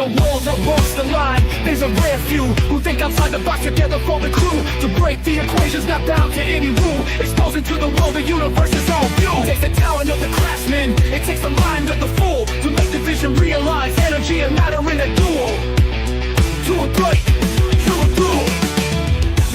a world that walks the line. There's a rare few who think outside the box together for the crew. To break the equations, not bound to any rule. Exposing to the world the universe's own view. It takes the talent of the craftsman, it takes the mind of the fool, to make the vision realize energy and matter in a duel. To a break, to a duel.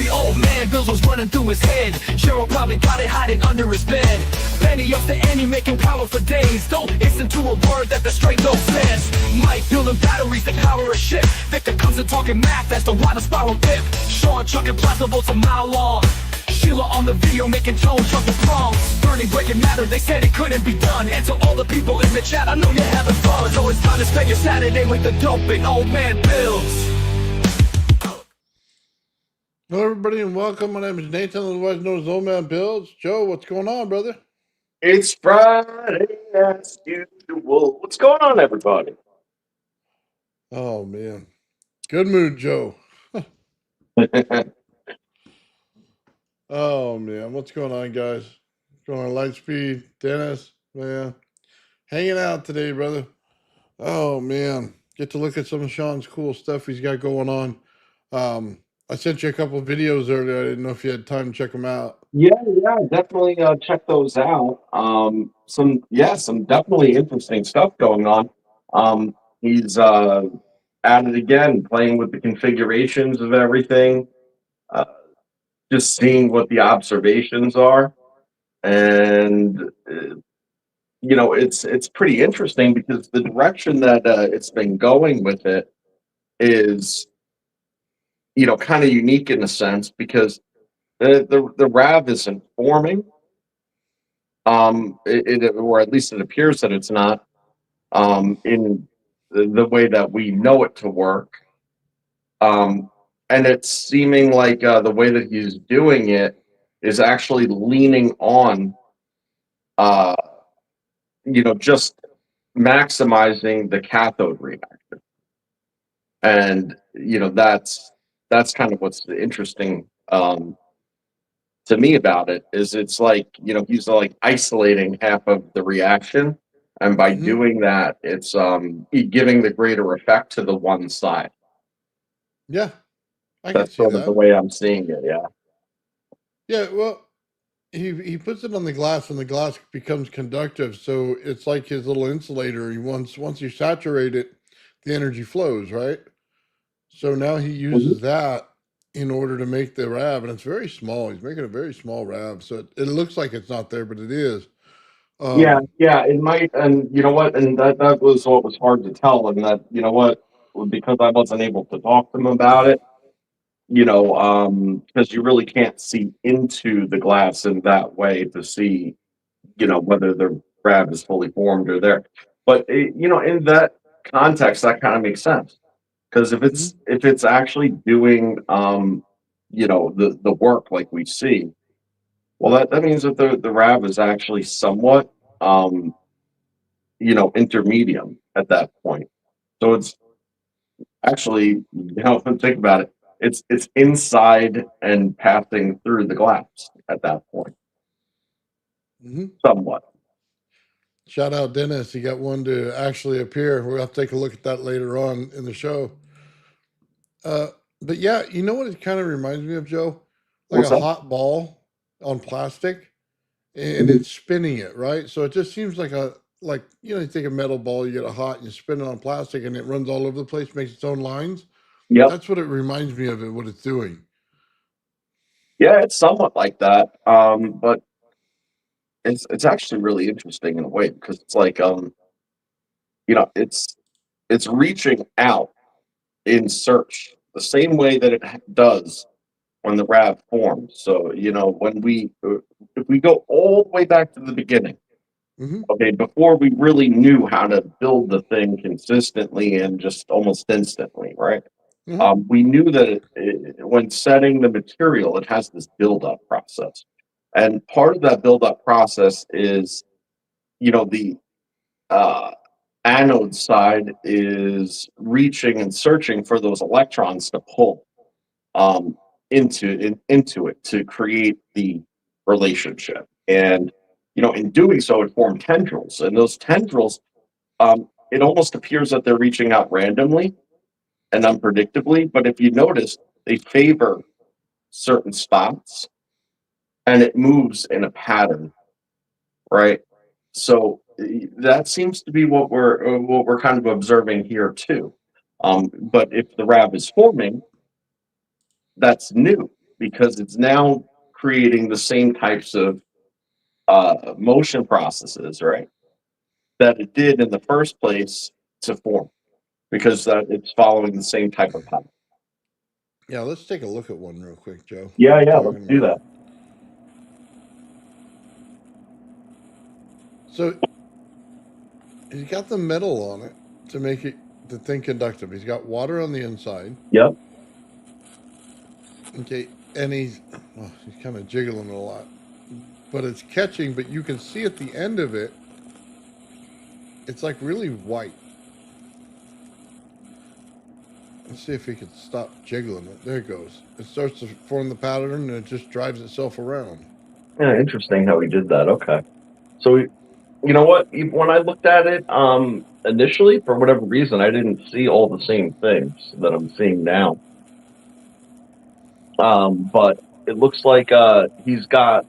The old man Bills was running through his head. Cheryl probably got it hiding under his bed. Penny up the ante, making power for days. Don't listen to a word that the straight dope says. Mike building batteries that power a ship. Victor comes and talking math, that's the water spiral dip. Sean chucking plasma bolts a mile long. Sheila on the video making tone chuck the prongs. Bernie breaking matter, they said it couldn't be done. And to all the people in the chat, I know you're having fun. So it's time to spend your Saturday with the doping old man Bills. Hello everybody and welcome. My name is Nathan, otherwise known as Old Man Bills. Joe, what's going on, brother? It's Friday as usual. What's going on, everybody? Oh man, good mood, Joe. Oh man, what's going on, guys? What's going on, Lightspeed, Dennis, man, hanging out today, brother. Oh man, get to look at some of Sean's cool stuff he's got going on. I sent you a couple of videos earlier. I didn't know if you had time to check them out. Yeah, definitely check those out. Some definitely interesting stuff going on. He's at it again, playing with the configurations of everything, just seeing what the observations are, and it's pretty interesting because the direction that it's been going with it is kind of unique in a sense, because the RAV isn't forming, or at least it appears that it's not, in the way that we know it to work, and it's seeming like the way that he's doing it is actually leaning on, just maximizing the cathode reaction, and that's kind of what's interesting to me about it, is it's like, he's like isolating half of the reaction, and by doing that, it's giving the greater effect to the one side. Yeah, that's sort of the way I'm seeing it. Yeah, well, he puts it on the glass and the glass becomes conductive, so it's like his little insulator. Once you saturate it, the energy flows, right? So now he uses that in order to make the RAV, and it's very small. He's making a very small RAV, so it looks like it's not there, but it is. Yeah, it might, and you know what, and that was what was hard to tell, and that, because I wasn't able to talk to him about it, because you really can't see into the glass in that way to see, whether the RAV is fully formed or there. But in that context, that kind of makes sense. Because if it's actually doing the work like we see, well, that means that the RAV is actually somewhat intermedium at that point. So it's actually, if you think about it, it's inside and passing through the glass at that point. Somewhat. Shout out Dennis, he got one to actually appear. We'll have to take a look at that later on in the show. But yeah, you know what it kind of reminds me of, Joe? Like a hot ball on plastic, and it's spinning it, right? So it just seems like you take a metal ball, you get it hot, and you spin it on plastic, and it runs all over the place, makes its own lines. Yeah, that's what it reminds me of, what it's doing. Yeah, it's somewhat like that, but it's actually really interesting in a way, because it's like it's reaching out in search the same way that it does when the RAV forms. So when if we go all the way back to the beginning, okay, before we really knew how to build the thing consistently and just almost instantly, right? We knew that when setting the material, it has this build-up process. And part of that build-up process is, the anode side is reaching and searching for those electrons to pull into it to create the relationship. And, in doing so, it formed tendrils. And those tendrils it almost appears that they're reaching out randomly and unpredictably. But if you notice, they favor certain spots, and it moves in a pattern, right? So that seems to be what we're kind of observing here too. But if the RAV is forming, that's new because it's now creating the same types of motion processes, right? That it did in the first place to form, because it's following the same type of pattern. Yeah, let's take a look at one real quick, Joe. Yeah, let's do that. So he's got the metal on it to make it the thing conductive. He's got water on the inside. Yep. Okay, and he's kind of jiggling a lot, but it's catching. But you can see at the end of it, it's like really white. Let's see if he can stop jiggling it. There it goes. It starts to form the pattern, and it just drives itself around. Yeah, interesting how he did that. Okay. So, you know what? When I looked at it initially, for whatever reason, I didn't see all the same things that I'm seeing now. But it looks like he's got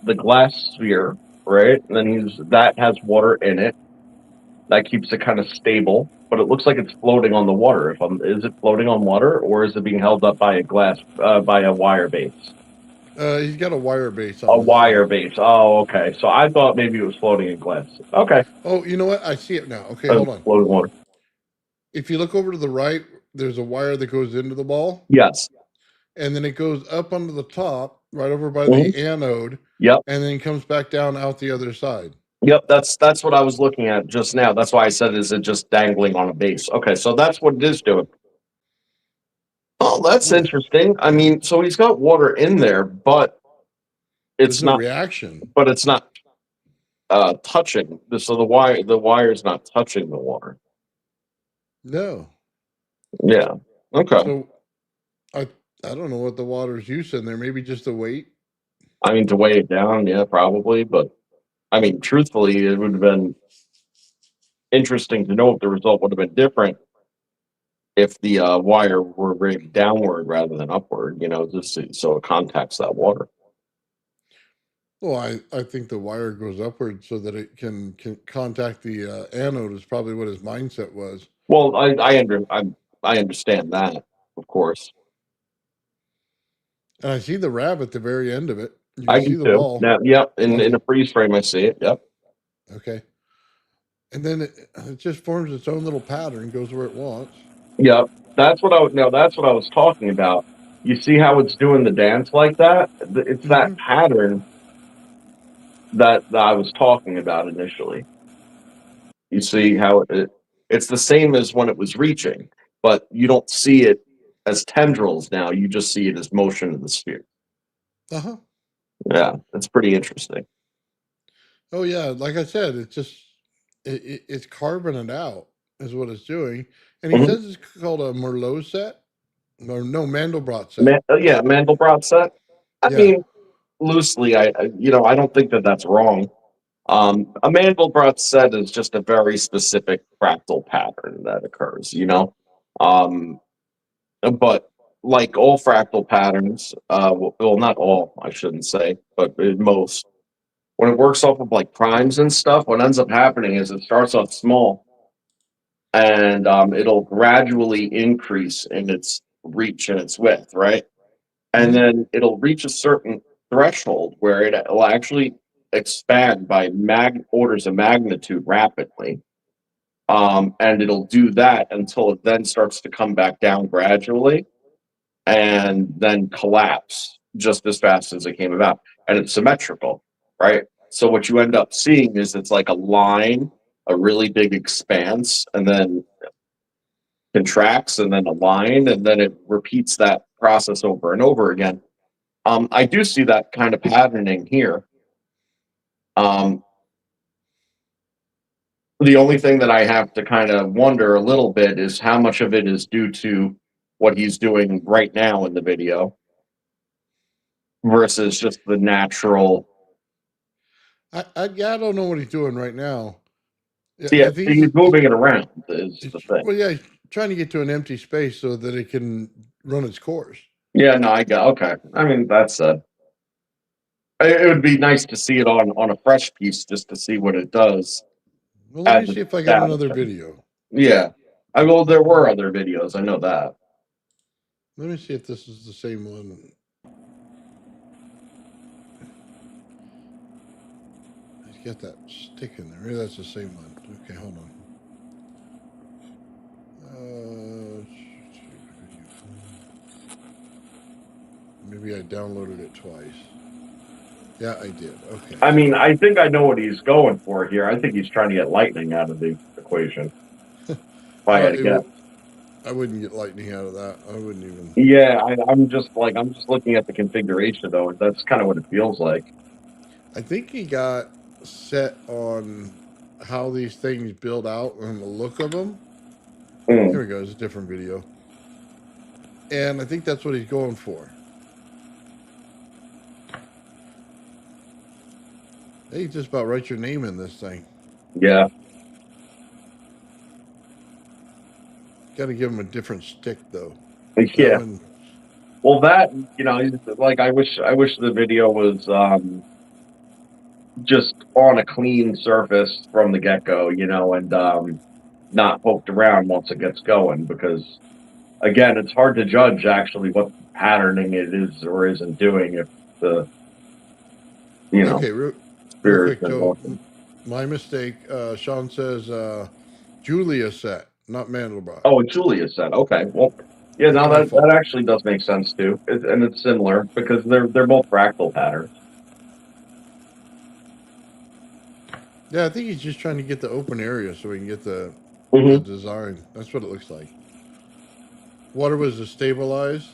the glass sphere, right? And then that has water in it. That keeps it kind of stable, but it looks like it's floating on the water. Is it floating on water, or is it being held up by by a wire base? He's got a wire base on a wire base. Oh, okay. So I thought maybe it was floating in glass. Okay. Oh, you know what? I see it now. Okay, hold on. Floating water. If you look over to the right, there's a wire that goes into the ball. Yes. And then it goes up onto the top, right over by the anode. Yep. And then comes back down out the other side. Yep, that's what I was looking at just now. That's why I said, is it just dangling on a base? Okay, so that's what it is doing. Oh, that's interesting. I mean, so he's got water in there, but it's not reaction. But it's not touching. So the wire's not touching the water. No. Yeah. Okay. So I don't know what the water's use in there. Maybe just the weight. I mean, to weigh it down, yeah, probably. But I mean, truthfully, it would have been interesting to know if the result would have been different if the wire were rigged downward rather than upward, just so it contacts that water. Well, I think the wire goes upward so that it can contact the anode is probably what his mindset was. Well, I understand that, of course. And I see the RAV at the very end of it. You can see do the too. ball. Now, yep, in a freeze frame, I see it. Yep. Okay. And then it just forms its own little pattern, goes where it wants. Yep. That's what I was talking about. You see how it's doing the dance like that? It's that pattern that I was talking about initially. You see how it's the same as when it was reaching, but you don't see it as tendrils now. You just see it as motion of the sphere. Uh-huh. Yeah, that's pretty interesting. Oh yeah, like I said, it's just it's carving it out is what it's doing. And he says it's called a Merlot set. Or no, Mandelbrot set. Yeah, Mandelbrot set. I mean, loosely, I don't think that's wrong. A Mandelbrot set is just a very specific fractal pattern that occurs, but like all fractal patterns, well, not all, I shouldn't say, but most, when it works off of like primes and stuff, what ends up happening is it starts off small, and it'll gradually increase in its reach and its width, right? And then it'll reach a certain threshold where it will actually expand by orders of magnitude rapidly. And it'll do that until it then starts to come back down gradually and then collapse just as fast as it came about. And it's symmetrical, right? So what you end up seeing is it's like a line, a really big expanse, and then contracts, and then a line, and then it repeats that process over and over again. I do see that kind of patterning here. The only thing that I have to kind of wonder a little bit is how much of it is due to what he's doing right now in the video versus just the natural. I don't know what he's doing right now, Yeah, See, I yeah, think he's moving it around is the thing. well, yeah, he's trying to get to an empty space so that it can run its course. Yeah, no, I got okay. I mean, that's it would be nice to see it on a fresh piece just to see what it does Well, let me as see a if I got data another set. video. Yeah, I well, there were other videos. I know that. Let me see if this is the same one. He's got that stick in there. Maybe that's the same one. Okay, hold on. Maybe I downloaded it twice. Yeah, I did. Okay. I mean, I think I know what he's going for here. I think he's trying to get lightning out of the equation. If I had to guess. I wouldn't get lightning out of that. I wouldn't even. Yeah, I'm just looking at the configuration though. That's kind of what it feels like. I think he got set on how these things build out and the look of them. Mm. Here we go. It's a different video. And I think that's what he's going for. Hey, you just about write your name in this thing. Yeah. Got to give him a different stick, though. Yeah. Well, that like I wish the video was just on a clean surface from the get go, and not poked around once it gets going, because again, it's hard to judge actually what patterning it is or isn't doing if the Okay, real spirit quick, Joe. My mistake. Sean says Julia set, not Mandelbrot. Oh, Julia said, okay, well, yeah, now that actually does make sense too, and it's similar because they're both fractal patterns. Yeah, I think he's just trying to get the open area so we can get the design. That's what it looks like. Water was to stabilize.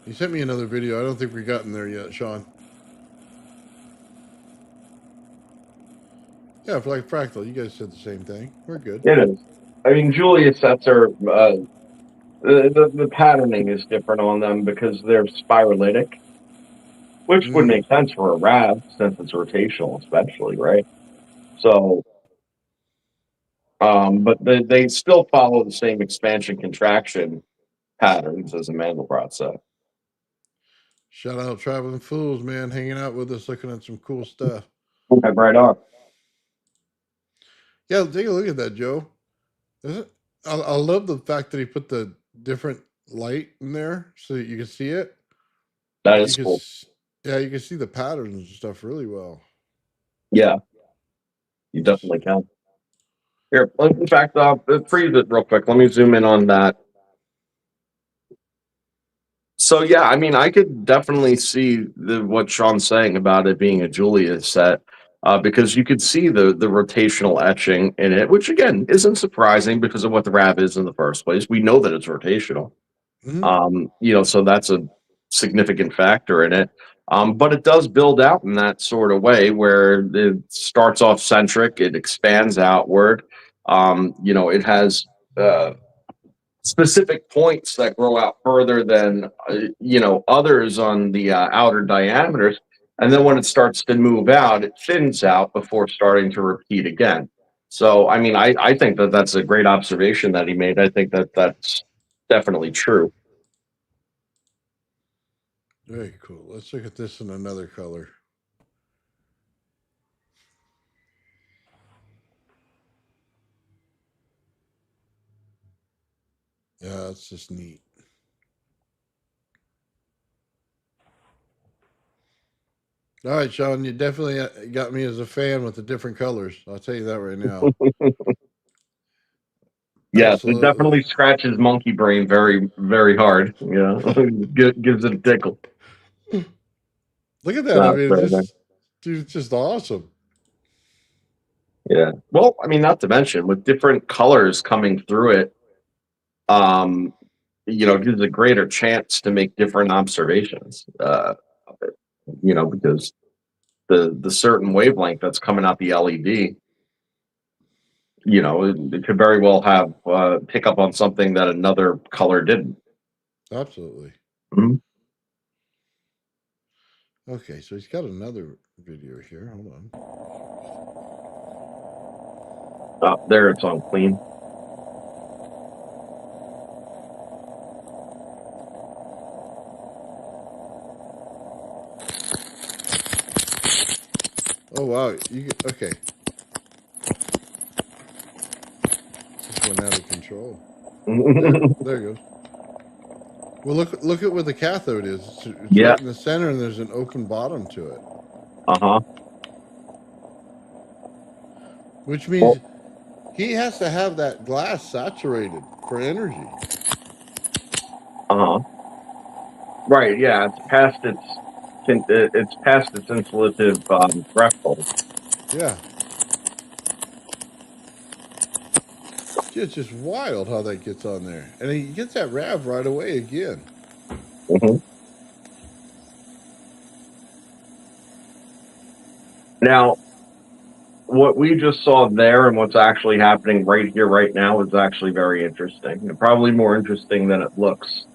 He sent me another video. I don't think we've gotten there yet, Sean. Yeah, for like fractal, you guys said the same thing. We're good. It is. I mean, Julia sets are the patterning is different on them because they're spiralitic, which would make sense for a RAV since it's rotational, especially, right? So, but they still follow the same expansion contraction patterns as a Mandelbrot set. Shout out Traveling Fools, man, hanging out with us, looking at some cool stuff. Okay, right on. Yeah, take a look at that, Joe. I love the fact that he put the different light in there so that you can see it. That is cool. Yeah, you can see the patterns and stuff really well. Yeah, you definitely can. Here, in fact, freeze it real quick. Let me zoom in on that. So yeah, I mean, I could definitely see what Sean's saying about it being a Julia set, because you could see the rotational etching in it, which again isn't surprising because of what the RAV is in the first place. We know that it's rotational, so that's a significant factor in it. But it does build out in that sort of way where it starts off centric, it expands outward. It has specific points that grow out further than others on the outer diameters, and then when it starts to move out, it thins out before starting to repeat again. So I mean, I think that that's a great observation that he made. I think that that's definitely true. Very cool. Let's look at this in another color. Yeah, that's just neat. All right, Sean, you definitely got me as a fan with the different colors. I'll tell you that right now. Yes, it definitely scratches monkey brain very, very hard. Yeah, gives it a tickle. Look at that. I mean, it's just awesome. Yeah. Well, I mean, not to mention with different colors coming through it, it gives a greater chance to make different observations. Because the certain wavelength that's coming out the LED, it could very well have pick up on something that another color didn't. Absolutely. Mm-hmm. Okay, so he's got another video here. Hold on. There it's on clean. Oh wow, okay. Just went out of control. There it goes. Well, look at where the cathode is. It's Yeah. right in the center, and there's an open bottom to it. Which means he has to have that glass saturated for energy. Right. Yeah. It's past its insulative threshold. Yeah. It's just wild how that gets on there, and he gets that RAV right away again. Now, what we just saw there and what's actually happening right here, right now, is actually very interesting, and probably more interesting than it looks.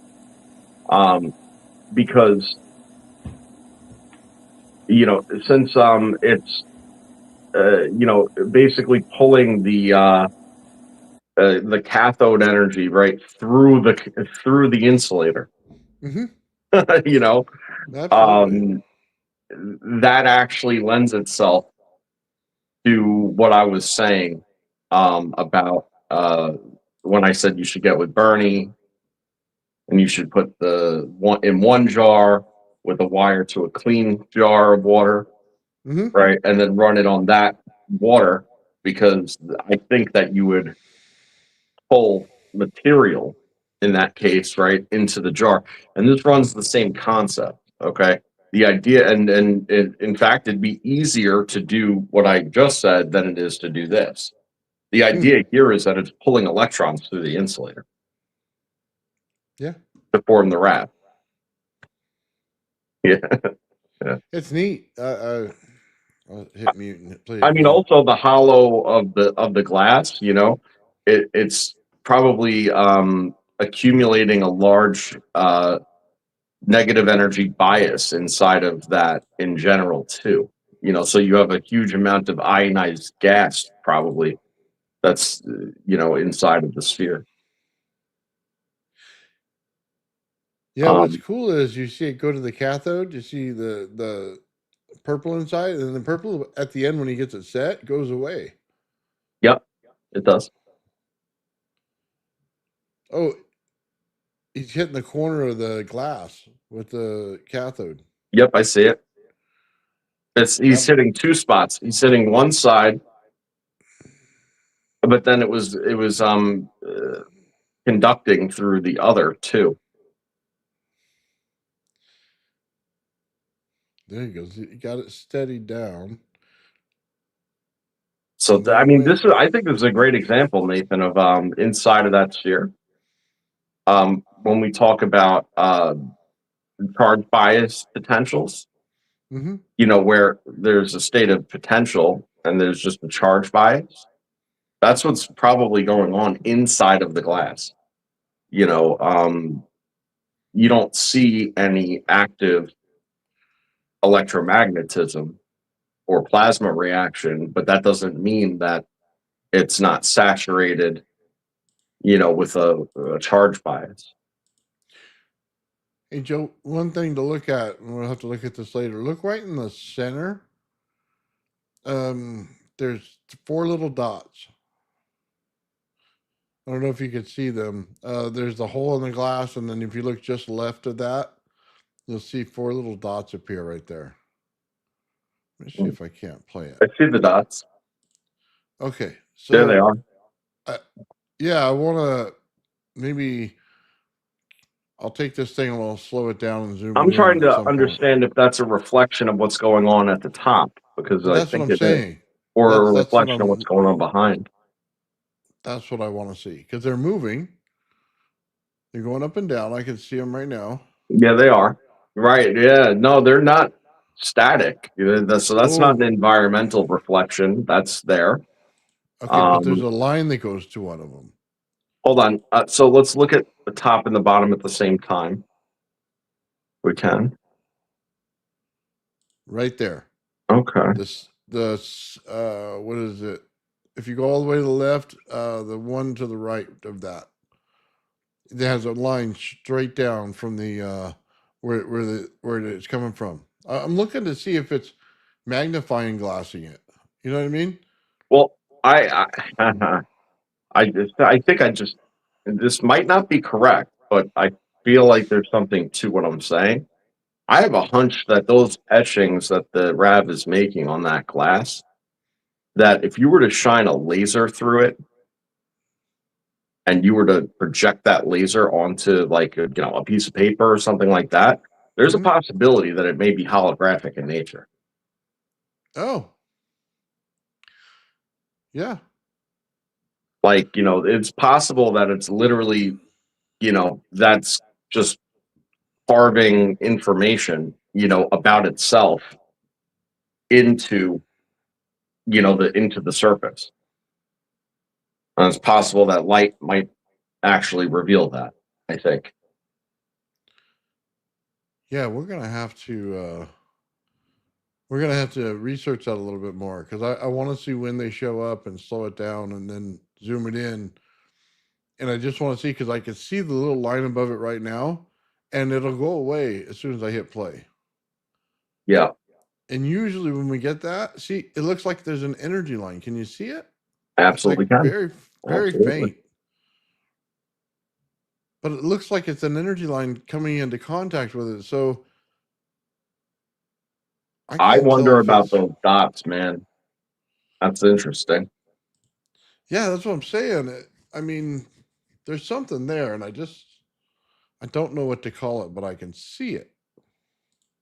Because, you know, since it's, you know, basically pulling the cathode energy right through the insulator. You know, Absolutely. that actually lends itself to what I was saying about when I said you should get with Bernie, and you should put the one in one jar with a wire to a clean jar of water, right, and then run it on that water, because I think that you would pull material in that case right into the jar, and this runs the same concept. Okay, the idea, and in fact, it'd be easier to do what I just said than it is to do this. The idea here is that it's pulling electrons through the insulator. Yeah. To form the RAV. Yeah. Yeah. It's neat. I'll hit mute and play. I mean, also the hollow of the glass, you know, it's probably accumulating a large negative energy bias inside of that in general too. You know, so you have a huge amount of ionized gas probably that's you know, inside of the sphere. Yeah, what's cool is you see it go to the cathode, you see the purple inside, and then the purple at the end when he gets it set goes away. Yep, it does. Oh, he's hitting the corner of the glass with the cathode. Yep, I see it. He's hitting two spots. He's hitting one side, but then it was conducting through the other too. There he goes. He got it steadied down. So I mean, I think this is a great example, Nathan, of inside of that sphere. When we talk about charge bias potentials, you know, where there's a state of potential and there's just a charge bias. That's what's probably going on inside of the glass. You know, you don't see any active electromagnetism or plasma reaction, but that doesn't mean that it's not saturated, you know, with a charge bias. Hey, Joe, one thing to look at, and we'll have to look at this later. Look right in the center. There's 4 little dots. I don't know if you could see them. There's the hole in the glass, and then if you look just left of that, you'll see 4 little dots appear right there. Let me see if I can't play it. I see the dots. Okay, so there they are. Yeah, I want to maybe. I'll take this thing and we'll slow it down and zoom. I'm trying to understand if that's a reflection of what's going on at the top, because I think it's saying, or a reflection of what's going on behind. That's what I want to see, because they're moving. They're going up and down. I can see them right now. Yeah, they are. Right. Yeah. No, they're not static. So that's not an environmental reflection. That's there. Okay, but there's a line that goes to one of them. Hold on. So let's look at the top and the bottom at the same time. We can. Right there. Okay. What is it? If you go all the way to the left, the one to the right of that, it has a line straight down from the where it's coming from. I'm looking to see if it's magnifying glassing it. You know what I mean? Well, I think this might not be correct, but I feel like there's something to what I'm saying. I have a hunch that those etchings that the RAV is making on that glass, that if you were to shine a laser through it and you were to project that laser onto like a piece of paper or something like that, there's a possibility that it may be holographic in nature. Oh, yeah. Like, it's possible that it's literally, that's just carving information, about itself into, into the surface. And it's possible that light might actually reveal that, I think. Yeah, we're gonna have to research that a little bit more because I want to see when they show up and slow it down and then zoom it in. And I just want to see because I can see the little line above it right now, and it'll go away as soon as I hit play. Yeah, And usually when we get that, see, it looks like there's an energy line. Can you see it? It's absolutely like can. very, very Absolutely. faint. But it looks like it's an energy line coming into contact with it. So I I can't tell wonder if about it's. those dots, man. That's interesting. Yeah, that's what I'm saying. I mean, there's something there, and I don't know what to call it, but I can see it.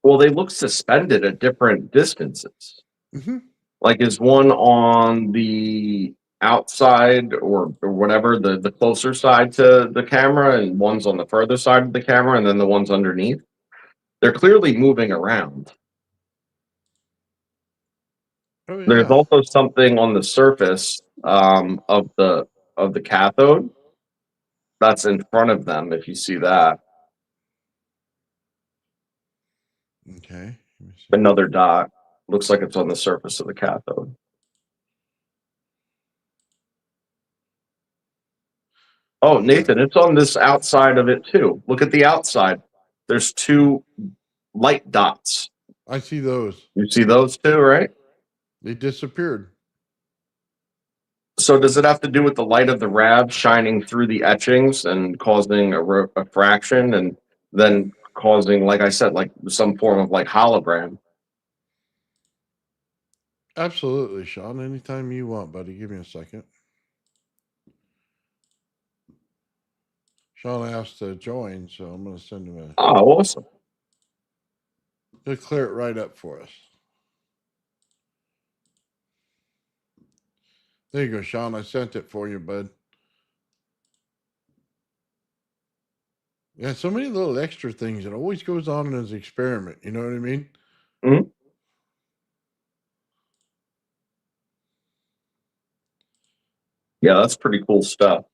Well, they look suspended at different distances. Mm-hmm. Like, is one on the outside or whatever, the closer side to the camera, and one's on the further side of the camera, and then the one's underneath? They're clearly moving around. Oh There's yeah. also something on the surface of the cathode that's in front of them. If you see that, Okay. Let me see. another dot looks like it's on the surface of the cathode. Oh, Nathan, it's on this outside of it too. Look at the outside. There's two light dots. I see those. You see those two, right? They disappeared. So does it have to do with the light of the RAV shining through the etchings and causing a refraction and then causing, like I said, like some form of like hologram? Absolutely, Sean. Anytime you want, buddy. Give me a second. Sean asked to join, so I'm going to send him a. Oh, awesome. He'll clear it right up for us. There you go, Sean. I sent it for you, bud. Yeah, so many little extra things. It always goes on in his experiment. You know what I mean? Mhm. Yeah, that's pretty cool stuff.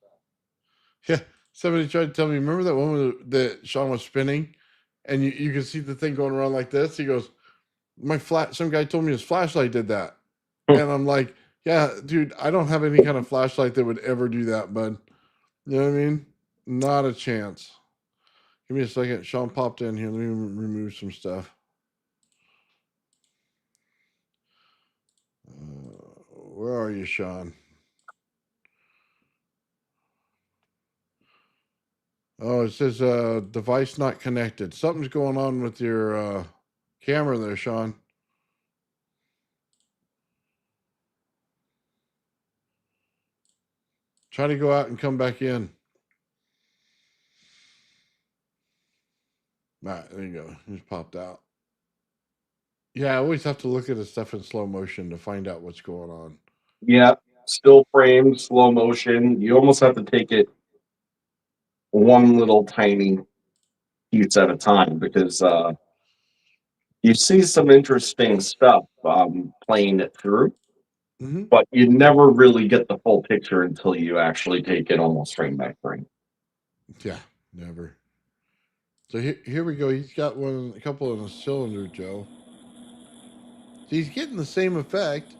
Yeah. Somebody tried to tell me, remember that one that Sean was spinning and you can see the thing going around like this? He goes, some guy told me his flashlight did that. And I'm like, yeah, dude, I don't have any kind of flashlight that would ever do that, bud. You know what I mean? Not a chance. Give me a second. Sean popped in here. Let me remove some stuff. Where are you, Sean? Oh, it says device not connected. Something's going on with your camera there, Sean. Try to go out and come back in. All right, there you go. It just popped out. Yeah, I always have to look at the stuff in slow motion to find out what's going on. Yeah, still frame, slow motion. You almost have to take it one little tiny piece at a time because you see some interesting stuff playing it through, but you never really get the full picture until you actually take it almost frame by frame. Yeah, never. So here we go. He's got a couple in a cylinder, Joe. So he's getting the same effect.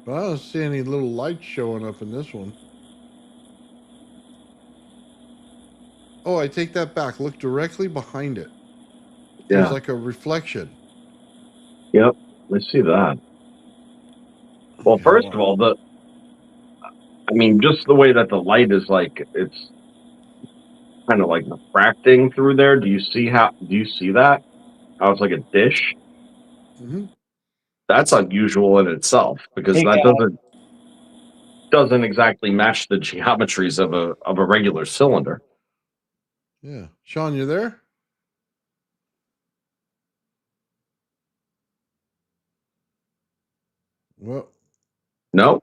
But I don't see any little lights showing up in this one. Oh, I take that back. Look directly behind it. There's like a reflection. Yep, I see that. Well, Okay, first of all, just the way that the light is like, it's kind of like refracting through there. Do you see that? How it's like a dish? Mm-hmm. That's unusual in itself because Hey, that guys. doesn't exactly match the geometries of a regular cylinder. Yeah. Sean, you there? Well, No,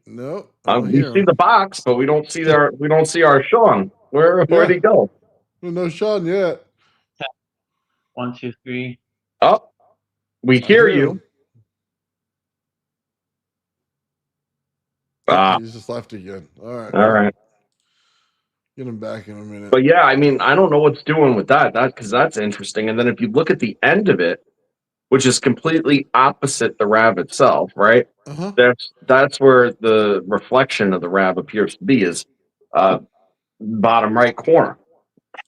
no, I don't we hear see him. the box, but we don't see our Sean. Where'd he go? Well, no Sean yet. 1, 2, 3. Oh, we I hear hear you. him. Ah, He's just left again. All right. all right. Get him back in a minute. But yeah, I don't know what's doing with that because that's interesting. And then if you look at the end of it, which is completely opposite the RAV itself, right? Uh-huh. That's where the reflection of the RAV appears to be is bottom right corner.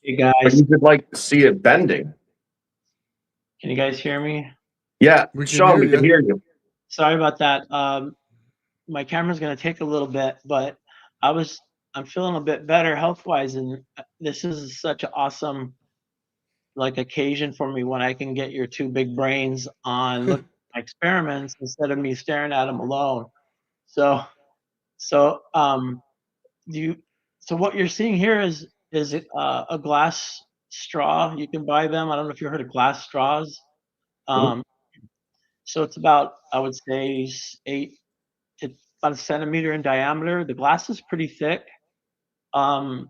Hey, But guys. you could like see it bending. Can you guys hear me? Yeah, We can Sean, hear we can you. hear you. Sorry about that. My camera's going to take a little bit, but I'm feeling a bit better health-wise, and this is such an awesome occasion for me when I can get your two big brains on looking at my experiments instead of me staring at them alone. So so what you're seeing here is a glass straw. You can buy them. I don't know if you heard of glass straws. So it's about, I would say, about a centimeter in diameter. The glass is pretty thick. And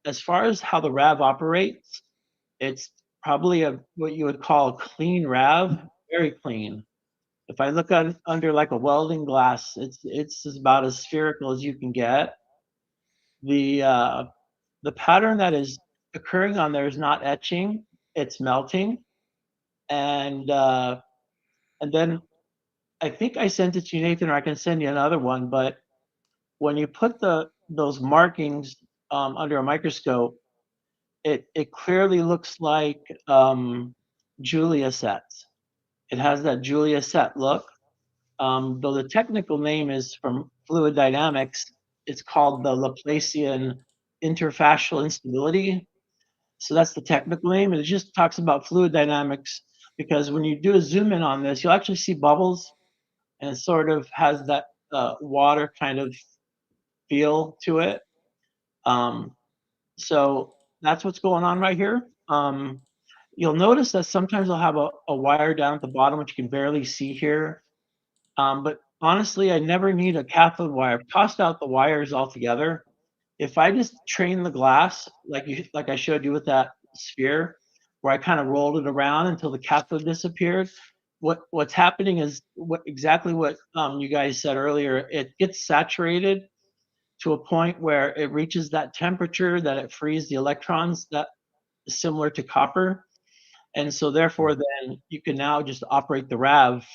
as far as how the RAV operates, it's probably what you would call a clean RAV, very clean. If I look under like a welding glass, it's about as spherical as you can get. The pattern that is occurring on there is not etching; it's melting, and then I think I sent it to you, Nathan, or I can send you another one. But when you put those markings under a microscope, it clearly looks like Julia sets. It has that Julia set look. Though the technical name is from fluid dynamics, it's called the Laplacian interfacial instability. So that's the technical name. And it just talks about fluid dynamics because when you do a zoom in on this, you'll actually see bubbles, and it sort of has that water kind of feel to it. So that's what's going on right here. You'll notice that sometimes I'll have a wire down at the bottom, which you can barely see here. But honestly, I never need a cathode wire. I've tossed out the wires altogether. If I just train the glass, like I showed you with that sphere, where I kind of rolled it around until the cathode disappeared, what's happening is exactly what you guys said earlier. It gets saturated to a point where it reaches that temperature that it frees the electrons, that is similar to copper. And so therefore then you can now just operate the RAV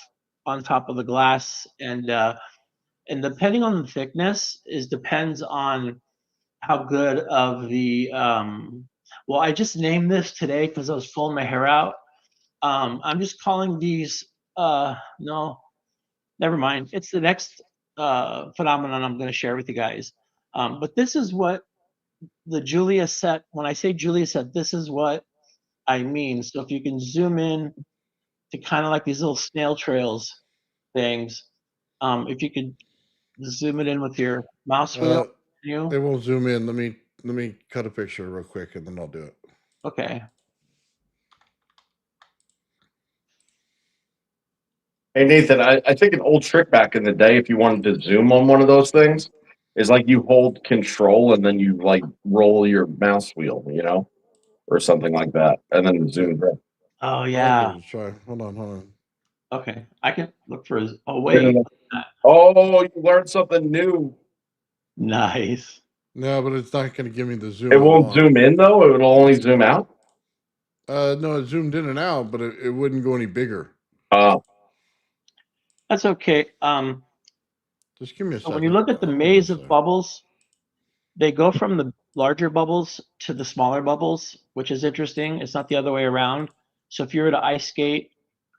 on top of the glass, and depending on the thickness depends on how good of the well, I just named this today because I was pulling my hair out. I'm just calling these no, never mind. It's the next phenomenon I'm going to share with you guys. But this is what the Julia set, when I say Julia set, this is what I mean. So if you can zoom in to kind of like these little snail trails things, if you could zoom it in with your mouse wheel. It won't zoom in. Let me cut a picture real quick and then I'll do it. Okay. Hey Nathan, I think an old trick back in the day, if you wanted to zoom on one of those things, is like you hold control and then you like roll your mouse wheel, or something like that, and then zoom in. Oh I'll yeah. give it a try. Hold on. Okay. I can look for his. Oh wait. Oh, you learned something new. Nice. No, but it's not going to give me the zoom. It I won't want. zoom in though. It will only zoom out. No, it zoomed in and out, but it wouldn't go any bigger. That's okay. Just give me a So second. when you look at the Give me a maze of second. bubbles, they go from the larger bubbles to the smaller bubbles, which is interesting. It's not the other way around. So if you were to ice skate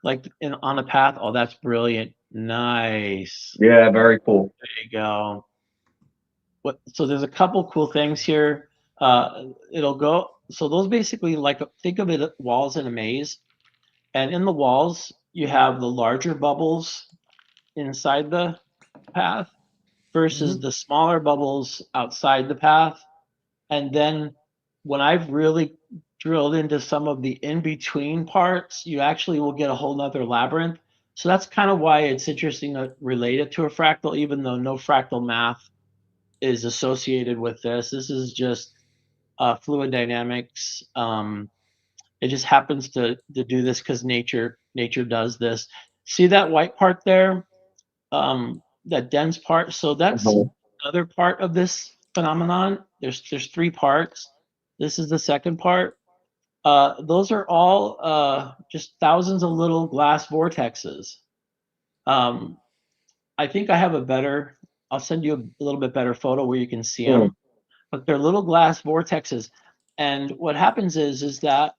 like on a path, oh, that's brilliant. Nice. Yeah, very cool. There you go. So there's a couple cool things here. It'll go. So those basically, like, think of it as walls in a maze, and in the walls you have the larger bubbles inside the path versus the smaller bubbles outside the path. And then when I've really drilled into some of the in-between parts, you actually will get a whole nother labyrinth. So that's kind of why it's interesting to relate it to a fractal, even though no fractal math is associated with this. This is just fluid dynamics. It just happens to do this because nature does this. See that white part there? That dense part. So that's another part of this phenomenon. There's three parts. This is the second part. Those are all just thousands of little glass vortexes. I think I have a better. I'll send you a little bit better photo where you can see them. But they're little glass vortexes, and what happens is that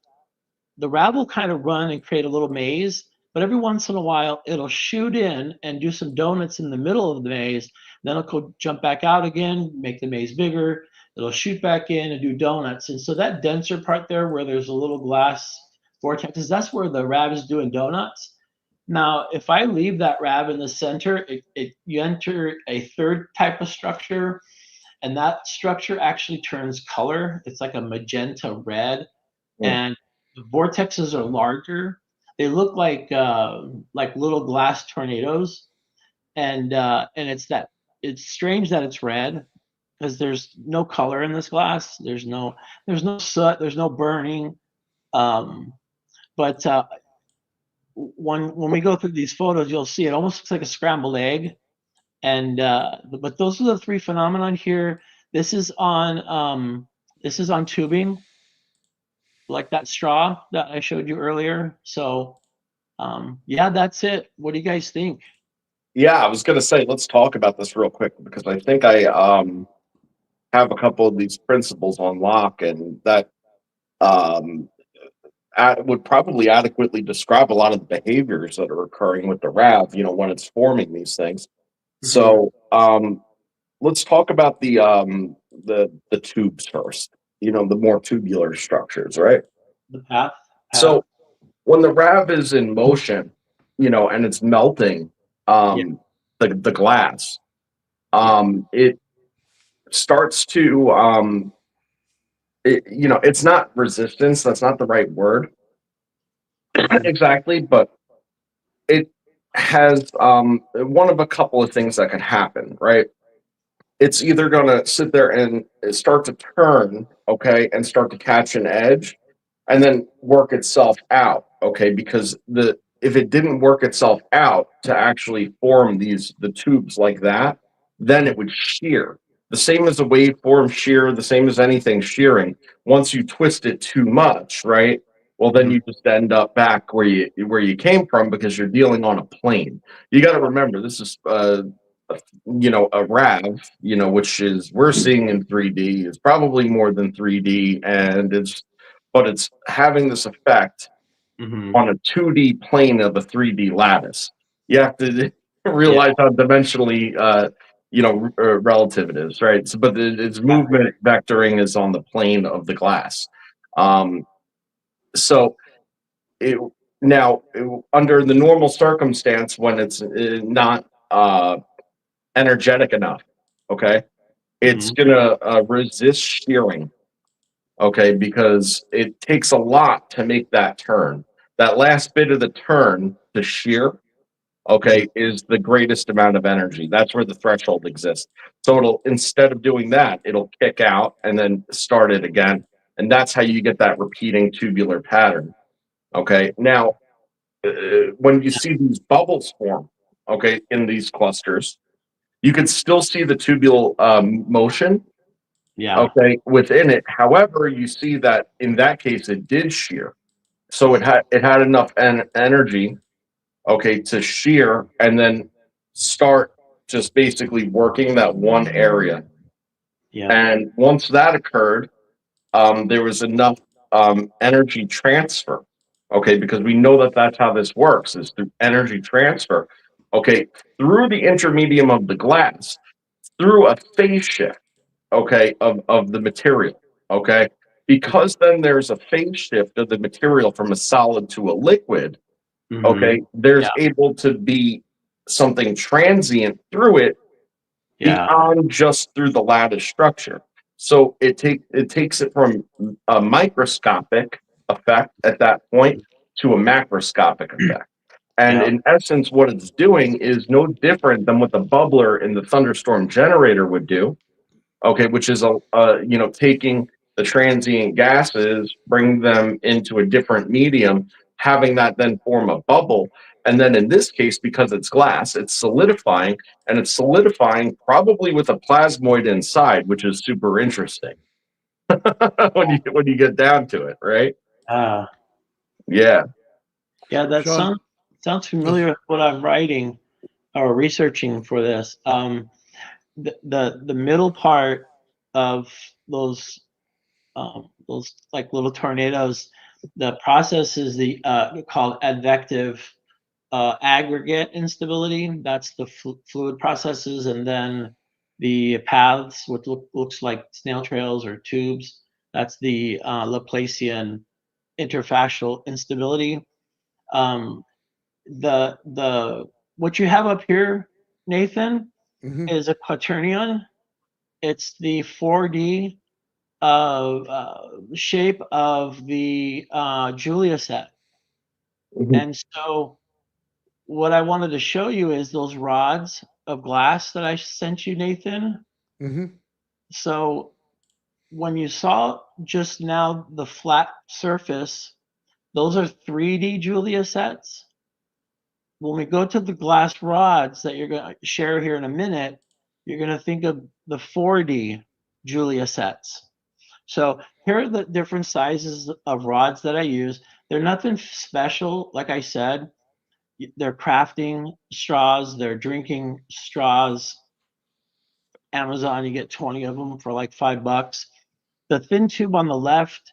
the RAV will kind of run and create a little maze, but every once in a while it'll shoot in and do some donuts in the middle of the maze. Then it'll go jump back out again, make the maze bigger. It'll shoot back in and do donuts. And so that denser part there where there's a little glass vortexes, that's where the RAV is doing donuts. Now, if I leave that RAV in the center, you enter a third type of structure, and that structure actually turns color. It's like a magenta red, and the vortexes are larger. They look like little glass tornadoes, and it's strange that it's red because there's no color in this glass. There's no soot. There's no burning. But when we go through these photos, you'll see it almost looks like a scrambled egg. And but those are the three phenomenon here. This is on tubing, like that straw that I showed you earlier. So yeah, that's it. What do you guys think? Yeah, I was gonna say let's talk about this real quick because I think I have a couple of these principles on lock, and that would probably adequately describe a lot of the behaviors that are occurring with the RAV, when it's forming these things. So let's talk about the tubes first, the more tubular structures, right? The path. So when the RAV is in motion, and it's melting the glass, it starts to it's not resistance, that's not the right word exactly, but it has one of a couple of things that could happen, right? It's either going to sit there and start to turn, okay, and start to catch an edge and then work itself out, okay, because if it didn't work itself out to actually form the tubes like that, then it would shear. The same as a waveform shear, the same as anything shearing. Once you twist it too much, right? Well, then you just end up back where you came from because you're dealing on a plane. You got to remember this is a RAV, which is we're seeing in 3D is probably more than 3D, and it's having this effect on a 2D plane of a 3D lattice. You have to realize how dimensionally relative it is, right? So, but its movement vectoring is on the plane of the glass. So under the normal circumstance, when it's not energetic enough, okay, it's gonna resist shearing, okay, because it takes a lot to make that turn. That last bit of the turn to shear, okay, is the greatest amount of energy. That's where the threshold exists. So instead of doing that, it'll kick out and then start it again. And that's how you get that repeating tubular pattern. Okay. Now, when you see these bubbles form, okay, in these clusters, you could still see the tubule motion, Yeah. okay, within it. However, you see that in that case it did shear, so it had enough energy, okay, to shear and then start just basically working that one area. Yeah. And once that occurred, there was enough energy transfer, okay, because we know that that's how this works, is through energy transfer, okay, through the intermedium of the glass, through a phase shift, okay, of the material, okay, because then there's a phase shift of the material from a solid to a liquid, okay, there's able to be something transient through it beyond just through the lattice structure. So it takes it from a microscopic effect at that point to a macroscopic effect. And in essence, what it's doing is no different than what the bubbler in the thunderstorm generator would do. Okay, which is taking the transient gases, bring them into a different medium, having that then form a bubble. And then in this case, because it's glass, it's solidifying, and it's solidifying probably with a plasmoid inside, which is super interesting when you get down to it, right? Yeah. Yeah, that Sean, sounds familiar with what I'm writing or researching for this. The middle part of those like little tornadoes, the process is the called advective aggregate instability. That's the fluid processes, and then the paths, which looks like snail trails or tubes. That's the Laplacian interfacial instability. The what you have up here, Nathan, is a quaternion. It's the 4D shape of the Julia set. And so what I wanted to show you is those rods of glass that I sent you, Nathan. So when you saw just now the flat surface, those are 3D Julia sets. When we go to the glass rods that you're going to share here in a minute, you're going to think of the 4D Julia sets. So here are the different sizes of rods that I use. They're nothing special, like I said. They're crafting straws, they're drinking straws. Amazon, you get 20 of them for like $5. The thin tube on the left,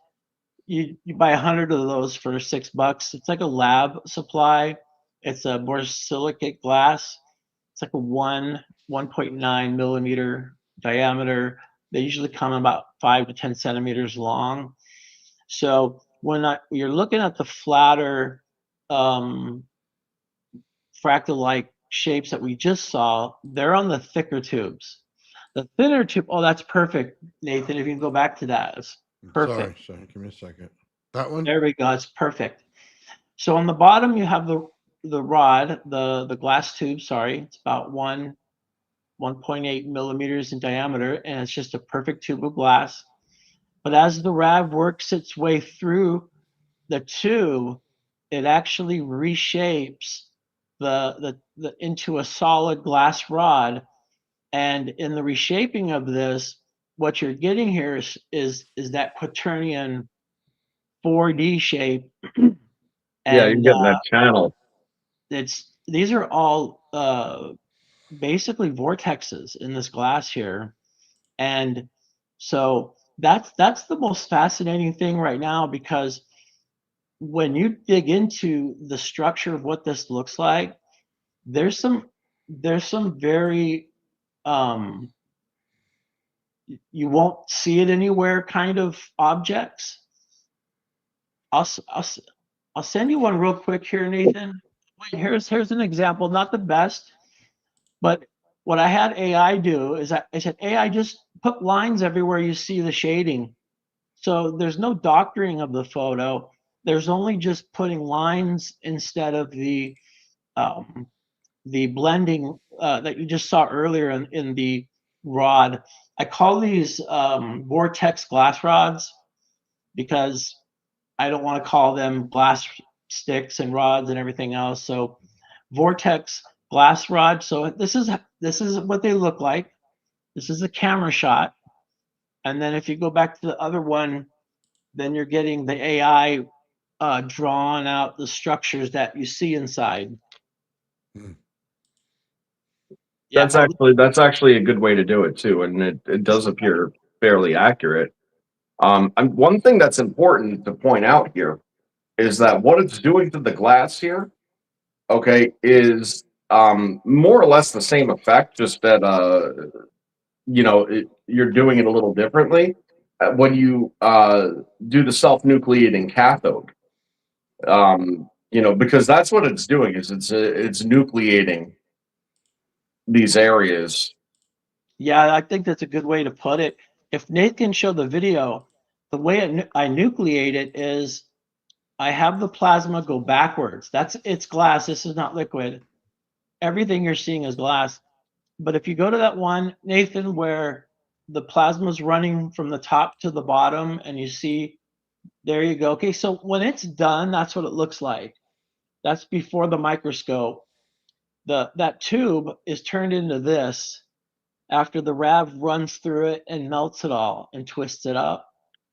you buy 100 of those for $6. It's like a lab supply. It's a borosilicate glass. It's like a 1.9 millimeter diameter. They usually come about 5 to 10 centimeters long. So when you're looking at the flatter fractal-like shapes that we just saw, they're on the thicker tubes. The thinner tube, oh, that's perfect, Nathan. If you can go back to that, it's perfect. Sorry, give me a second. That one? There we go, it's perfect. So on the bottom, you have the rod, the glass tube, sorry, it's about 1.8 millimeters in diameter, and it's just a perfect tube of glass. But as the RAV works its way through the tube, it actually reshapes the into a solid glass rod. And in the reshaping of this, what you're getting here is that quaternion 4D shape. And, Yeah, you're getting that channel. These are all basically vortexes in this glass here. And so that's the most fascinating thing right now, because when you dig into the structure of what this looks like, there's some very you won't see it anywhere kind of objects. I'll send you one real quick here, Nathan. Here's an example, not the best, but what I had AI do is I said, AI, just put lines everywhere you see the shading. So there's no doctoring of the photo. There's only just putting lines instead of the blending that you just saw earlier in the rod. I call these vortex glass rods because I don't want to call them glass sticks and rods and everything else. So vortex glass rod. So this is what they look like. This is a camera shot. And then if you go back to the other one, then you're getting the AI drawn out the structures that you see inside. Hmm. That's actually a good way to do it too, and it does appear fairly accurate. And one thing that's important to point out here is that what it's doing to the glass here, okay, is more or less the same effect, just that you're doing it a little differently when you do the self-nucleating cathode. Because that's what it's doing, is it's nucleating these areas. Yeah, I think that's a good way to put it. If Nate can show the video, the way I nucleate it is I have the plasma go backwards. It's glass. This is not liquid. Everything you're seeing is glass. But if you go to that one, Nathan, where the plasma is running from the top to the bottom, and you see, there you go. Okay, so when it's done, that's what it looks like. That's before the microscope. That tube is turned into this after the RAV runs through it and melts it all and twists it up.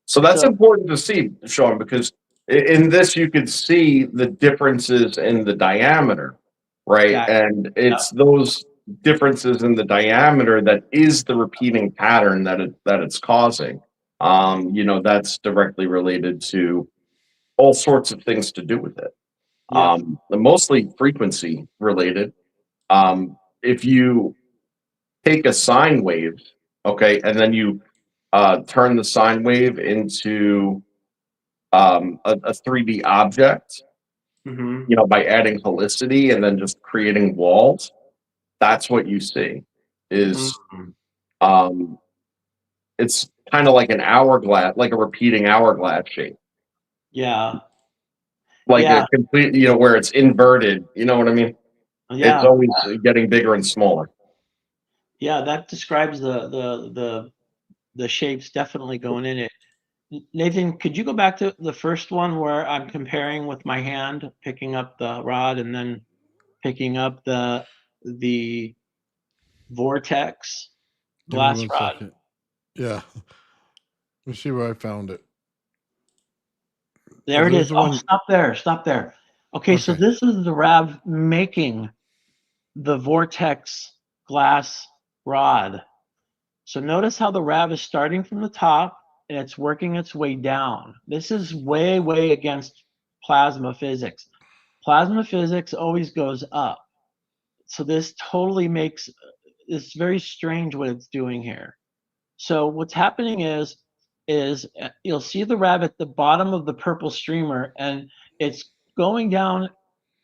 So that's important to see, Sean, because in this you could see the differences in the diameter, right? Exactly. And it's those differences in the diameter that is the repeating pattern that it's causing. That's directly related to all sorts of things to do with it. Yeah. Mostly frequency related. If you take a sine wave, okay, and then you turn the sine wave into a 3D object, by adding helicity and then just creating walls, that's what you see. Is it's kind of like an hourglass, like a repeating hourglass shape. Yeah. Like a complete, where it's inverted. You know what I mean? Yeah. It's always getting bigger and smaller. Yeah, that describes the shapes definitely going in it. Nathan, could you go back to the first one where I'm comparing with my hand, picking up the rod and then picking up the vortex glass rod? Second. Yeah. Let me see where I found it. There it is. Oh, stop there. Okay, so this is the RAV making the vortex glass rod. So notice how the RAV is starting from the top and it's working its way down. This is way, way against plasma physics. Plasma physics always goes up. So this totally makes, it's very strange what it's doing here. So what's happening is you'll see the RAV at the bottom of the purple streamer, and it's going down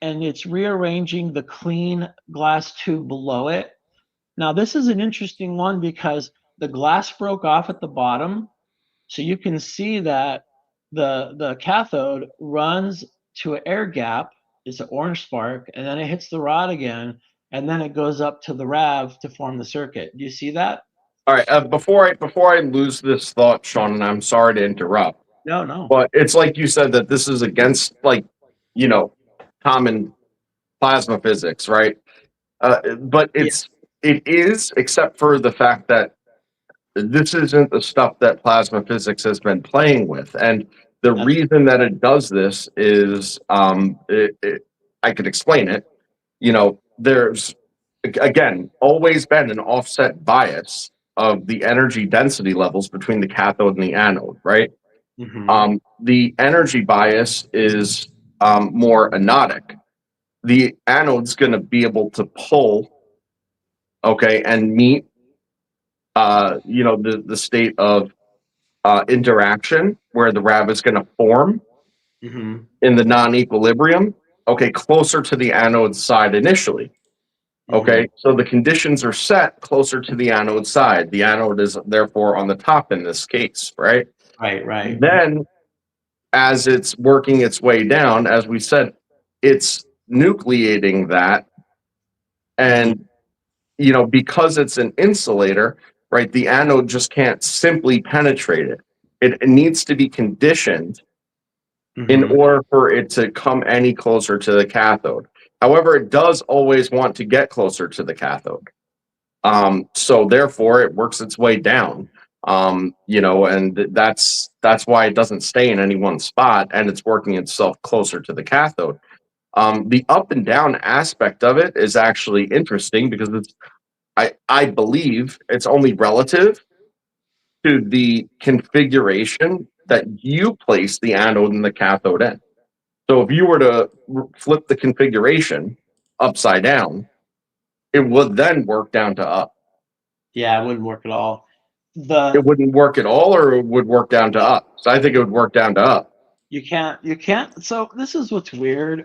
and it's rearranging the clean glass tube below it. Now this is an interesting one because the glass broke off at the bottom. So you can see that the cathode runs to an air gap. It's an orange spark, and then it hits the rod again, and then it goes up to the RAV to form the circuit. Do you see that? All right. Before I lose this thought, Sean, and I'm sorry to interrupt. No. But it's like you said that this is against common plasma physics, right? But it is, except for the fact that this isn't the stuff that plasma physics has been playing with, and the reason that it does this is, I could explain it. There's again always been an offset bias of the energy density levels between the cathode and the anode, right? The energy bias is more anodic. The anode's going to be able to pull, and meet, the state of interaction where the RAV is going to form in the non-equilibrium, closer to the anode side initially. So the conditions are set closer to the anode side. The anode is therefore on the top in this case, right? Right. Then, as it's working its way down, as we said, it's nucleating that. And, because it's an insulator, right, the anode just can't simply penetrate it. It needs to be conditioned in order for it to come any closer to the cathode. However, it does always want to get closer to the cathode. So therefore it works its way down. You know, and that's why it doesn't stay in any one spot, and it's working itself closer to the cathode. The up and down aspect of it is actually interesting because I believe it's only relative to the configuration that you place the anode and the cathode in. So if you were to flip the configuration upside down, it would then work down to up. Yeah, it wouldn't work at all. It wouldn't work at all, or it would work down to up. So I think it would work down to up. You can't. So this is what's weird.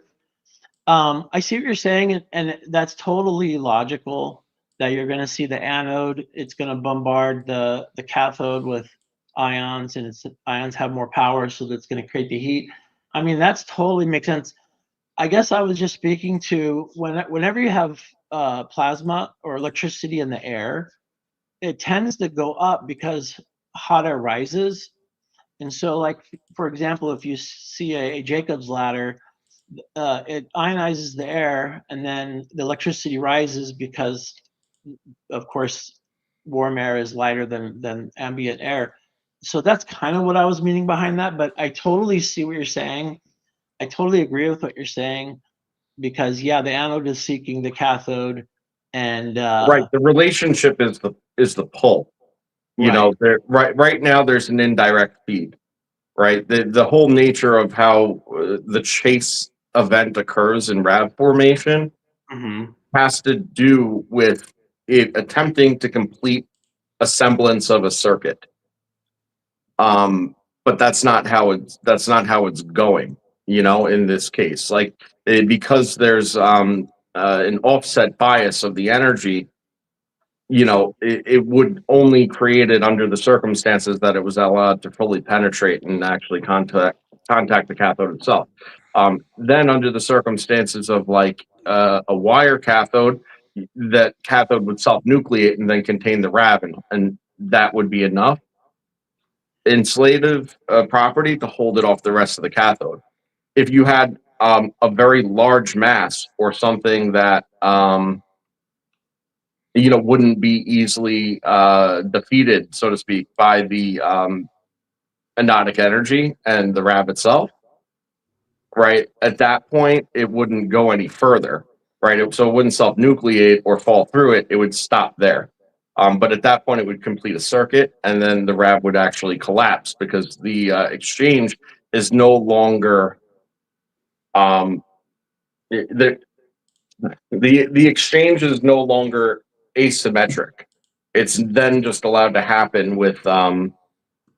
I see what you're saying, and that's totally logical. That you're going to see the anode, it's going to bombard the cathode with ions, and ions have more power, so that's going to create the heat. I mean, that's totally makes sense. I guess I was just speaking to whenever you have plasma or electricity in the air, it tends to go up because hot air rises. And so, like, for example, if you see a Jacob's ladder, it ionizes the air, and then the electricity rises because, of course, warm air is lighter than ambient air. So that's kind of what I was meaning behind that. But I totally see what you're saying. I totally agree with what you're saying because, yeah, the anode is seeking the cathode, and Right. The relationship is the pull. You know, right now there's an indirect feed. Right. The whole nature of how the chase event occurs in RAV formation has to do with it attempting to complete a semblance of a circuit. But that's not how it's going, you know, in this case. Like because there's an offset bias of the energy, you know, it would only create it under the circumstances that it was allowed to fully penetrate and actually contact the cathode itself. Then under the circumstances of like a wire cathode, that cathode would self-nucleate and then contain the RAV, and that would be enough insulative property to hold it off the rest of the cathode. If you had a very large mass or something that you know, wouldn't be easily defeated, so to speak, by the anodic energy and the RAV itself, right? At that point, it wouldn't go any further, right? So it wouldn't self-nucleate or fall through it. It would stop there. But at that point, it would complete a circuit, and then the RAV would actually collapse because the exchange is no longer the exchange is no longer asymmetric. It's then just allowed to happen with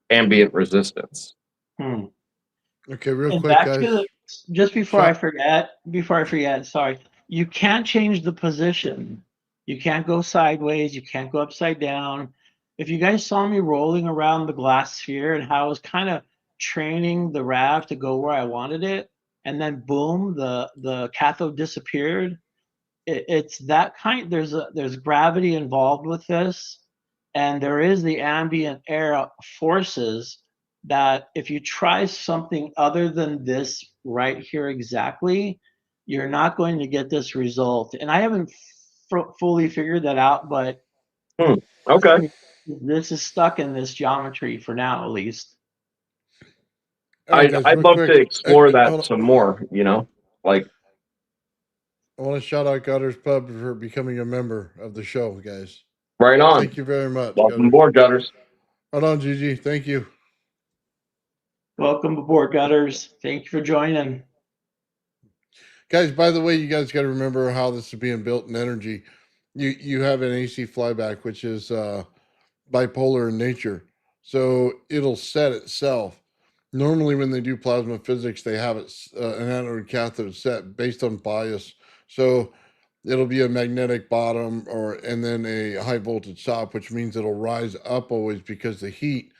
ambient resistance. Okay, real and quick, back guys. to just before I forget, sorry, you can't change the position. You can't go sideways. You can't go upside down. If you guys saw me rolling around the glass sphere and how I was kind of training the RAV to go where I wanted it, and then boom, the cathode disappeared. It's that kind. There's gravity involved with this, and there is the ambient air forces that if you try something other than this right here exactly, you're not going to get this result. And I haven't fully figured that out, but Okay. this is stuck in this geometry for now, at least. All right, guys, I'd real love quick. to explore that Hold some on. more, you know, like I want to shout out Gutter's Pub for becoming a member of the show, guys. right on. Thank you very much. Welcome Gutters. aboard, Gutters. Hold on, Gigi. Thank you. Welcome aboard, Gutters. Thank you for joining. Guys, by the way, you guys got to remember how this is being built in energy. You have an AC flyback, which is bipolar in nature. So it'll set itself. Normally, when they do plasma physics, they have it an anode cathode set based on bias. So it'll be a magnetic bottom and then a high voltage top, which means it'll rise up always because the heat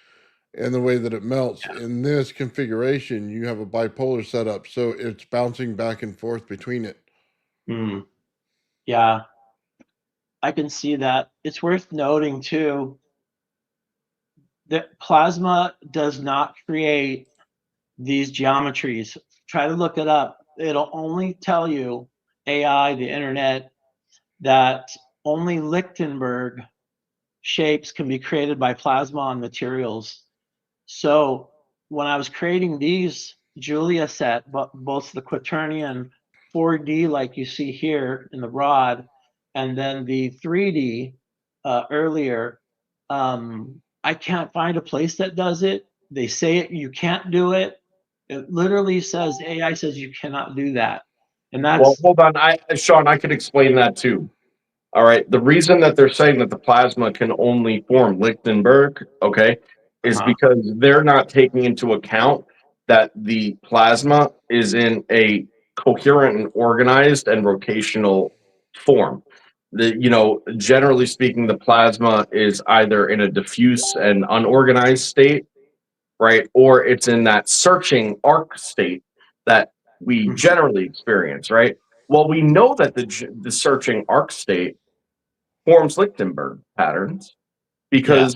and the way that it melts. In this configuration, you have a bipolar setup, so it's bouncing back and forth between it. Yeah, I can see that. It's worth noting too that plasma does not create these geometries. Try to look it up. It'll only tell you AI, the internet, that only Lichtenberg shapes can be created by plasma on materials. So when I was creating these Julia set, but both the Quaternion 4D, like you see here in the rod, and then the 3D earlier, I can't find a place that does it. They say it, you can't do it. It literally says, AI says you cannot do that. And Well, that's hold on. Sean, I could explain that too. All right. The reason that they're saying that the plasma can only form Lichtenberg, okay, is because they're not taking into account that the plasma is in a coherent and organized and rotational form. Generally speaking, the plasma is either in a diffuse and unorganized state, right, or it's in that searching arc state that we generally experience, right? Well, we know that the searching arc state forms Lichtenberg patterns because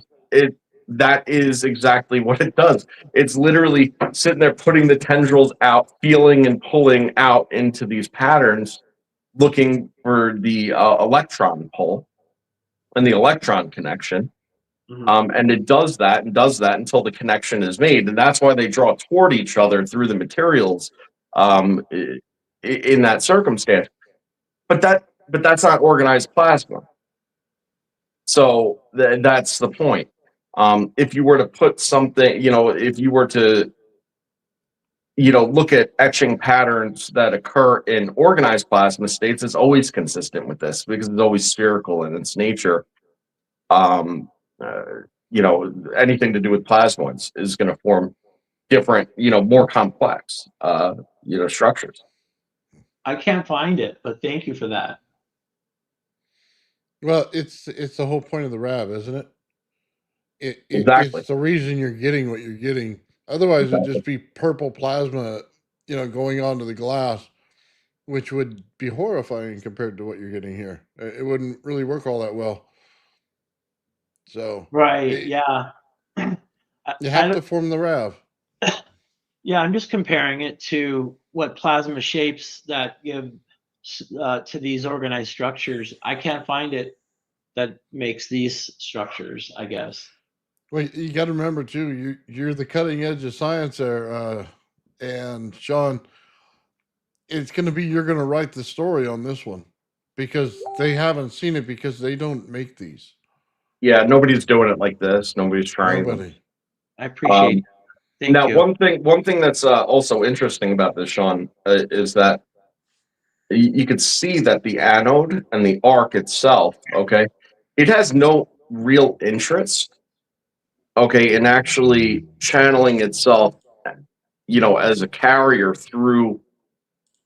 that is exactly what it does. It's literally sitting there putting the tendrils out, feeling and pulling out into these patterns, looking for the electron pull and the electron connection. And it does that and does that until the connection is made. And that's why they draw toward each other through the materials in that circumstance. But that's not organized plasma. So that's the point. If you were to put something, if you were to, look at etching patterns that occur in organized plasma states, it's always consistent with this because it's always spherical in its nature. Anything to do with plasmoids is going to form different, more complex, structures. I can't find it, but thank you for that. Well, it's the whole point of the RAV, isn't it? Exactly. It's the reason you're getting what you're getting. Otherwise, it'd just be purple plasma, going onto the glass, which would be horrifying compared to what you're getting here. It wouldn't really work all that well. So Right, yeah. You have to form the RAV. Yeah, I'm just comparing it to what plasma shapes that give to these organized structures. I can't find it that makes these structures, I guess. Well, you got to remember too, you're the cutting edge of science there, and Sean. It's going to be you're going to write the story on this one because they haven't seen it because they don't make these. Yeah, nobody's doing it like this. Nobody's trying. Nobody. I appreciate it. Thank you. One thing that's also interesting about this, Sean, is that you could see that the anode and the arc itself, okay, it has no real interest, okay, in actually channeling itself, as a carrier through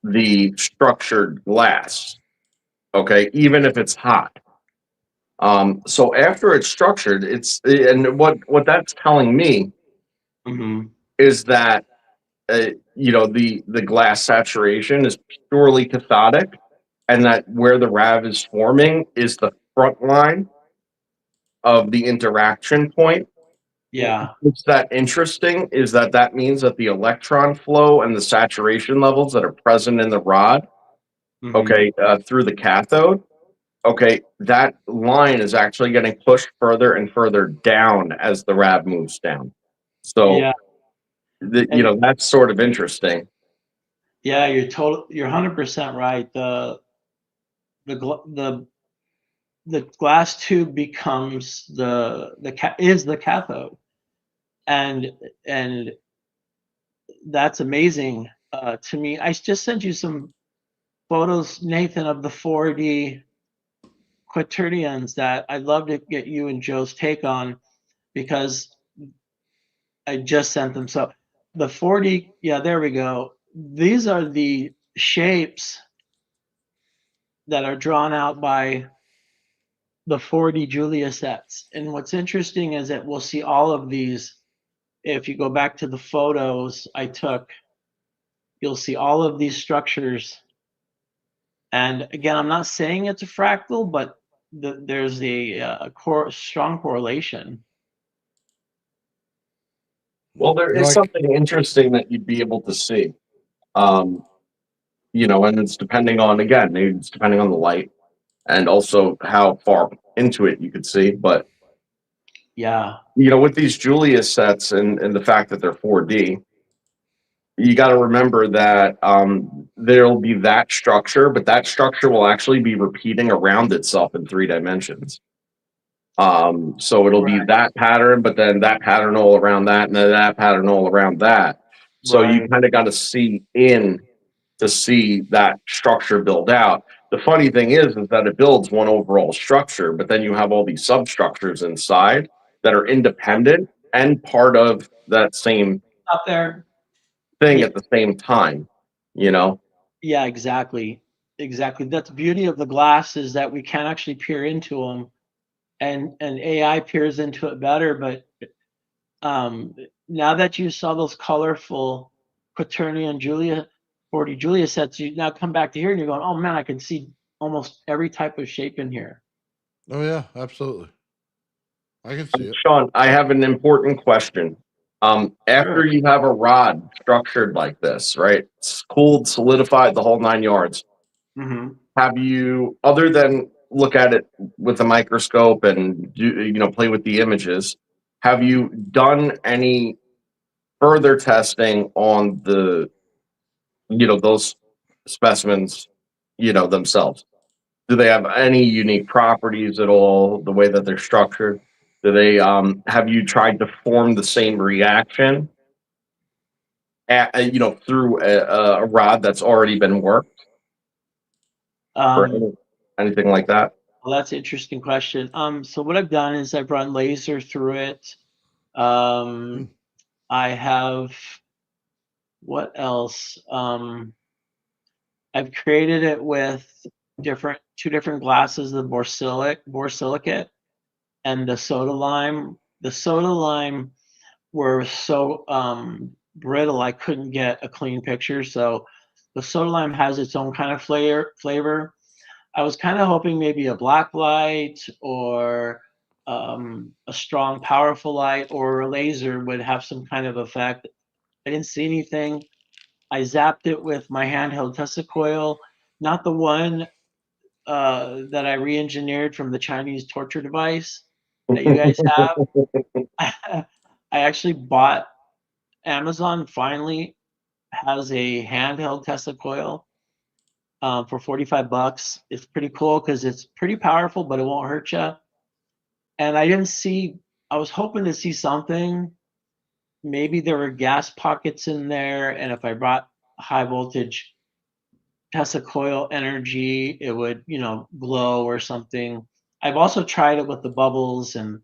the structured glass, okay, even if it's hot. So after it's structured, and what that's telling me is that the glass saturation is purely cathodic, and that where the RAV is forming is the front line of the interaction point. Yeah. What's that interesting is that means that the electron flow and the saturation levels that are present in the rod, okay, through the cathode, okay, that line is actually getting pushed further and further down as the RAV moves down. So, yeah. That's sort of interesting. Yeah, you're 100% right. The glass tube becomes the cathode, and that's amazing to me. I just sent you some photos, Nathan, of the 4D quaternions that I'd love to get you and Joe's take on, because I just sent them. So the 4D, yeah, there we go. These are the shapes that are drawn out by the 4D Julia sets. And what's interesting is that we'll see all of these. If you go back to the photos I took, you'll see all of these structures. And again, I'm not saying it's a fractal, but there's a strong correlation. Well, there is something interesting that you'd be able to see. you know, and it's depending on, again, it's depending on the light and also how far into it you could see. But, Yeah. you know, with these Julia sets and the fact that they're 4D, you got to remember that there'll be that structure, but that structure will actually be repeating around itself in 3 dimensions. So it'll be that pattern, but then that pattern all around that, and then that pattern all around that. So you Right. kind of got to see in to see that structure build out. The funny thing is that it builds one overall structure, but then you have all these substructures inside that are independent and part of that same Up there. thing Yeah. at the same time, you know? Yeah, exactly. Exactly. That's the beauty of the glass, is that we can actually peer into them, and AI peers into it better. But now that you saw those colorful Quaternion Julia 40 Julia sets, you now come back to here and you're going, oh man, I can see almost every type of shape in here. Oh yeah, absolutely. I can see it. Sean, I have an important question. After Sure. you have a rod structured like this, right? It's cooled, solidified, the whole 9 yards. Mm-hmm. Have you, other than look at it with a microscope and do, you know, play with the images, have you done any further testing on the, you know, those specimens, you know, themselves? Do they have any unique properties at all, the way that they're structured? Do they, have you tried to form the same reaction you know, through a rod that's already been worked, or Um, anything like that? well, that's an interesting question. So what I've done is I've run laser through it. Um, Hmm. I have, what else? I've created it with two different glasses of borsilicate and the soda lime. The soda lime were so brittle I couldn't get a clean picture. So the soda lime has its own kind of flavor. I was kind of hoping maybe a black light or a strong, powerful light or a laser would have some kind of effect. I didn't see anything. I zapped it with my handheld Tesla coil, not the one that I re-engineered from the Chinese torture device that you guys have. I actually bought, Amazon finally has a handheld Tesla coil for $45. It's pretty cool because it's pretty powerful, but it won't hurt you. And I didn't see. I was hoping to see something. Maybe there were gas pockets in there, and if I brought high voltage Tesla coil energy, it would, glow or something. I've also tried it with the bubbles, and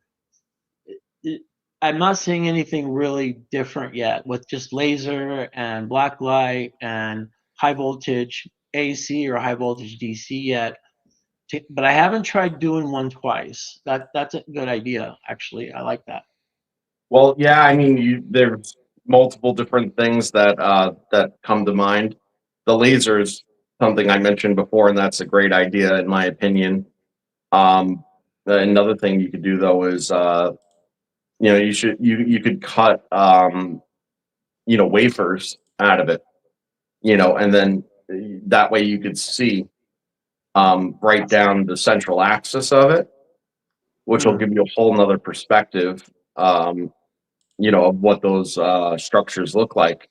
it, I'm not seeing anything really different yet with just laser and black light and high voltage AC or high voltage DC yet. But I haven't tried doing one twice. That's a good idea, actually. I like that. Well, yeah, I mean, there's multiple different things that come to mind. The laser is something I mentioned before, and that's a great idea in my opinion. Um, Another thing you could do though is, you know, you could cut, you know, wafers out of it, you know, and then that way you could see right down the central axis of it, which will Hmm. give you a whole nother perspective, um, you know, of what those structures look like,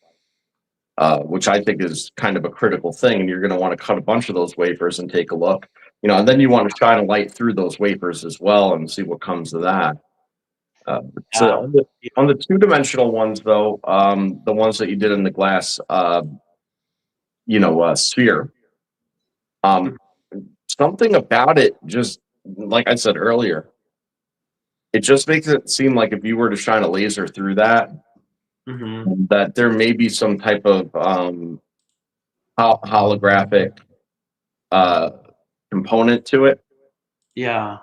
which I think is kind of a critical thing. And you're going to want to cut a bunch of those wafers and take a look, you know, and then you want to shine a light through those wafers as well and see what comes of that. So Yeah. on the two-dimensional ones, though, the ones that you did in the glass, you know, sphere, um, something about it, just like I said earlier, it just makes it seem like if you were to shine a laser through that, Hmm. that there may be some type of holographic uh, component to it. Yeah.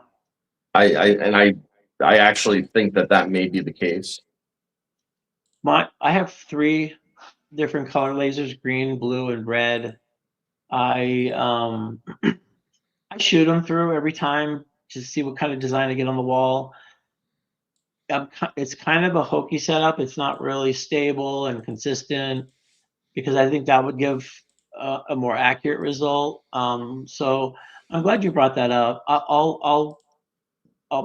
I actually think that that may be the case. I have three different color lasers: green, blue, and red. I I shoot them through every time to see what kind of design I get on the wall. It's kind of a hokey setup. It's not really stable and consistent because I think that would give a more accurate result. So I'm glad you brought that up. I'll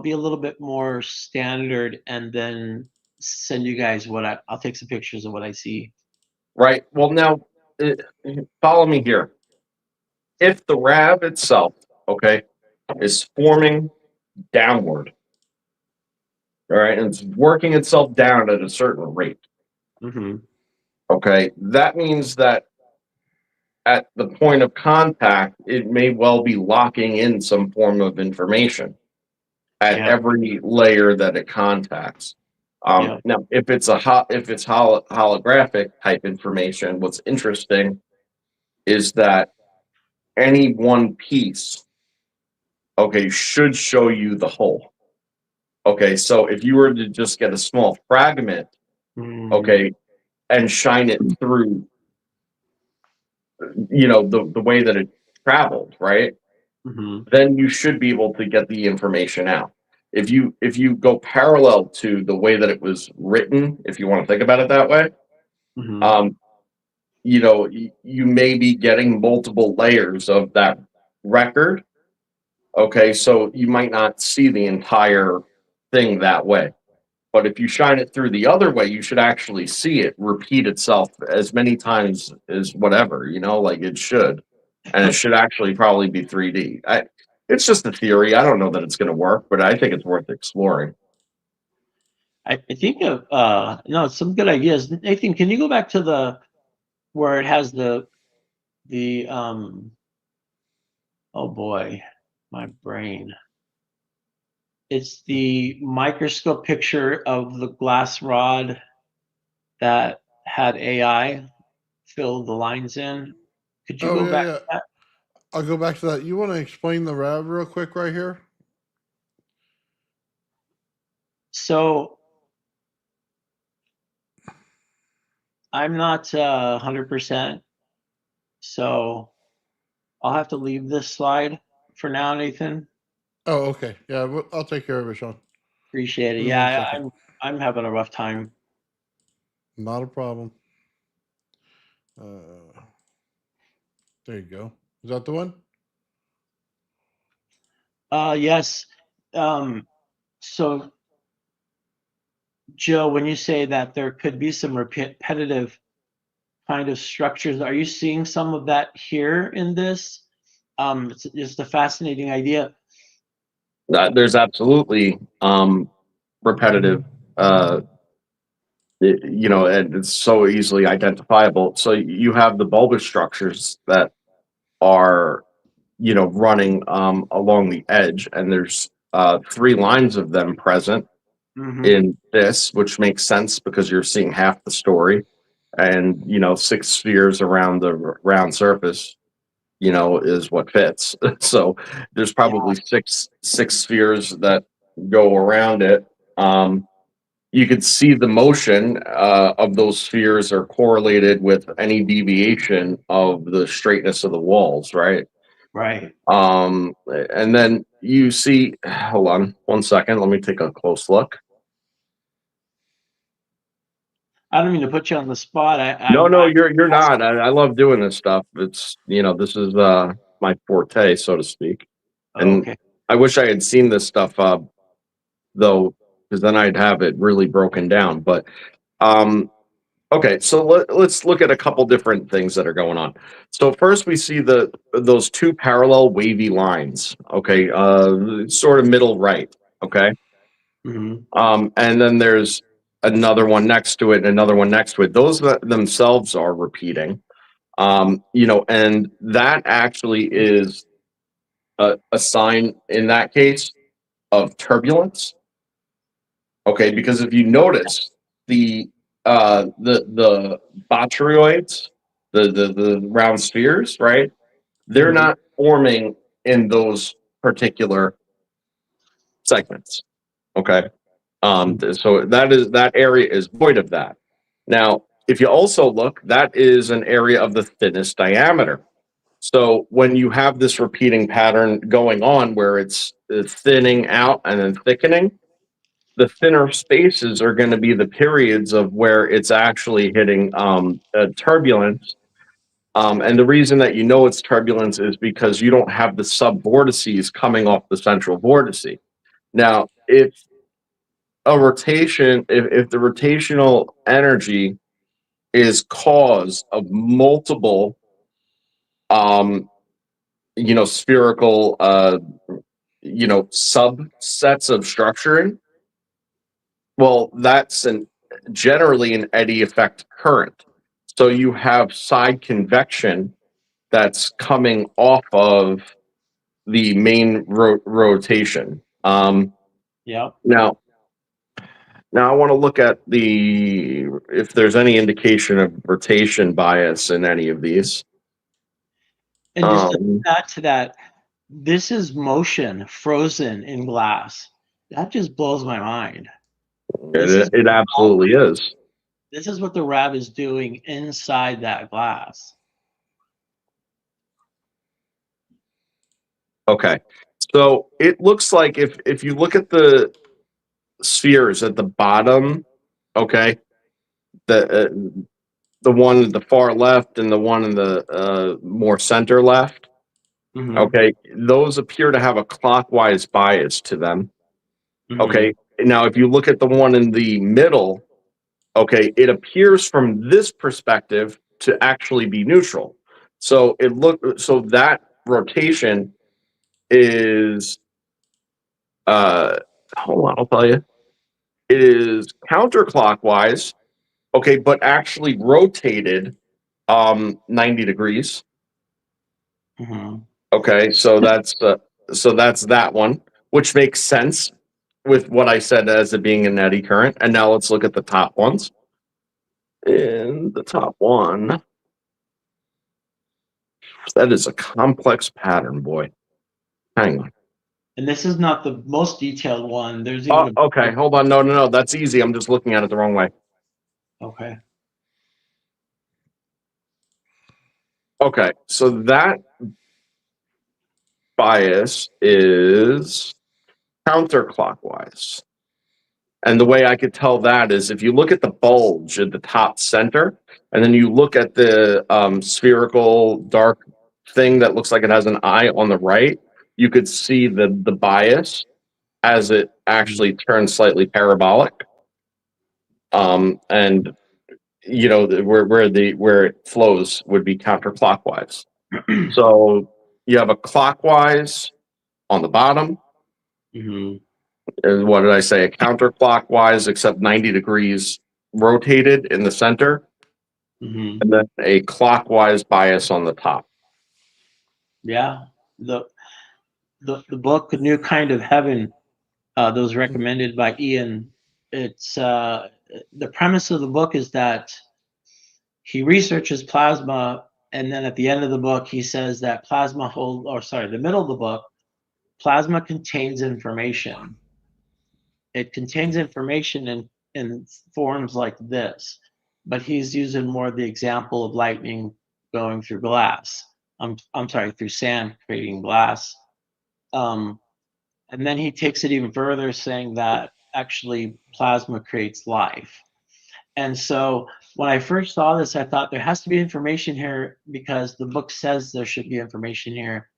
be a little bit more standard and then send you guys I'll take some pictures of what I see. Right. Well, now uh, follow me here. If the RAV itself, okay, is forming downward, all right, and it's working itself down at a certain rate, Mm-hmm. okay, that means that at the point of contact, it may well be locking in some form of information at Yeah. every layer that it contacts. Yeah. Now, if it's holographic type information, what's interesting is that any one piece, okay, should show you the whole. Okay, so if you were to just get a small fragment, Mhm. okay, and shine it through, you know, the way that it traveled, right? Mhm. Then you should be able to get the information out. If you go parallel to the way that it was written, if you want to think about it that way, Mhm. um, you know, you may be getting multiple layers of that record. Okay, so you might not see the entire thing that way. But if you shine it through the other way, you should actually see it repeat itself as many times as whatever, you know, like it should. And it should actually probably be 3D. It's just a theory. I don't know that it's going to work, but I think it's worth exploring. I think of no, some good ideas. Nathan, can you go back to where it has the oh boy, my brain. It's the microscope picture of the glass rod that had AI fill the lines in. Could you Oh, go yeah, back yeah. to that? I'll go back to that. You want to explain the RAV real quick right here? So I'm not 100%. So I'll have to leave this slide for now, Nathan. Oh, okay. Yeah, I'll take care of it, Sean. Appreciate it. Give me 1 Yeah, second. I'm having a rough time. Not a problem. There you go. Is that the one? Yes. So Joe, when you say that there could be some repetitive kind of structures, are you seeing some of that here in this? It's just a fascinating idea. There's absolutely repetitive, you know, and it's so easily identifiable. So you have the bulbous structures that are, you know, running along the edge, and there's 3 lines of them present Mm-hmm. in this, which makes sense because you're seeing half the story, and you know, 6 spheres around the round surface, you know, is what fits. So there's probably six spheres that go around it. You could see the motion of those spheres are correlated with any deviation of the straightness of the walls, right? Right. And then you see, hold on 1 second, let me take a close look. I don't mean to put you on the spot. No, you're not. I love doing this stuff. It's, you know, this is my forte, so to speak. And okay. I wish I had seen this stuff though, because then I'd have it really broken down. But okay, so let's look at a couple different things that are going on. So first we see those 2 parallel wavy lines. Okay, sort of middle right. Okay. Mm-hmm. And then there's another one next to it and another one next to it. Those themselves are repeating. You know, and that actually is a sign in that case of turbulence. Okay, because if you notice the botryoids, the round spheres, right? They're Mhm. not forming in those particular segments. Okay. So that area is void of that. Now, if you also look, that is an area of the thinnest diameter. So when you have this repeating pattern going on where it's thinning out and then thickening, the thinner spaces are going to be the periods of where it's actually hitting turbulence And the reason that you know it's turbulence is because you don't have the subvortices coming off the central vortice. Now, if a rotation, if the rotational energy is cause of multiple, spherical, subsets of structuring, well, that's generally an eddy effect current. So you have side convection that's coming off of the main rotation. Yep. Now I want to look at if there's any indication of rotation bias in any of these. And just to add to that, this is motion frozen in glass. That just blows my mind. It absolutely is. This is what the RAV is doing inside that glass. Okay. So it looks like if you look at the spheres at the bottom, okay, the one at the far left and the one in the more center left, okay, those appear to have a clockwise bias to them. Okay. Now, if you look at the one in the middle, okay, it appears from this perspective to actually be neutral. So that rotation is hold on, I'll tell you. It is counterclockwise, okay, but actually rotated 90 degrees. Okay, so that's that one, which makes sense with what I said as it being an eddy current. And now let's look at the top ones. In the top one, that is a complex pattern, boy. Hang on. And this is not the most detailed one. There's even okay, hold on. No, that's easy. I'm just looking at it the wrong way. Okay. Okay, so that bias is counterclockwise. And the way I could tell that is if you look at the bulge at the top center, and then you look at the spherical dark thing that looks like it has an eye on the right, you could see the bias as it actually turns slightly parabolic. And where it flows would be counterclockwise. So you have a clockwise on the bottom. What did I say? A counterclockwise, except 90 degrees rotated in the center, and then a clockwise bias on the top. Yeah, the book New Kind of Heaven that was recommended by Ian. It's the premise of the book is that he researches plasma, and then at the end of the book he says that the middle of the book, plasma contains information. It contains information in forms like this, but he's using more the example of lightning going through glass. I'm sorry, through sand creating glass. And then he takes it even further, saying that actually plasma creates life. And so when I first saw this, I thought there has to be information here because the book says there should be information here.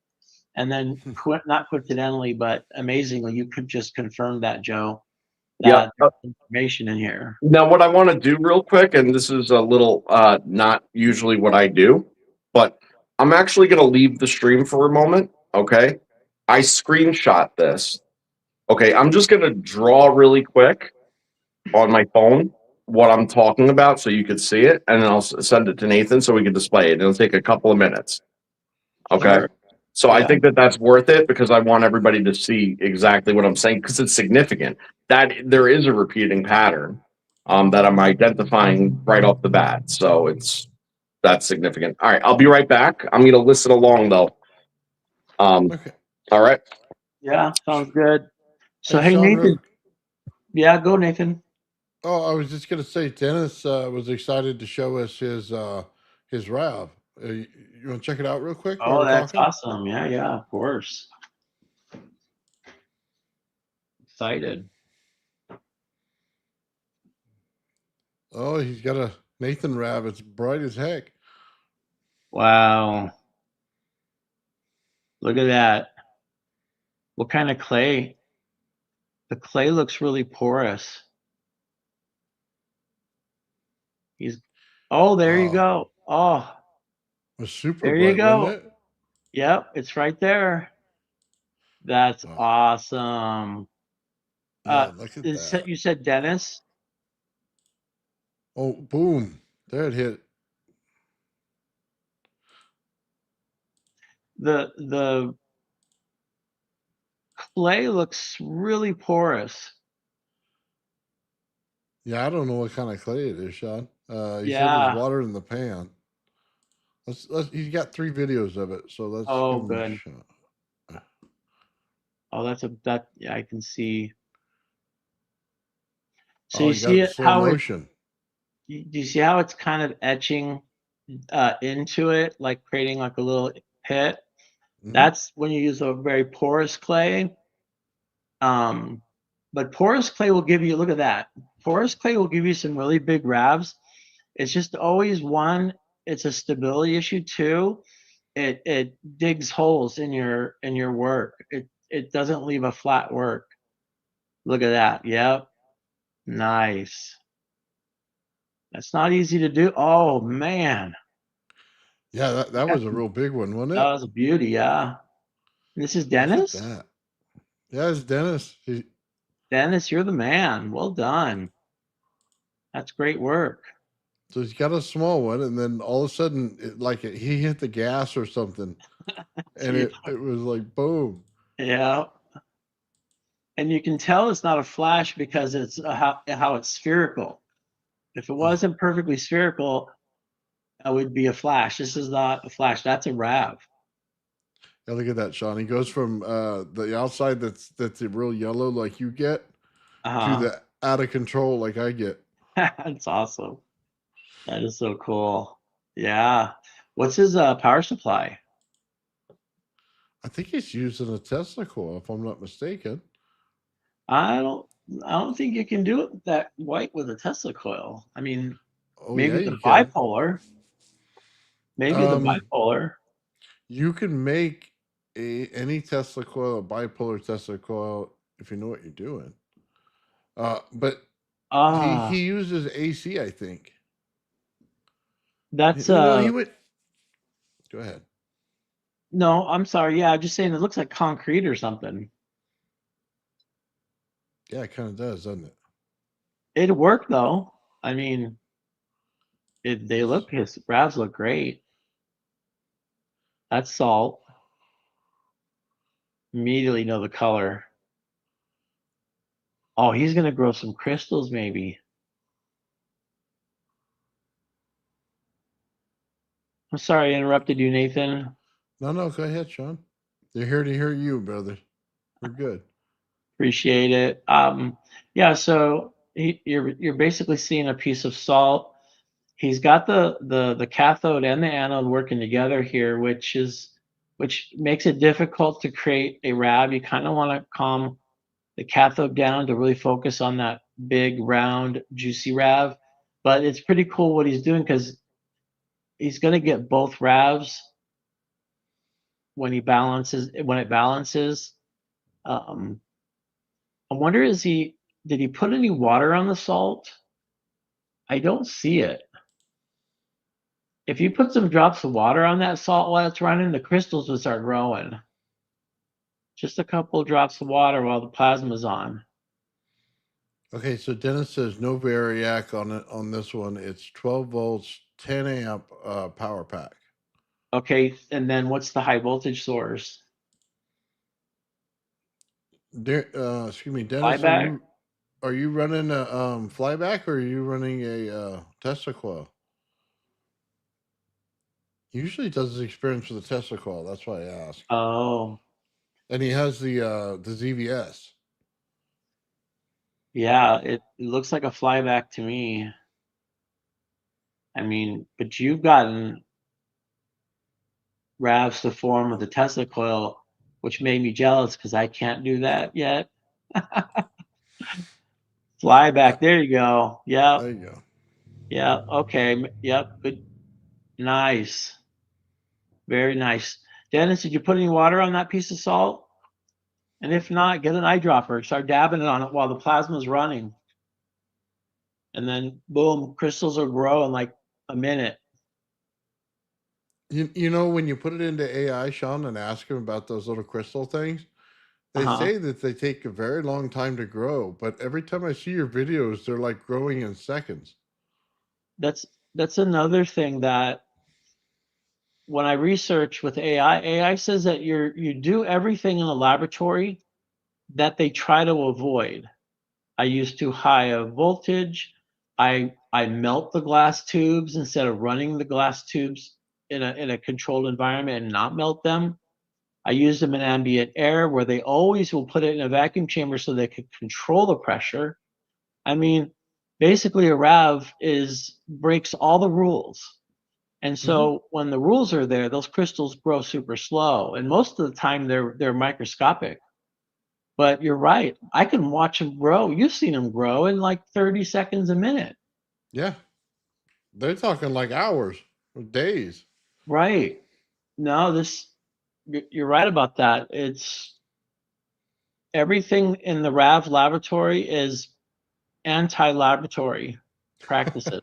And then not coincidentally, but amazingly, you could just confirm that, Joe. That there's information in here. Now, what I want to do real quick, and this is a little not usually what I do, but I'm actually going to leave the stream for a moment. Okay. I screenshot this. Okay. I'm just going to draw really quick on my phone what I'm talking about so you could see it, and then I'll send it to Nathan so we can display it. It'll take a couple of minutes. Okay. Sure. So Yeah. I think that's worth it because I want everybody to see exactly what I'm saying because it's significant that there is a repeating pattern that I'm identifying right off the bat. So that's significant. All right, I'll be right back. I'm going to listen along though. Okay. All right. Yeah, sounds good. So hey, Sean, Nathan. Yeah, go Nathan. Oh, I was just gonna say, Dennis was excited to show us his RAV. You want to check it out real quick while Oh, we're that's talking? awesome. Yeah, of course. Excited. Oh, he's got a Nathan RAV. It's bright as heck. Wow. Look at that. What kind of clay? The clay looks really porous. He's Oh, there you Oh, go. Oh, it was super there you bright, wasn't go. it? Yep, it's right there. That's Oh, awesome. yeah, look at You that. said Dennis? Oh, boom. There it hit. The clay looks really porous. Yeah, I don't know what kind of clay it is, Sean. He said there's Yeah. water in the pan. He's got 3 videos of it, so let's Oh, give him a good. shot. Oh, that yeah, I can see. So Oh, you you got it see in it slow how it motion. do you see how it's kind of etching into it, like creating like a little pit? Hmm. That's when you use a very porous clay. Um, but porous clay will give you, look at that. Porous clay will give you some really big ravs. It's just always one, it's a stability issue. Two, it digs holes in your work. It doesn't leave a flat work. Look at that. Yep. Nice. That's not easy to do. Oh man. Yeah, that That was a real big one, wasn't it? was a beauty, yeah. This is Look at Dennis? that. Yeah, it's Dennis. Dennis, you're the man. Well done. That's great work. So he's got a small one, and then all of a sudden, he hit the gas or something, and Yeah. it was like boom. Yeah. And you can tell it's not a flash because it's how it's spherical. If it Oh, wasn't perfectly spherical, it would be a flash. This is not a flash. That's a RAV. yeah, look at that, Sean. He goes from the outside that's a real yellow like you get to Uh-huh. the out of control like I get. That's awesome. That is so cool. Yeah. What's his power supply? I think he's using a Tesla coil, if I'm not mistaken. I don't I don't think you can do it that white with a Tesla coil. I mean, Oh yeah, maybe the you can. bipolar. Maybe the Um, bipolar. you can make any Tesla coil, a bipolar Tesla coil, if you know what you're doing. But Ah, he uses AC, I think. that's He would. Go ahead. no, I'm sorry. Yeah, I'm just saying it looks like concrete or something. Yeah, it kind of does, doesn't it? It'd work though. I mean, his RAVs look great. That's salt. Immediately know the color. Oh, he's gonna grow some crystals maybe. I'm sorry I interrupted you, Nathan. No, go ahead, Sean. They're here to hear you, brother. We're good. Appreciate it. Yeah, so you're basically seeing a piece of salt. He's got the cathode and the anode working together here, which makes it difficult to create a RAV. You kind of want to calm the cathode down to really focus on that big, round, juicy RAV. But it's pretty cool what he's doing because he's going to get both RAVs when it balances. Um, I wonder did he put any water on the salt? I don't see it. If you put some drops of water on that salt while it's running, the crystals will start growing. Just a couple of drops of water while the plasma's on. Okay, so Dennis says no variac on it on this one. It's 12 volts, 10 amp power pack. Okay, and then what's the high voltage source? Excuse me, Dennis. Flyback? Are you running a flyback or are you running a Tesla coil? He usually does his experience with a Tesla coil. That's why I ask. Oh, And he has the ZVS. yeah, it looks like a flyback to me. I mean, but you've gotten RAVs to form with the Tesla coil, which made me jealous because I can't do that yet. Uh, Flyback, there you go. Yep, there you go. yep, okay, yep, good, nice. Very nice. Dennis, did you put any water on that piece of salt? And if not, get an eyedropper. Start dabbing it on it while the plasma's running. And then, boom, crystals will grow in like a minute. You know, when you put it into AI, Sean, and ask them about those little crystal things, they say that they take a very long time to grow. But every time I see your videos, they're like growing in seconds. That's another thing that when I research with AI says that you do everything in the laboratory that they try to avoid. I use too high a voltage. I melt the glass tubes instead of running the glass tubes in a controlled environment and not melt them. I use them in ambient air where they always will put it in a vacuum chamber so they can control the pressure. I mean, basically a RAV breaks all the rules. And so when the rules are there, those crystals grow super slow. And most of the time they're microscopic. But you're right. I can watch them grow. You've seen them grow in like 30 seconds a minute. Yeah. They're talking like hours or days. Right. No, you're right about that. It's everything in the RAV laboratory is anti-laboratory practices.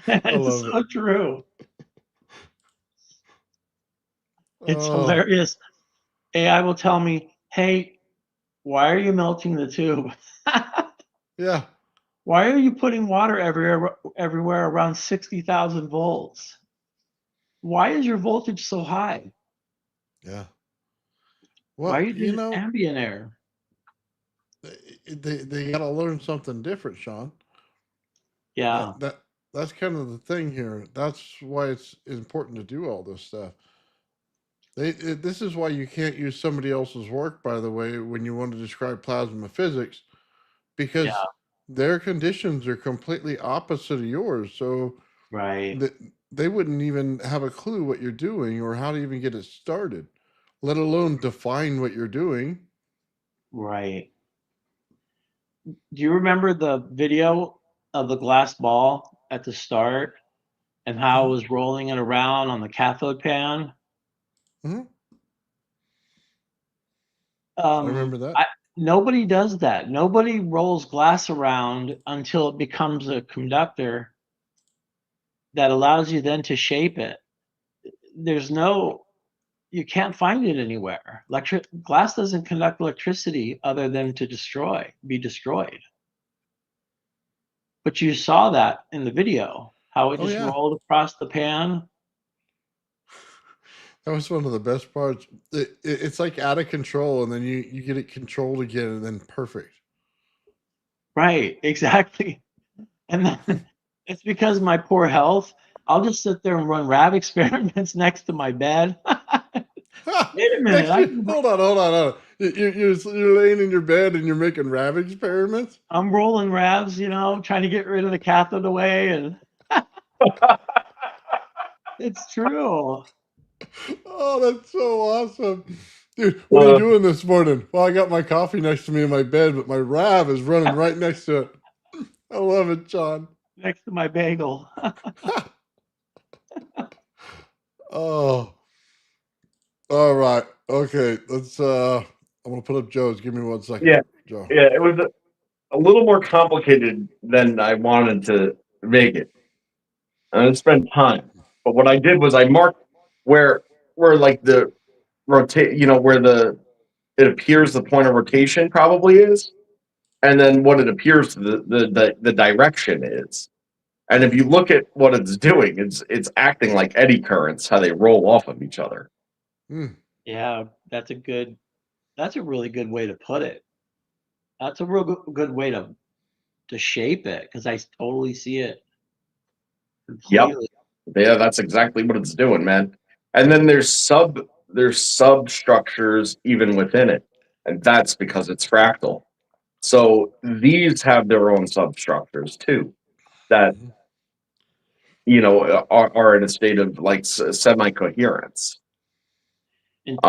I It's love so it. true. It's Oh, hilarious. AI will tell me, hey, why are you melting the tube? yeah. Why are you putting water everywhere around 60,000 volts? Why is your voltage so high? Yeah. Why are Well, you you doing know, ambient air? they got to learn something different, Sean. Yeah, That's kind of the thing here. That's why it's important to do all this stuff. This is why you can't use somebody else's work, by the way, when you want to describe plasma physics, yeah, because their conditions are completely opposite of yours. So right, they wouldn't even have a clue what you're doing or how to even get it started, let alone define what you're doing. right. Do you remember the video of the glass ball at the start and how it was rolling it around on the cathode pan? Hmm. I Um, remember that. I, Nobody does that. Nobody rolls glass around until it becomes a conductor that allows you then to shape it. There's no, you can't find it anywhere. Glass doesn't conduct electricity other than to be destroyed. But you saw that in the video, how it Oh just yeah, rolled across the pan. that was one of the best parts. It's like out of control, and then you get it controlled again, and then perfect. Right, exactly. And then it's because of my poor health. I'll just sit there and run RAV experiments next to my bed. Wait a minute, Hold on, hold on, hold on. You're laying in your bed and you're making RAV experiments. I'm rolling RAVs, trying to get rid of the cathode away, and it's true. Oh, that's so awesome, dude. What are you doing this morning? Well, I got my coffee next to me in my bed, but my RAV is running right next to it. I love it, John. Next to my bagel. Oh, all right. Okay, let's. I'm gonna put up Joe's. Give me 1 second, Yeah, Joe. yeah, it was a little more complicated than I wanted to make it. And I spent time. But what I did was I marked where like the rotate, where it appears the point of rotation probably is, and then what it appears the direction is. And if you look at what it's doing, it's acting like eddy currents, how they roll off of each other. Hmm. Yeah, that's a really good way to put it. That's a real good way to shape it because I totally see it Yep. completely. Yeah, that's exactly what it's doing, man. And then there's substructures even within it. And that's because it's fractal. So these have their own substructures too that Mhm. are in a state of like semi-coherence. And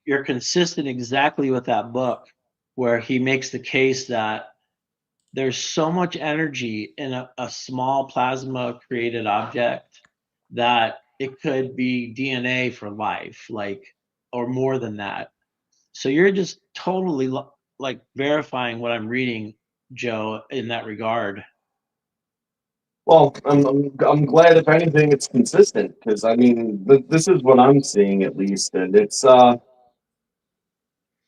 you're consistent exactly with that book where he makes the case that there's so much energy in a small plasma created object that it could be DNA for life, like, or more than that. So you're just totally like verifying what I'm reading, Joe, in that regard. Well, I'm glad if anything it's consistent, because I mean this is what I'm seeing at least, and it's I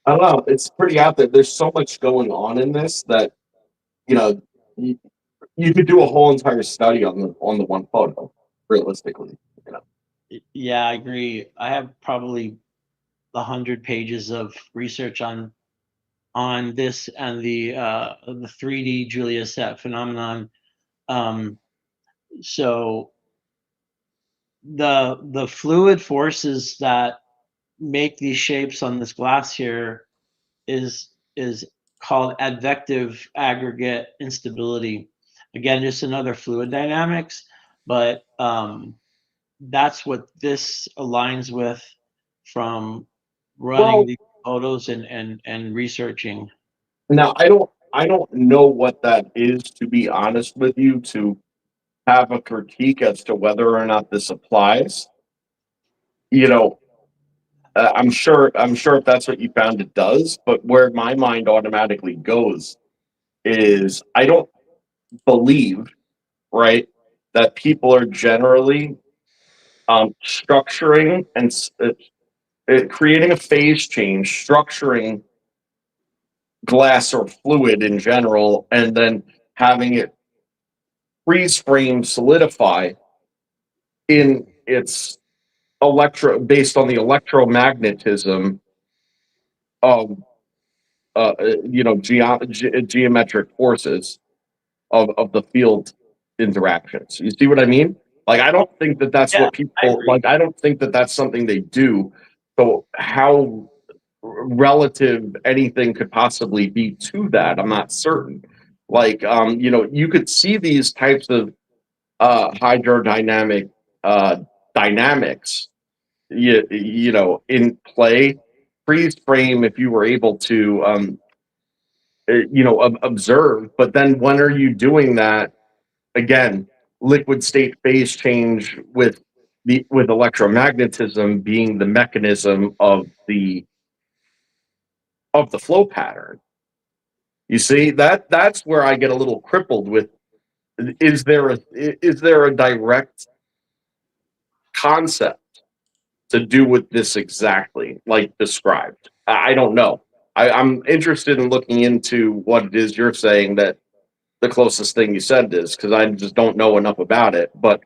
don't know, it's pretty out there. There's so much going on in this that you know you, you could do a whole entire study on the one photo, realistically. You know. Yeah, I agree. I have probably 100 pages of research on this and the 3D Julia set phenomenon. Um, so the fluid forces that make these shapes on this glass here is called advective aggregate instability. Again, just another fluid dynamics, but that's what this aligns with from running Well, these photos and researching. now I don't know what that is, to be honest with you, to have a critique as to whether or not this applies. You know, I'm sure if that's what you found, it does. But where my mind automatically goes is I don't believe, right, that people are generally structuring and creating a phase change, structuring glass or fluid in general, and then having it freeze frame solidify in its based on the electromagnetism of geometric forces of the field interactions. You see what I mean? Like, I don't think that that's Yeah, what I people agree. like. I don't think that that's something they do. So how relative anything could possibly be to that, I'm not certain. Like, you could see these types of hydrodynamic uh, dynamics, in play. Freeze frame, if you were able to, observe. But then when are you doing that again? Liquid state phase change with electromagnetism being the mechanism of the flow pattern. You see that's where I get a little crippled with. Is there a direct concept to do with this exactly like described? I don't know. I'm interested in looking into what it is you're saying that the closest thing you said is, because I just don't know enough about it. But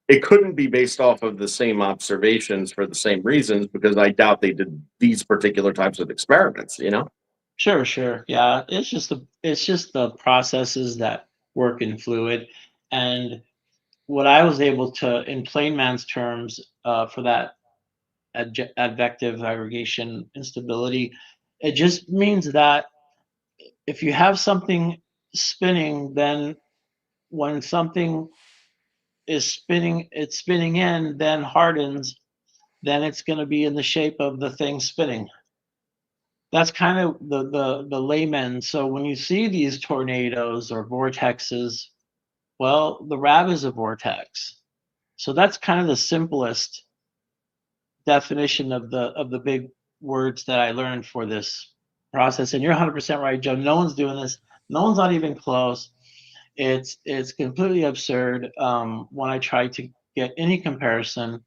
it couldn't be based off of the same observations for the same reasons, because I doubt they did these particular types of experiments, you know? Sure, sure. Yeah, it's just the processes that work in fluid, and what I was able to, in plain man's terms, for that advective aggregation instability, it just means that if you have something spinning, then when something is spinning, it's spinning in, then hardens, then it's going to be in the shape of the thing spinning. That's kind of the layman. So when you see these tornadoes or vortexes, well, the RAV is a vortex. So that's kind of the simplest definition of the big words that I learned for this process. And you're 100% right, Joe. No one's doing this. No one's not even close. It's completely absurd. When I try to get any comparison,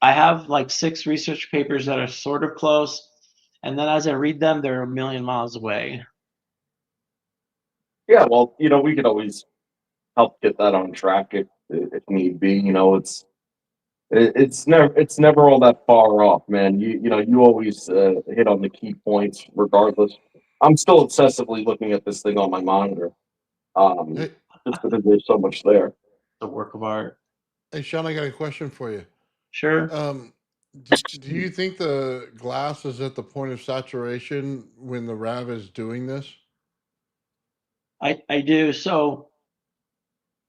I have like 6 research papers that are sort of close, and then as I read them, they're a million miles away. Yeah, well, we could always help get that on track if need be. It's never all that far off, man. You always hit on the key points regardless. I'm still obsessively looking at this thing on my monitor, um, Hey, just because there's so much there. The work of art. hey, Sean, I got a question for you. Sure. Um, do you think the glass is at the point of saturation when the RAV is doing this? I do. So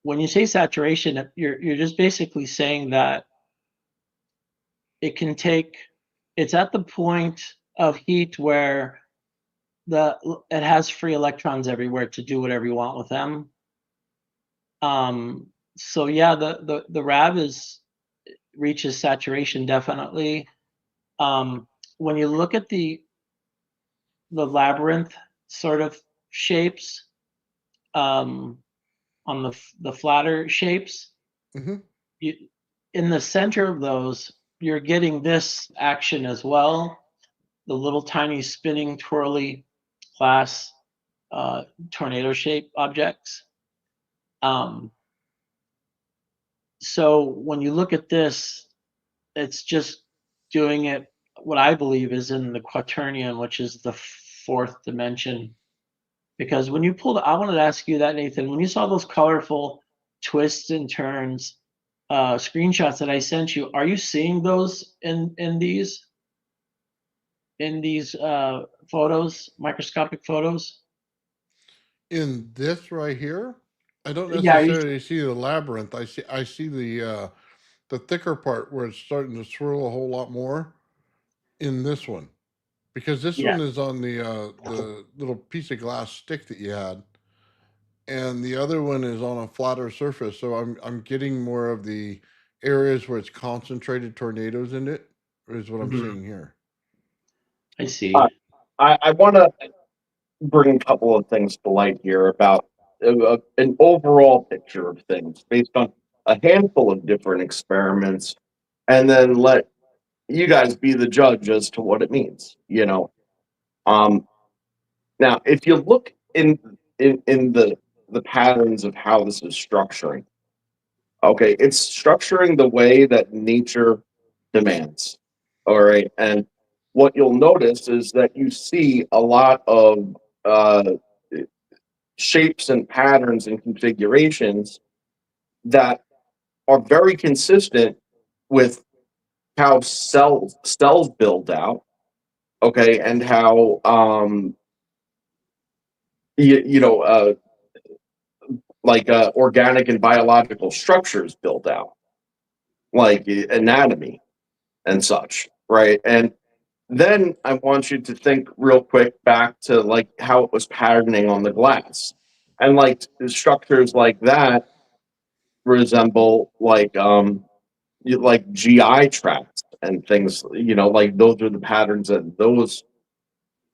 when you say saturation, you're just basically saying that it can take it's at the point of heat where the it has free electrons everywhere to do whatever you want with them. So yeah, the RAV is reaches saturation, definitely. When you look at the labyrinth sort of shapes, on the flatter shapes, Mhm. you, in the center of those, you're getting this action as well. The little tiny spinning twirly glass tornado shape objects. So when you look at this, it's just doing it what I believe is in the quaternion, which is the fourth dimension. Because when you pulled, I wanted to ask you that, Nathan, when you saw those colorful twists and turns screenshots that I sent you, are you seeing those in these photos, microscopic photos? In this right here, I don't Yeah, necessarily see the labyrinth. I see the thicker part where it's starting to swirl a whole lot more in this one. Because this yeah. one is on the little piece of glass stick that you had, and the other one is on a flatter surface. So I'm getting more of the areas where it's concentrated tornadoes in it, is what I'm Mhm. seeing here. I see. I want to bring a couple of things to light here about an overall picture of things based on a handful of different experiments, and then let you guys be the judge as to what it means. Now, if you look in the patterns of how this is structuring, okay, it's structuring the way that nature demands. All right, and what you'll notice is that you see a lot of uh, shapes and patterns and configurations that are very consistent with how cells build out, okay, and how like organic and biological structures build out, like anatomy and such, right? And then I want you to think real quick back to like how it was patterning on the glass, and like structures like that resemble like GI tracts and things, like those are the patterns that those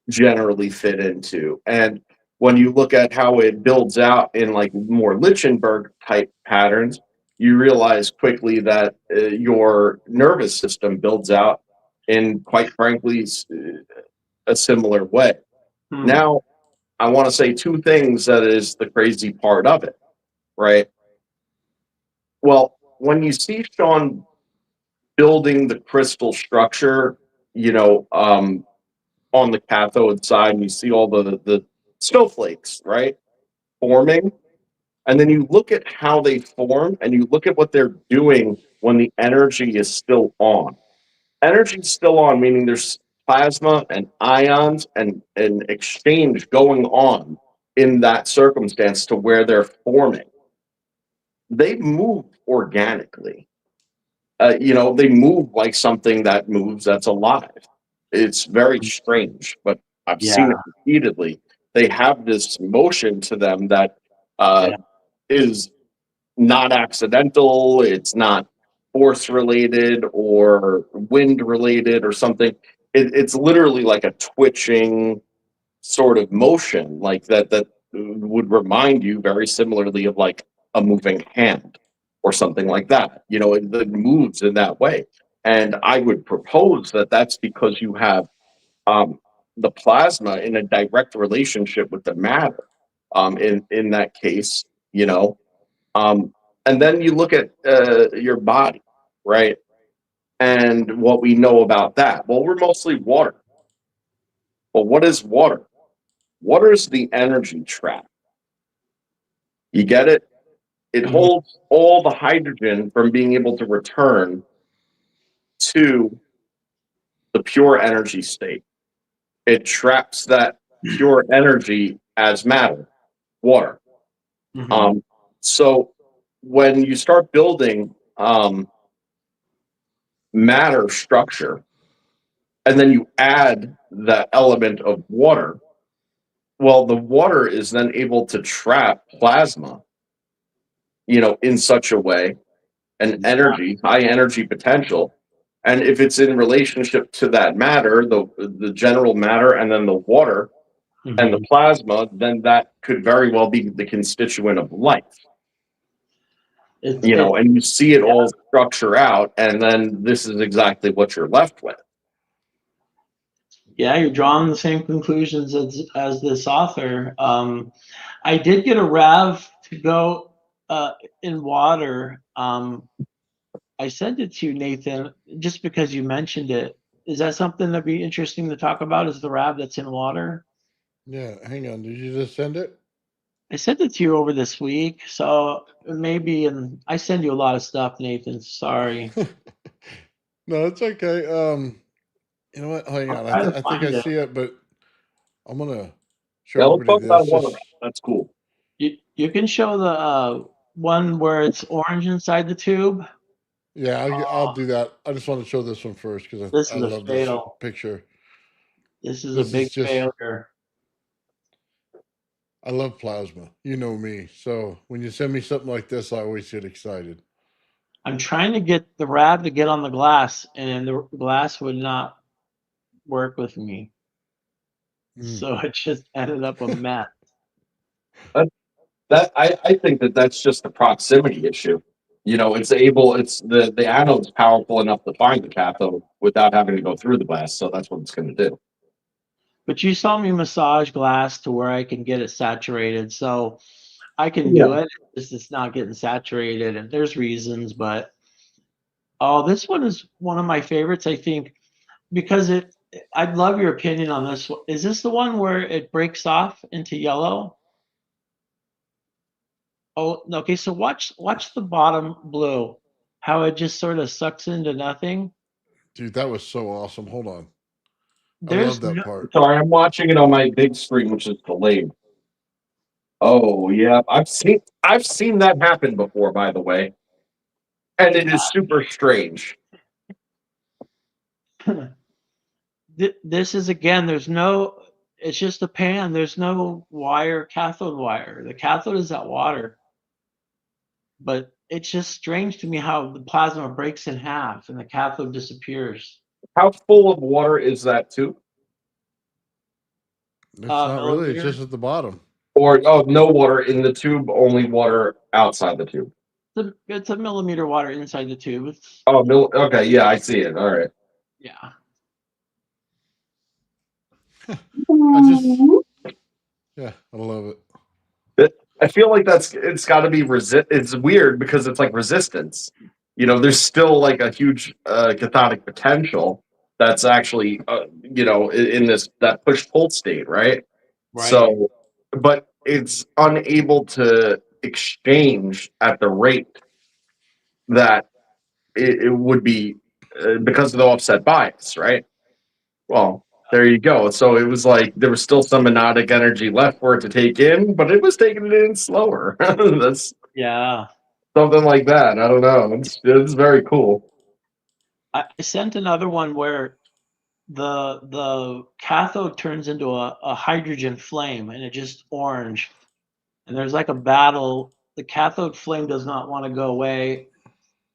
generally fit into. And when you look at how it builds out in like more Lichtenberg type patterns, you realize quickly that your nervous system builds out in, quite frankly, a similar way. Hmm. Now, I want to say two things that is the crazy part of it, right? Well, when you see Sean building the crystal structure, on the cathode side, and you see all the snowflakes, right, forming, and then you look at how they form, and you look at what they're doing when the energy is still on. Energy is still on, meaning there's plasma and ions and exchange going on in that circumstance to where they're forming. They move organically. They move like something that moves that's alive. It's very strange, but I've seen Yeah. it repeatedly. They have this motion to them that uh, Yeah. is not accidental. It's not force related or wind related or something. It's literally like a twitching sort of motion, like that would remind you very similarly of like a moving hand or something like that. It moves in that way. And I would propose that that's because you have the plasma in a direct relationship with the matter. In that case, and then you look at your body, right? And what we know about that. Well, we're mostly water. Well, what is water? Water is the energy trap. You get it? It Mhm. holds all the hydrogen from being able to return to the pure energy state. It traps that pure energy as matter, water. Mhm. So when you start building matter structure, and then you add the element of water, well, the water is then able to trap plasma, in such a way and energy, high energy potential. And if it's in relationship to that matter, the general matter, and then the water and the plasma, then that could very well be the constituent of life. It's, You know, it, and you see it all structure out, and then this is exactly what you're left with. yeah, you're drawing the same conclusions as this author. I did get a RAV to go in water. I sent it to you, Nathan, just because you mentioned it. Is that something that'd be interesting to talk about? Is the RAV that's in water? Yeah, hang on. Did you just send it? I sent it to you over this week, so maybe. And I send you a lot of stuff, Nathan. Sorry. No, it's okay. You know what? Hang on. I'll try to I think I find it. see it, but I'm gonna show Yeah, let's everybody talk about this. water. Just That's cool. You can show the one where it's orange inside the tube. yeah, I'll do that. I just want to show this one first because This I is a love this fail. picture. This is a This is big just failure. I love plasma. You know me. So when you send me something like this, I always get excited. I'm trying to get the RAV to get on the glass, and the glass would not work with me. So it just ended up a mess. I think that's just a proximity issue. You know, it's the anode's powerful enough to find the cathode without having to go through the glass, so that's what it's going to do. But you saw me massage glass to where I can get it saturated, so I can Yeah. do it. It's not getting saturated, and there's reasons, but oh, this one is one of my favorites, I think, because I'd love your opinion on this one. Is this the one where it breaks off into yellow? Oh, okay. So watch the bottom blue, how it just sort of sucks into nothing. Dude, that was so awesome. Hold on. I There's love that no, part. Sorry, I'm watching it on my big screen, which is delayed. Oh yeah, I've seen that happen before, by the way, and it is super strange. this is again, there's no, it's just a pan. There's no wire, cathode wire. The cathode is that water. But it's just strange to me how the plasma breaks in half and the cathode disappears. How full of water is that tube? It's not really. It's Millimeter. just at the bottom. Or no water in the tube, only water outside the tube. It's a millimeter water inside the tube. It's, Okay, yeah, I see it. All right. yeah. Yeah, I love it. I feel like it's got to be It's weird because it's like resistance. You know, there's still like a huge cathodic potential that's actually in this that push pull state, right? Right. So, but it's unable to exchange at the rate that it would be because of the offset bias, right? Well, there you go. So it was like there was still some monadic energy left for it to take in, but it was taking it in slower. That's Yeah. something like that. I don't know. It's very cool. I sent another one where the cathode turns into a hydrogen flame and it just orange. And there's like a battle. The cathode flame does not want to go away.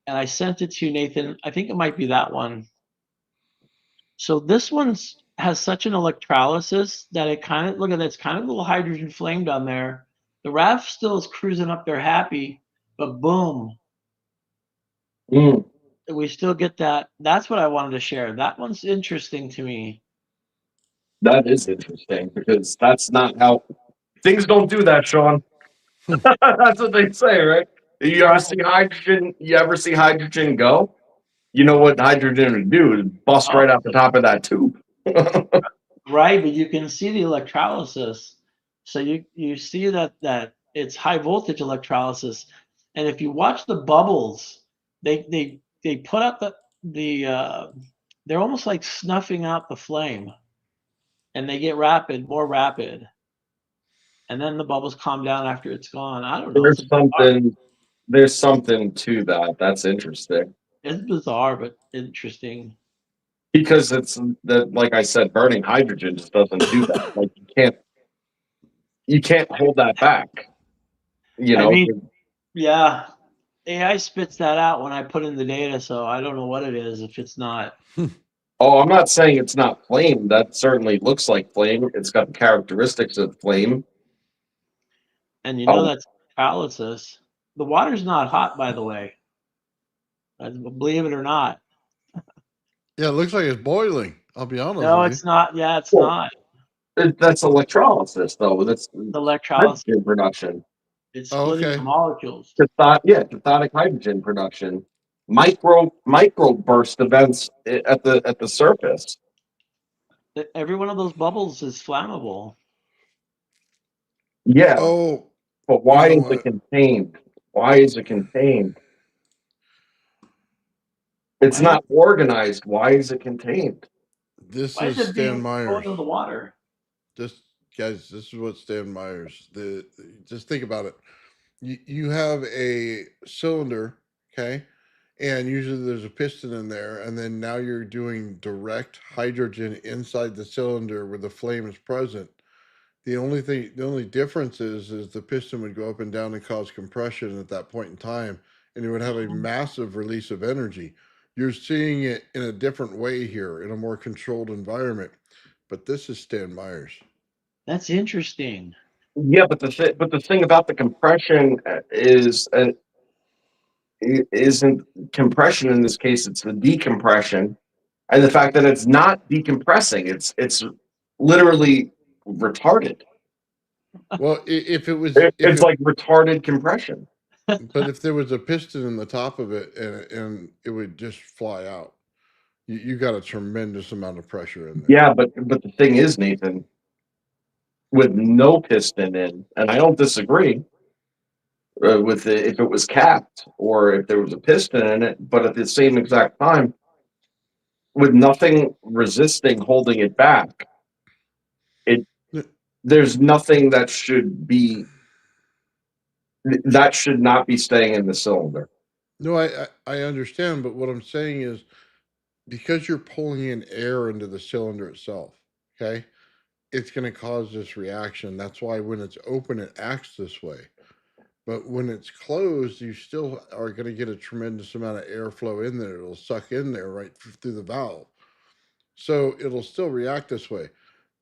And I sent it to you, Nathan. I think it might be that one. So this one's has such an electrolysis that it kind of, look at that, it's kind of a little hydrogen flame down there. The RAV still is cruising up there happy, but boom, we still get that. That's what I wanted to share. That one's interesting to me. That is interesting because that's not how things don't do that, Sean. That's what they say, right? You ever see hydrogen? You ever see hydrogen go? You know what hydrogen would do? It'd bust right out the top of that tube. Right, but you can see the electrolysis. So you see that it's high voltage electrolysis, and if you watch the bubbles, they put out the they're almost like snuffing out the flame, and they get more rapid, and then the bubbles calm down after it's gone. I don't know. There's something to that. That's interesting. It's bizarre, but interesting. Because it's that, like I said, burning hydrogen just doesn't do that. Like you can't hold that back. You know, I mean, yeah, AI spits that out when I put in the data, so I don't know what it is if it's not. Oh, I'm not saying it's not flame. That certainly looks like flame. It's got the characteristics of flame. And you know Oh, that's paralysis. The water's not hot, by the way. Believe it or not. Yeah, it looks like it's boiling. I'll be honest No, with it's not. Yeah, it's well, not. that's electrolysis, though. That's The electrolysis. hydrogen production. It's you. Oh, splitting the okay. molecules. Cathodic hydrogen production. Micro burst events at the surface. Every one of those bubbles is flammable. Yeah, Oh, but you why know is it what? contained? Why is it contained? It's Why is it, not organized. Why is it contained? This why is is it Stan being going Myers. into the water? Just guys, this is what Stan Myers. Just think about it. You have a cylinder, okay, and usually there's a piston in there, and then now you're doing direct hydrogen inside the cylinder where the flame is present. The only difference is the piston would go up and down and cause compression at that point in time, and it would have a massive release of energy. You're seeing it in a different way here, in a more controlled environment. But this is Stan Myers. That's interesting. Yeah, but the thing about the compression isn't compression in this case. It's the decompression, and the fact that it's not decompressing. It's literally retarded. Well, if it was, if It's it, like retarded compression. but if there was a piston in the top of it, and it would just fly out, you got a tremendous amount of pressure in there. Yeah, but the thing is, Nathan, with no piston in, and I don't disagree with if it was capped or if there was a piston in it, but at the same exact time, with nothing resisting, holding it back, it there's nothing that should not be staying in the cylinder. No, I understand, but what I'm saying is because you're pulling in air into the cylinder itself, okay, it's going to cause this reaction. That's why when it's open, it acts this way. But when it's closed, you still are going to get a tremendous amount of airflow in there. It'll suck in there right through the valve. So it'll still react this way.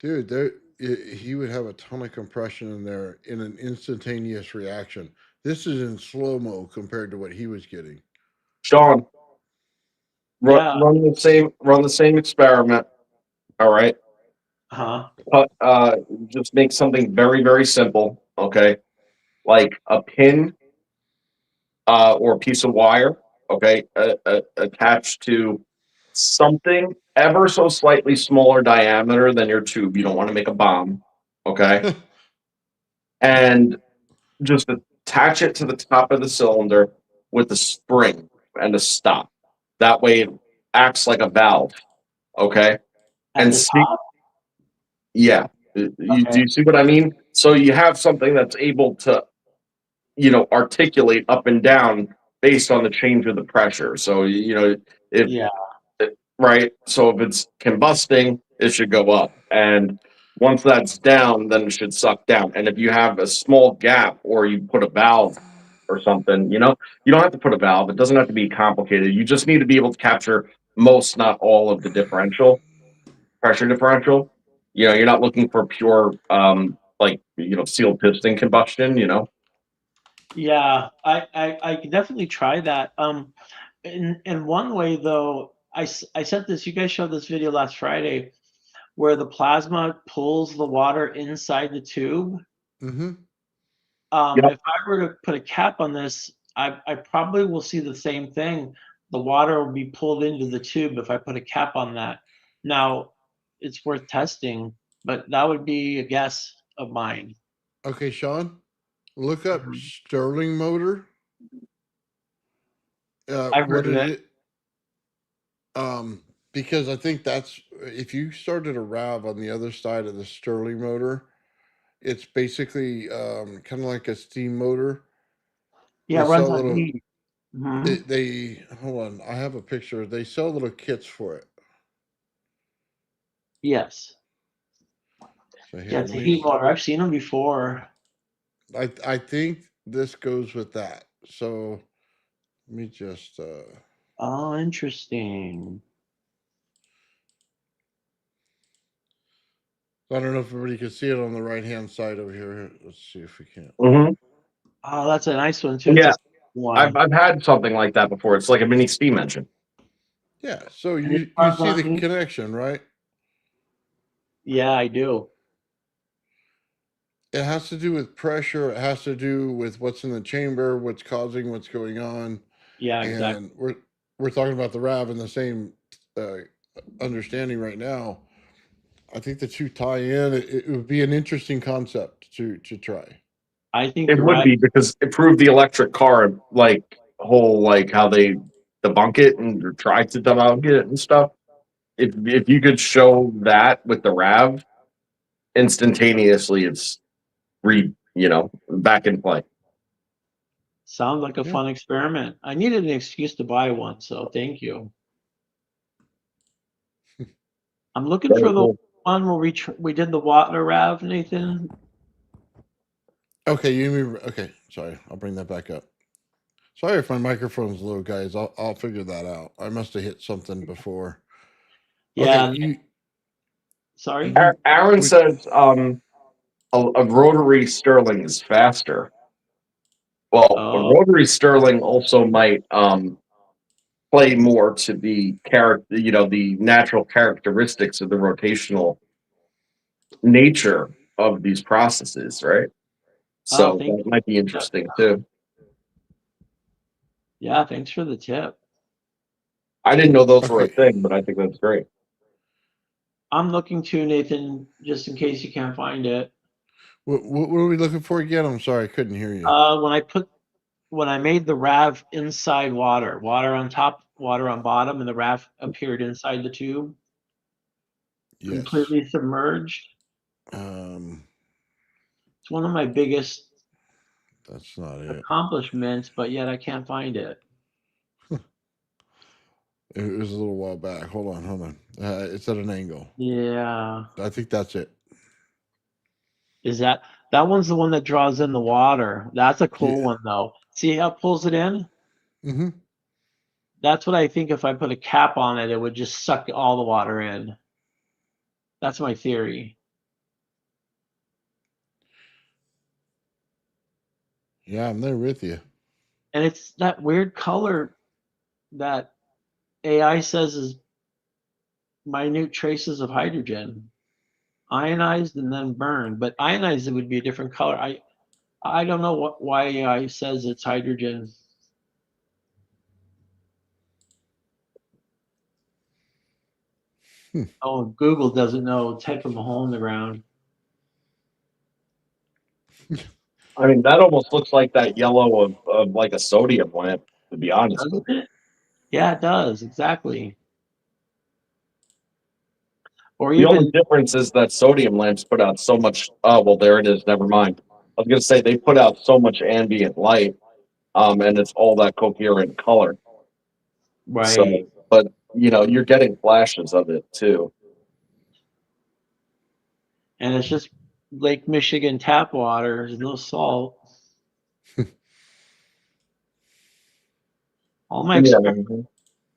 Dude, he would have a ton of compression in there in an instantaneous reaction. This is in slow-mo compared to what he was getting. Sean, Yeah. run the same experiment. All right. Huh. But just make something very, very simple, okay? Like a pin or a piece of wire, okay, attached to something ever so slightly smaller diameter than your tube. You don't want to make a bomb, okay? And just attach it to the top of the cylinder with a spring and a stop. That way it acts like a valve, okay? At And the see, top? yeah, do you see what I mean? So you have something that's able to, articulate up and down based on the change of the pressure. So, if, Yeah. right? So if it's combusting, it should go up. And once that's down, then it should suck down. And if you have a small gap or you put a valve or something, you don't have to put a valve. It doesn't have to be complicated. You just need to be able to capture most, not all of the pressure differential. You're not looking for pure, sealed piston combustion, Yeah. I can definitely try that. In one way though, I sent this. You guys showed this video last Friday where the plasma pulls the water inside the tube. Mm-hmm. Yep. If I were to put a cap on this, I probably will see the same thing. The water will be pulled into the tube if I put a cap on that. Now, it's worth testing, but that would be a guess of mine. Okay, Sean, look up Mhm. Stirling motor. I've What heard of it it. is, because I think that's if you started a RAV on the other side of the Stirling motor, it's basically kind of like a steam motor. Yeah, They it sell runs on little. heat. Mhm. They hold on. I have a picture. They sell little kits for it. Yes. So Yeah, here, it's a heat motor. I've seen them before. I think this goes with that. So Let me just. Oh, interesting. I don't know if everybody can see it on the right-hand side over here. Let's see if we can. Mm-hmm. Oh, that's a nice one too. Yeah, It's a one. I've had something like that before. It's like a mini steam engine. Yeah. So And it you runs see the on- connection, right? Yeah, I do. It has to do with pressure. It has to do with what's in the chamber, what's causing what's going on, Yeah, exactly. and we're talking about the RAV in the same uh, understanding right now. I think the two tie in. It would be an interesting concept to try. I think It you're would right. be because it proved the electric car like whole like how they debunk it and try to debunk it and stuff. If you could show that with the RAV, instantaneously it's back in play. Sounds like a Yeah. fun experiment. I needed an excuse to buy one, so thank you. I'm looking Very for the cool. one where we did the water RAV, Nathan. Okay, okay. Sorry, I'll bring that back up. Sorry if my microphone's low, guys. I'll figure that out. I must have hit something before. Yeah. Okay, Sorry. Aaron we- says a rotary Sterling is faster. Well, a Oh, rotary Sterling also might play more to the character, the natural characteristics of the rotational nature of these processes, right? So thank that you. might be interesting too. Yeah, thanks for the tip. I didn't know those were a okay. thing, but I think that's great. I'm looking to Nathan, just in case you can't find it. What are we looking for again? I'm sorry, I couldn't hear you. When I made the RAV inside water on top, water on bottom, and the RAV appeared inside the tube, Yes. completely submerged. It's one of my biggest That's not it. accomplishments, but yet I can't find it. It was a little while back. Hold on. It's at an angle. Yeah. I think that's it. Is that one's the one that draws in the water? That's a cool Yeah. one though. See how it pulls it in? Mm-hmm. That's what I think. If I put a cap on it, it would just suck all the water in. That's my theory. Yeah, I'm there with you. And it's that weird color that AI says is minute traces of hydrogen, ionized and then burned. But ionized, it would be a different color. I don't know why AI says it's hydrogen. Oh, Google doesn't know. Type from a hole in the ground. I mean, that almost looks like that yellow of like a sodium lamp, to be honest. Doesn't it? Yeah, it does. Exactly. Or The only even, difference is that sodium lamps put out so much. Oh, well, there it is. Never mind. I was going to say they put out so much ambient light, and it's all that coherent color. right. So, but you're getting flashes of it too. And it's just Lake Michigan tap water. There's no salt. All my Yeah. experiments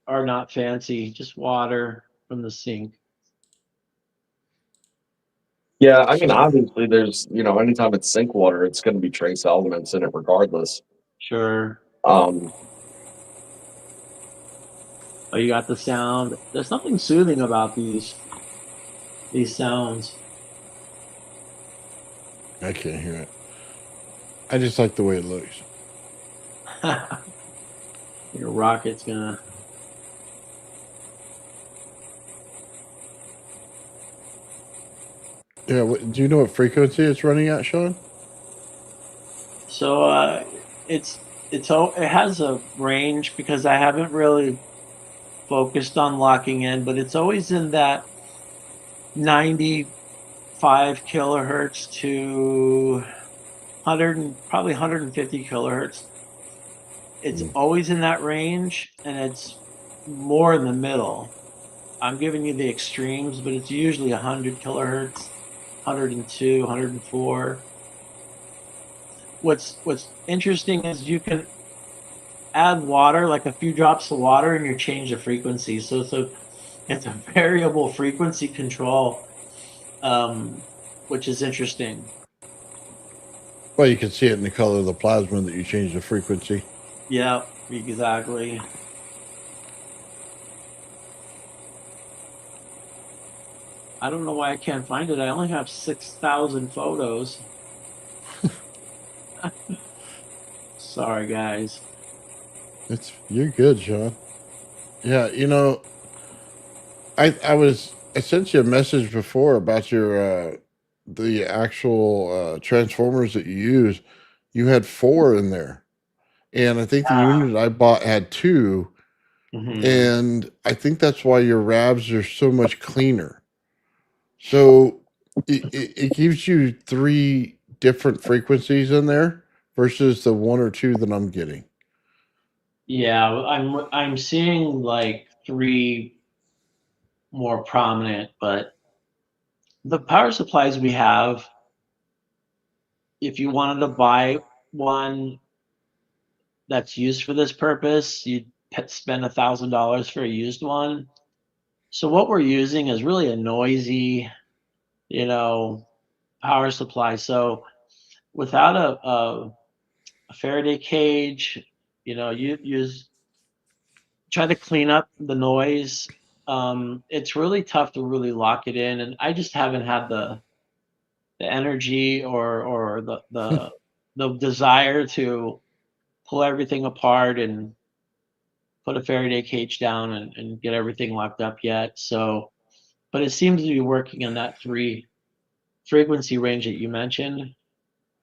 are not fancy, just water from the sink. Yeah, I mean, obviously, there's anytime it's sink water, it's going to be trace elements in it, regardless. Sure. Um, Oh, you got the sound. There's something soothing about these sounds. I can't hear it. I just like the way it looks. Your rocket's gonna. Yeah. Do you know what frequency it's running at, Sean? So it has a range because I haven't really focused on locking in, but it's always in that 95 kilohertz to 100 and probably 150 kilohertz. It's always in that range, and it's more in the middle. I'm giving you the extremes, but it's usually 100 kilohertz, 102, 104. What's interesting is you can add water, like a few drops of water, and you change the frequency. So it's a variable frequency control, which is interesting. Well, you can see it in the color of the plasma that you change the frequency. Yeah, exactly. I don't know why I can't find it. I only have 6,000 photos. Sorry, guys. You're good, Sean. Yeah, you know, I sent you a message before about your the actual transformers that you use. You had 4 in there, and I think the unit I bought had 2, Mhm. and I think that's why your RAVs are so much cleaner. So it gives you 3 different frequencies in there versus the 1 or 2 that I'm getting. Yeah, I'm seeing like 3 more prominent, but the power supplies we have, if you wanted to buy one that's used for this purpose, you'd spend $1,000 for a used one. So what we're using is really a noisy, you know, power supply. So without a Faraday cage, you use try to clean up the noise. It's really tough to really lock it in, and I just haven't had the energy or the desire to pull everything apart and put a Faraday cage down and get everything locked up yet. So, but it seems to be working in that 3 frequency range that you mentioned.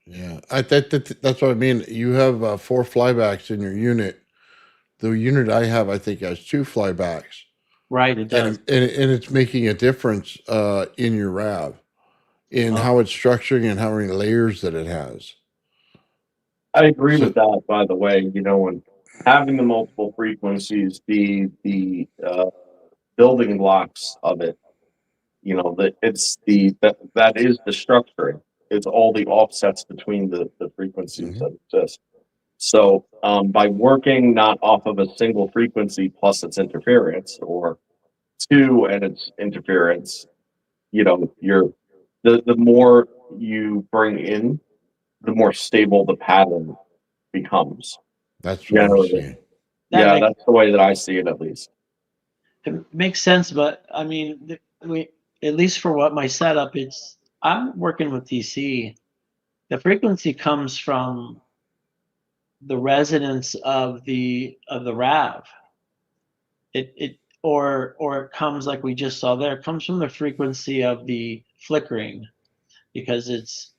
Yeah, that's what I mean. You have 4 flybacks in your unit. The unit I have, I think, has 2 flybacks, Right, it and does. and it's making a difference in your RAV, in Uh, how it's structuring and how many layers that it has. I agree So with that, by the way, and having the multiple frequencies, the building blocks of it, that it's that is the structuring. It's all the offsets between the frequencies mhm. that exist. So by working not off of a single frequency plus its interference, or 2 and its interference, you're the more you bring in, the more stable the pattern becomes. That's what I'm Generally. seeing. that Yeah, makes that's the way that I see it, at least. it makes sense, but I mean, we at least for what my setup, I'm working with DC. The frequency comes from the resonance of the RAV. Or it comes like we just saw there. It comes from the frequency of the flickering because it's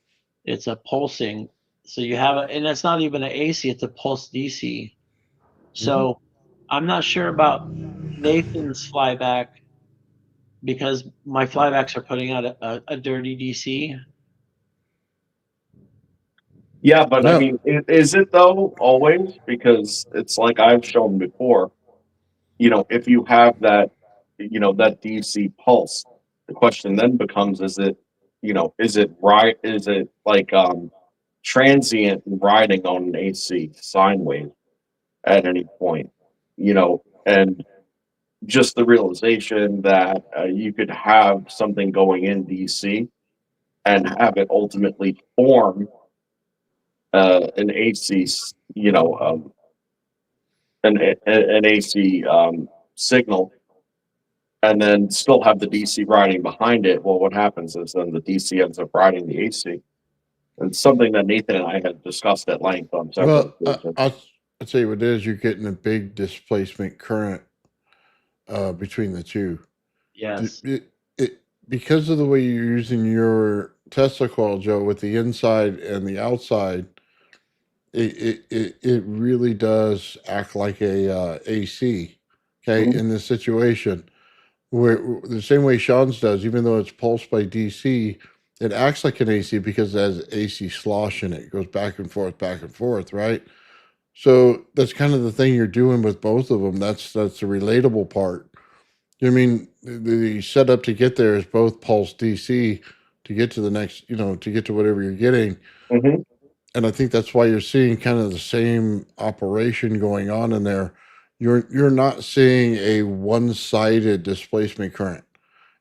a pulsing. So you have and it's not even an AC; it's a pulse DC. Mhm. So I'm not sure about Nathan's flyback because my flybacks are putting out a dirty DC. Yeah, but I No, mean, is it though always? Because it's like I've shown before, if you have that DC pulse, the question then becomes, is it right? Is it like transient and riding on an AC sine wave at any point? And just the realization that you could have something going in DC and have it ultimately form an AC, an AC signal, and then still have the DC riding behind it. Well, what happens is then the DC ends up riding the AC. It's something that Nathan and I had discussed at length on several well, occasions. I'll tell you what it is. You're getting a big displacement current between the two. Yes. It because of the way you're using your Tesla coil, Joe, with the inside and the outside, it really does act like a AC. Okay, Mhm. in this situation, where the same way Sean's does, even though it's pulsed by DC, it acts like an AC because it has AC slosh in it. It goes back and forth, right? So that's kind of the thing you're doing with both of them. That's the relatable part. I mean, the setup to get there is both pulse DC to get to the next, to get to whatever you're getting. Mhm. And I think that's why you're seeing kind of the same operation going on in there. You're not seeing a one-sided displacement current.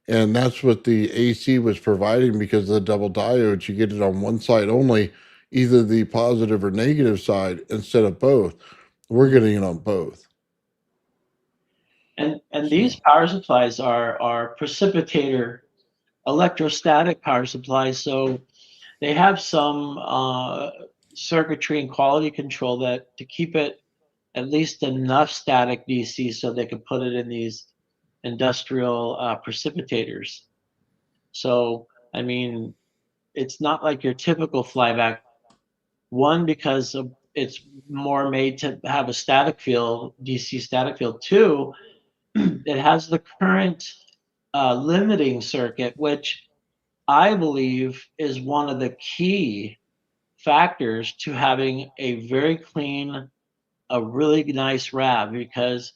And that's what the AC was providing, because of the double diodes. You get it on one side only, either the positive or negative side instead of both. We're getting it on both. And So, these power supplies are precipitator electrostatic power supplies, so they have some circuitry and quality control that to keep it at least enough static DC so they could put it in these industrial precipitators. So, I mean, it's not like your typical flyback. One, because it's more made to have a static field, DC static field. Two, it has the current limiting circuit, which I believe is one of the key factors to having a very clean, a really nice RAV, because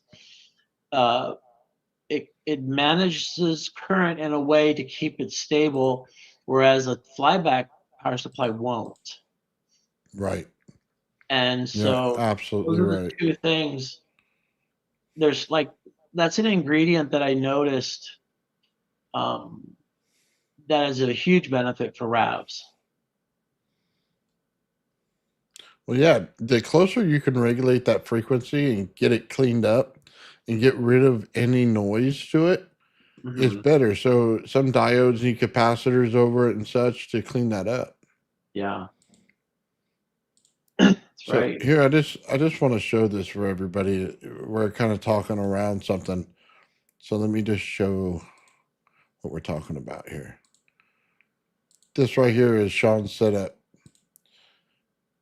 it manages current in a way to keep it stable, whereas a flyback power supply won't. right. And Yeah, so absolutely those are the right. two things. There's like that's an ingredient that I noticed that is a huge benefit for RAVs. Well, yeah, the closer you can regulate that frequency and get it cleaned up and get rid of any noise to it, is Mm-hmm. better. So some diodes need capacitors over it and such to clean that up. Yeah, that's So right. here, I just want to show this for everybody. We're kind of talking around something. So let me just show what we're talking about here. This right here is Sean's setup.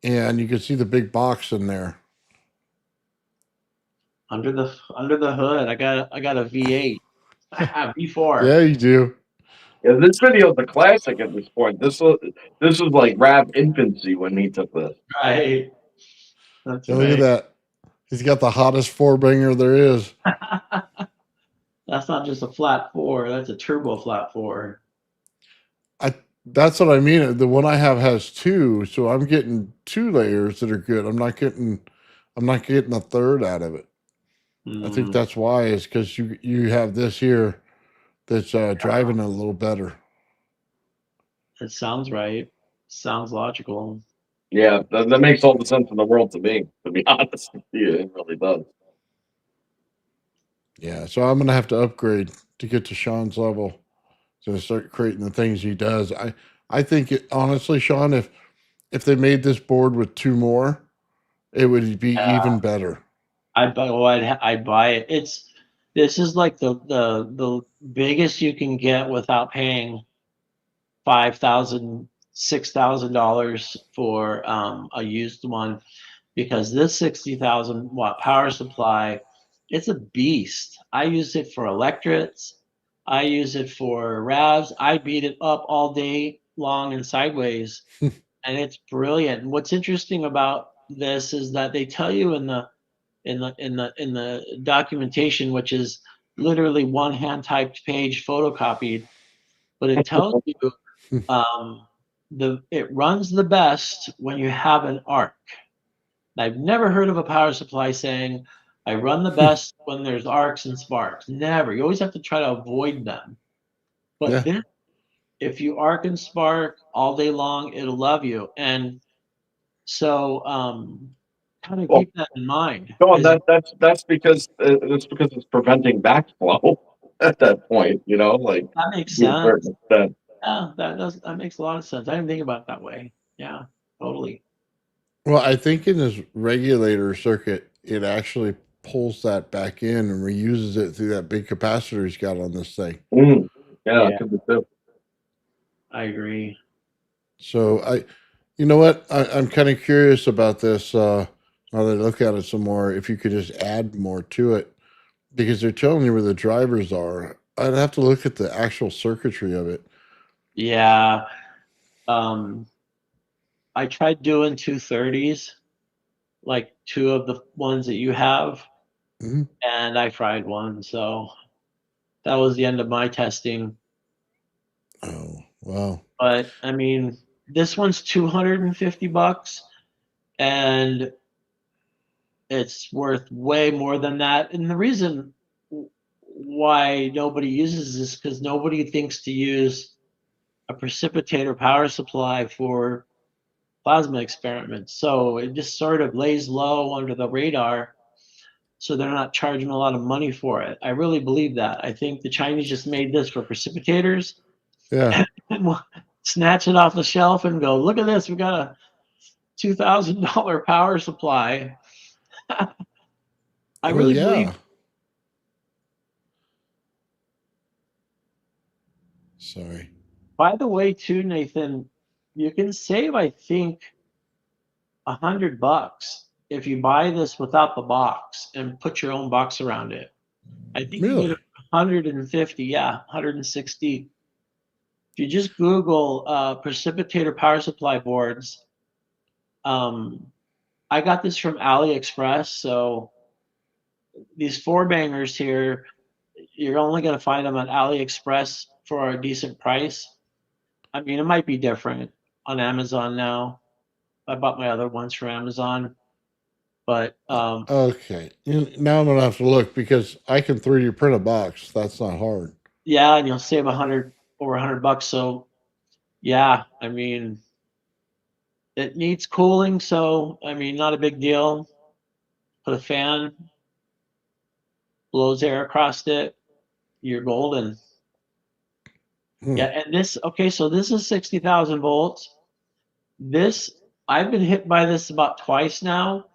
And you can see the big box in there. Under the hood, I got a V8, V4. Yeah, you do. Yeah, this video is a classic at this point. This is like rap infancy when he took this. Right. That's Yeah, look at right. that. He's got the hottest four banger there is. That's not just a flat four. That's a turbo flat four. That's what I mean. The one I have has two, so I'm getting two layers that are good. I'm not getting a third out of it. I think Mm, that's why, is because you have this here that's driving it a little better. it sounds right. Sounds logical. Yeah, that makes all the sense in the world to me. To be honest with you, it really does. Yeah, so I'm gonna have to upgrade to get to Sean's level to start creating the things he does. I think honestly, Sean, if they made this board with two more, it would be even better. I'd buy it. This is like the biggest you can get without paying $5,000, $6,000 for a used one, because this 60,000 watt power supply, it's a beast. I use it for electrics. I use it for RAVs. I beat it up all day long and sideways, and it's brilliant. And what's interesting about this is that they tell you in the documentation, which is literally one hand typed page photocopied, but it tells you it runs the best when you have an arc. I've never heard of a power supply saying I run the best when there's arcs and sparks. Never. You always have to try to avoid them. But Yeah. then if you arc and spark all day long, it'll love you. And so kind of Well, keep that in mind. go on. Is That's because it's preventing backflow at that point. You know, like that makes to a sense. certain extent. Yeah, that makes a lot of sense. I didn't think about it that way. Yeah, totally. Well, I think in this regulator circuit, it actually pulls that back in and reuses it through that big capacitor he's got on this thing. Yeah, Yeah. it could be too. I agree. So you know what? I'm kind of curious about this. Now that I look at it some more, if you could just add more to it, because they're telling you where the drivers are. I'd have to look at the actual circuitry of it. Yeah. I tried doing 230s, like two of the ones that you have, Mhm. and I fried one. So that was the end of my testing. Oh, wow. But I mean, This one's $250, and it's worth way more than that. And the reason why nobody uses this is because nobody thinks to use a precipitator power supply for plasma experiments. So it just sort of lays low under the radar. So they're not charging a lot of money for it. I really believe that. I think the Chinese just made this for precipitators Yeah. and will snatch it off the shelf and go, look at this, we got a $2,000 power supply. I Well, really yeah. believe. Sorry. By the way, too, Nathan, you can save, I think, $100 if you buy this without the box and put your own box around it. I think you get Really? 150, yeah, 160. If you just Google precipitator power supply boards, I got this from AliExpress. So these four bangers here, you're only going to find them on AliExpress for a decent price. I mean, it might be different on Amazon now. I bought my other ones from Amazon, but Okay. Now I'm gonna have to look because I can 3D print a box. That's not hard. yeah, and you'll save over $100. So yeah, I mean, it needs cooling, so I mean, not a big deal. Put a fan, blows air across it, you're golden. Hmm. Yeah, and this, okay, so this is 60,000 volts. This, I've been hit by this about twice now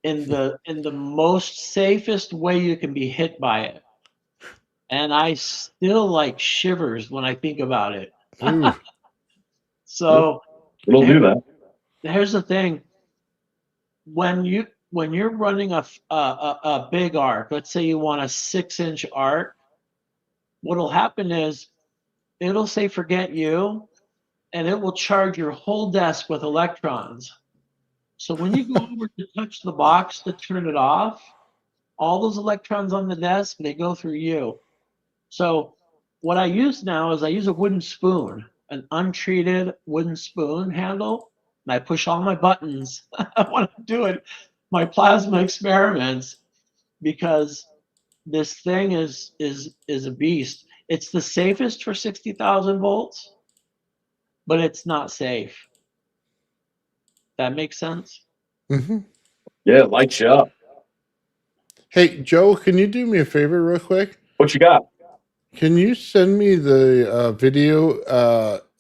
in the most safest way you can be hit by it. And I still like shivers when I think about it. Ooh. So It'll do that. here's the thing. When you're running a big arc, let's say you want a 6-inch arc, what'll happen is it'll say forget you, and it will charge your whole desk with electrons. So when you go over to touch the box to turn it off, all those electrons on the desk, they go through you. So what I use now is I use a wooden spoon, an untreated wooden spoon handle, and I push all my buttons when I'm doing my plasma experiments, because this thing is a beast. It's the safest for 60,000 volts, but it's not safe. That makes sense? Hmm. Yeah, it lights you up. Hey, Joe, can you do me a favor real quick? What you got? Can you send me the video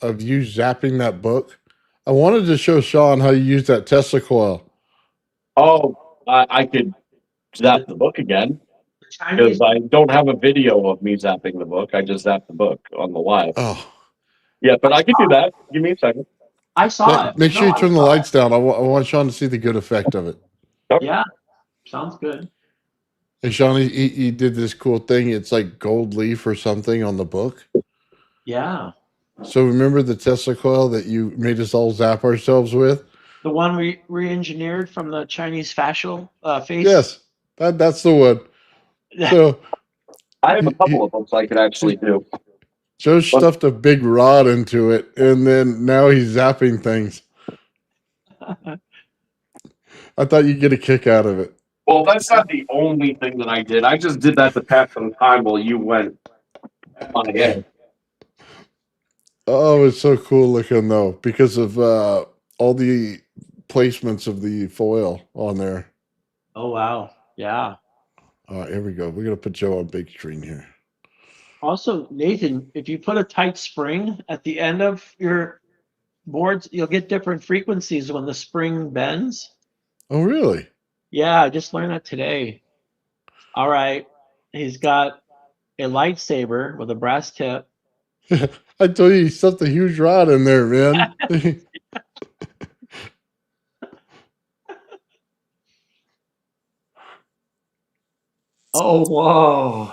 of you zapping that book? I wanted to show Sean how you use that Tesla coil. Oh, I could zap the book again The Chinese, because I don't have a video of me zapping the book. I just zapped the book on the live. Oh, Yeah, but I could do that. Give me a second. I saw it. make sure No, you I turn the saw lights down. I want Sean to see the good effect of it. it. Yeah, sounds good. And Sean, he did this cool thing. It's like gold leaf or something on the book. Yeah. So remember the Tesla coil that you made us all zap ourselves with? The one we re-engineered from the Chinese fascial face? Yes, that's the one. So I have a couple of books I could actually do. Joe stuffed a big rod into it, and then now he's zapping things. I thought you'd get a kick out of it. Well, that's not the only thing that I did. I just did that to pass some time while you went on ahead. Oh, it's so cool looking though, because of all the placements of the foil on there. Oh, wow. Yeah. All right, here we go. We're gonna put Joe on big screen here. Also, Nathan, if you put a tight spring at the end of your boards, you'll get different frequencies when the spring bends. Oh, really? Yeah, I just learned that today. All right. He's got a lightsaber with a brass tip. I told you he stuffed a huge rod in there, man. Oh, whoa.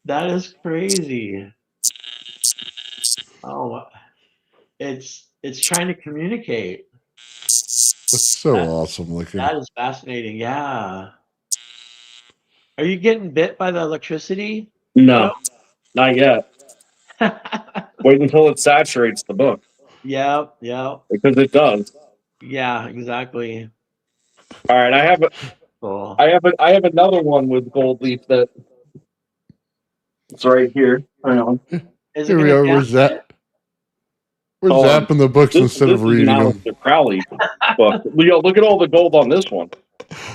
That is crazy. Oh, it's trying to communicate. That's so awesome looking. That is fascinating. Yeah. Are you getting bit by the electricity? No, not yet. Wait until it saturates the book. Yep, yep. because it does. Yeah, exactly. All right, Cool. I have another one with gold leaf that it's right here. Hang on. Is it Here we gonna are. damage it? We're zapping the books instead This of is reading now them. the Crowley book. Look at all the gold on this one.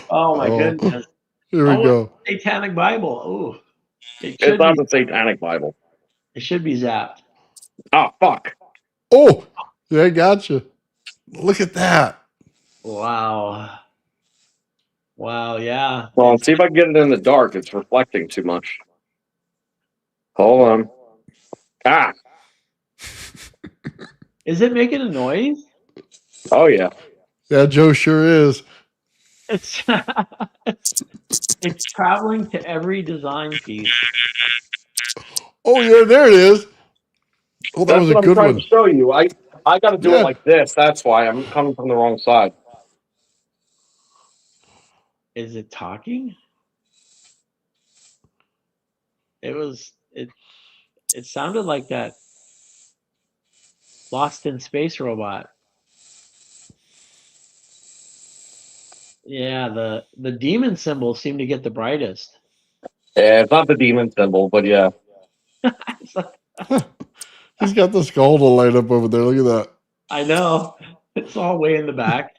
Oh my Oh, goodness. here we Oh, go. Satanic Bible. Oh, it It's should not be. the Satanic Bible. It should be zapped. Ah, fuck. Oh, yeah, I gotcha. Look at that. Wow. Wow. Yeah. Well, let's see if I can get it in the dark. It's reflecting too much. Hold on. Ah. Is it making a noise? Oh yeah. Yeah, Joe sure is. It's it's traveling to every design piece. Oh, yeah, there it is. Oh, that That's was a what I'm good trying one. to show you. I got to do Yeah. it like this. That's why I'm coming from the wrong side. Is it talking? It sounded like that Lost in Space robot. Yeah, the demon symbols seem to get the brightest. Yeah, it's not the demon symbol, but yeah. It's like, He's got the skull to light up over there. Look at that. I know. It's all way in the back.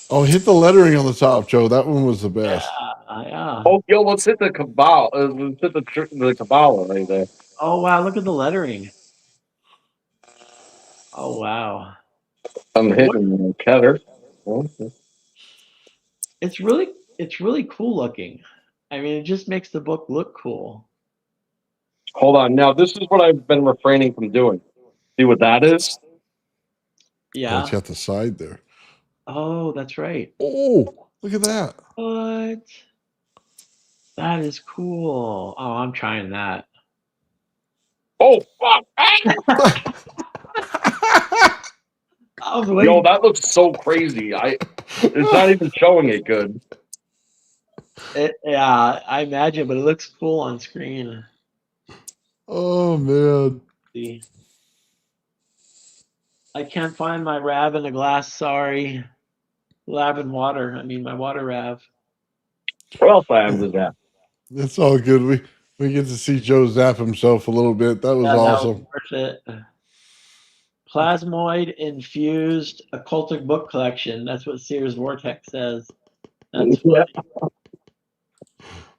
Oh, hit the lettering on the top, Joe. That one was the best. Yeah. Oh, yo, let's hit the Cabal. Let's hit the Kabbalah right there. Oh wow, look at the lettering. Oh wow. I'm hitting Keter. Okay. It's really cool looking. I mean, it just makes the book look cool. Hold on. Now, this is what I've been refraining from doing. See what that is? Oh, Yeah. it's got the side there. Oh, that's right. Oh, look at that. What? That is cool. Oh, I'm trying that. Oh, fuck. I was waiting. Yo, that looks so crazy. It's not even showing it good. Yeah, I imagine, but it looks cool on screen. Oh, man. See. I can't find my RAV in a glass, sorry. Lab and water. I mean, my water RAV. What else I have is that? It's all good. We get to see Joe zap himself a little bit. That was Yeah, that awesome. was worth it. Plasmoid infused occultic book collection. That's what Sears Vortex says. That's funny.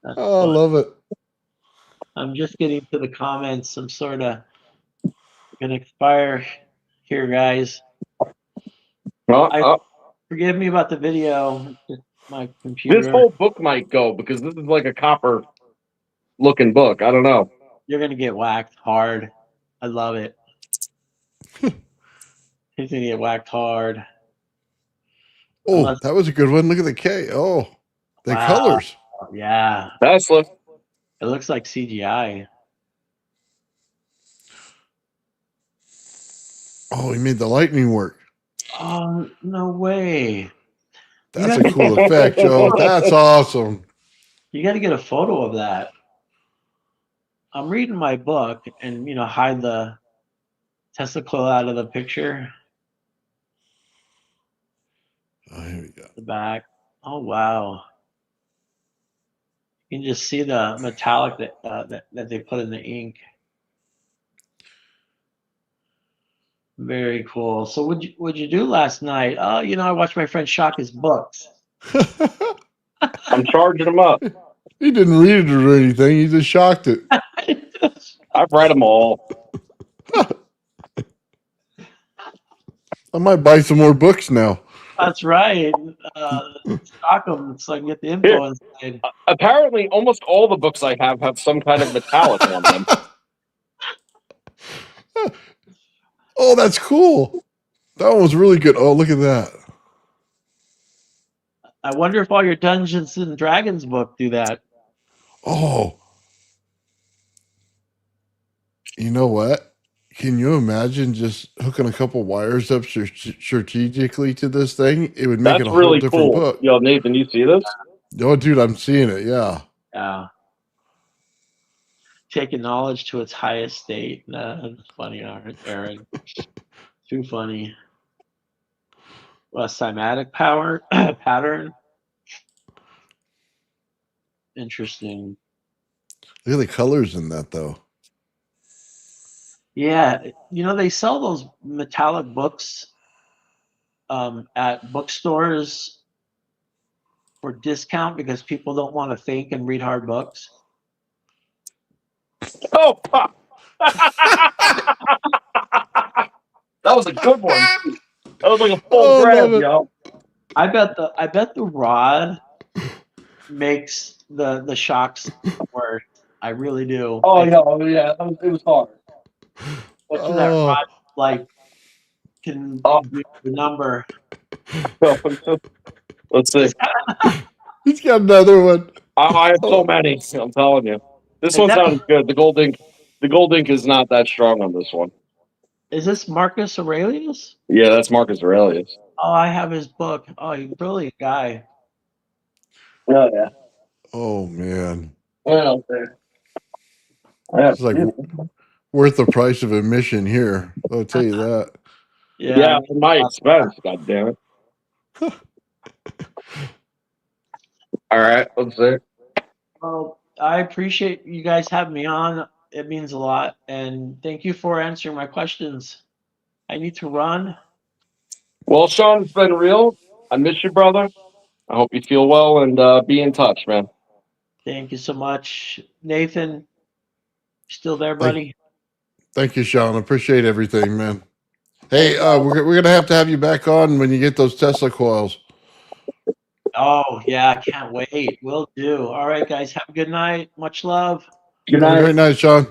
That's Oh, I funny. love it. I'm just getting to the comments. I'm sort of gonna expire here, guys. Forgive me about the video. My computer. This whole book might go because this is like a copper looking book. I don't know. You're gonna get whacked hard. I love it. He's gonna get whacked hard. Oh, that was a good one. Look at the K. Oh, the colors. Yeah. Tesla. It looks like CGI. Oh, he made the lightning work. Oh, no way. That's a cool effect, Joe. That's awesome. You got to get a photo of that. I'm reading my book and, hide the Tesla Coil out of the picture. Oh, here we go. The back. Oh, wow. You can just see the metallic that they put in the ink. Very cool. So what'd you do last night? Oh, I watched my friend shock his books. I'm charging them up. He didn't read it or anything. He just shocked it. I've read them all. I might buy some more books now. That's right. Stock them so I can get the info inside. Apparently, almost all the books I have some kind of metallic on them. Oh, that's cool. That one was really good. Oh, look at that. I wonder if all your Dungeons and Dragons book do that. Oh. You know what? Can you imagine just hooking a couple wires up strategically to this thing? It would make it a whole really different cool. book. Yo, Nathan, you see this? Oh, dude, I'm seeing it. Yeah. Yeah. Taking knowledge to its highest state. That's funny, Aaron. Too funny. A cymatic power pattern. Interesting. Look at the colors in that, though. Yeah, they sell those metallic books at bookstores for discount because people don't want to think and read hard books. Oh, fuck. That was a good one. That was like a full Oh, I love grab, it. yo. I bet the rod makes the shocks worse. I really do. Oh, I think yeah, it was hard. especially that Oh, rod like can Oh, do the number. let's see. he's got another one. I have so Oh, many. I'm telling you, this Is one's that not as good. The gold ink is not that strong on this one. is this Marcus Aurelius? Yeah, that's Marcus Aurelius. Oh, I have his book. Oh, he's a brilliant guy. Oh yeah. oh man. Well, yeah, It's like worth the price of admission here. I'll tell you that. yeah, Yeah. for my expense. God damn it. All right, let's see. Well, I appreciate you guys having me on. It means a lot, and thank you for answering my questions. I need to run. Well, Sean, it's been real. I miss you, brother. I hope you feel well and be in touch, man. Thank you so much, Nathan. Still there, Thank, buddy? thank you, Sean. Appreciate everything, man. Hey, Hey, we're gonna have to have you back on when you get those Tesla coils. Oh yeah, I can't wait. Will do. All right, guys. Have a good night. Much love. good Have a night. great night, Sean.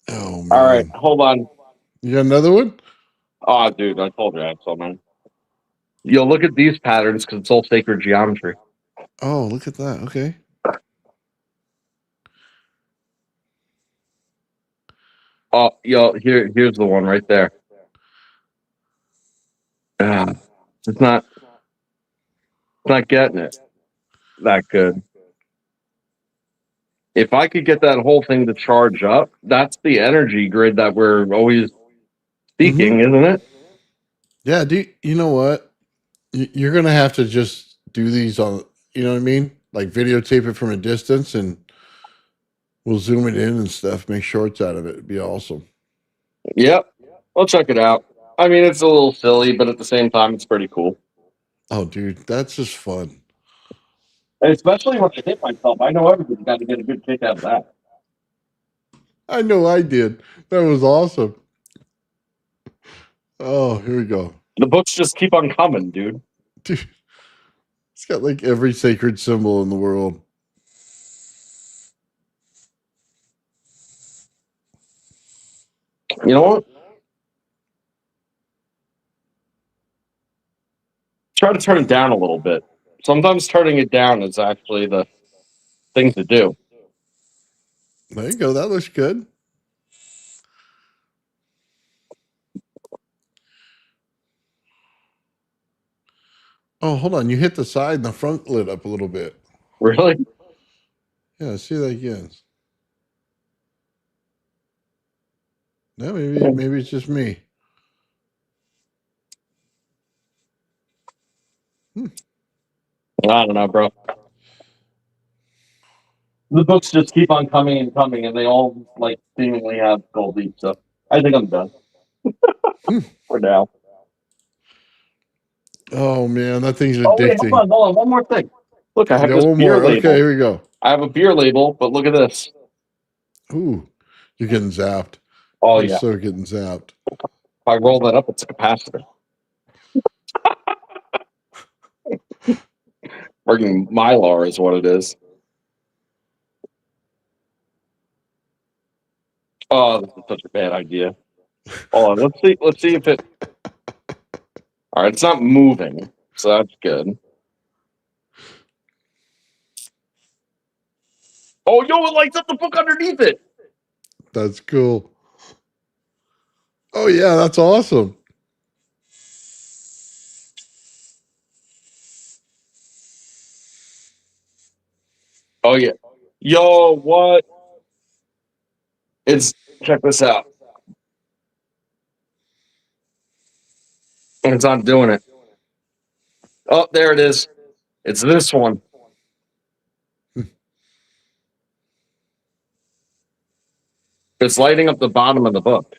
Oh man. All right, hold on. You got another one? Oh, dude, I told you I have so many. Yo, look at these patterns because it's all sacred geometry. Oh, look at that. Okay. Oh, yo, here's the one right there. It's not getting it that good. If I could get that whole thing to charge up, that's the energy grid that we're always seeking, isn't it? Yeah. You know what? You're gonna have to just do these on. You know what I mean? Like videotape it from a distance, and we'll zoom it in and stuff. Make shorts out of it. It'd be awesome. Yep. I'll check it out. I mean, it's a little silly, but at the same time, it's pretty cool. Oh, dude, that's just fun. And especially when I hit myself. I know everybody's got to get a good kick out of that. I know I did. That was awesome. Oh, here we go. The books just keep on coming, dude. Dude, it's got like every sacred symbol in the world. You know what? Try to turn it down a little bit. Sometimes turning it down is actually the thing to do. There you go. That looks good. Oh, hold on. You hit the side and the front lit up a little bit. Really? Yeah, let's see that again. No, maybe it's just me. I don't know, bro. The books just keep on coming and coming, and they all like seemingly have gold leaf. So I think I'm done for now. Oh man, that thing's Oh wait, addicting. hold on, one more thing. Look, I You have got this one beer more. Okay, label. here we go. I have a beer label, but look at this. Ooh, you're getting zapped. Oh You're yeah, so getting zapped. if I roll that up, it's a capacitor. Working Mylar is what it is. Oh, this is such a bad idea. Hold on, let's see if it. All right, it's not moving, so that's good. Oh, yo, it lights up the book underneath it. That's cool. Oh yeah, that's awesome. Oh yeah. Yo, what? check this out. It's not doing it. Oh, there it is. It's this one. It's lighting up the bottom of the book.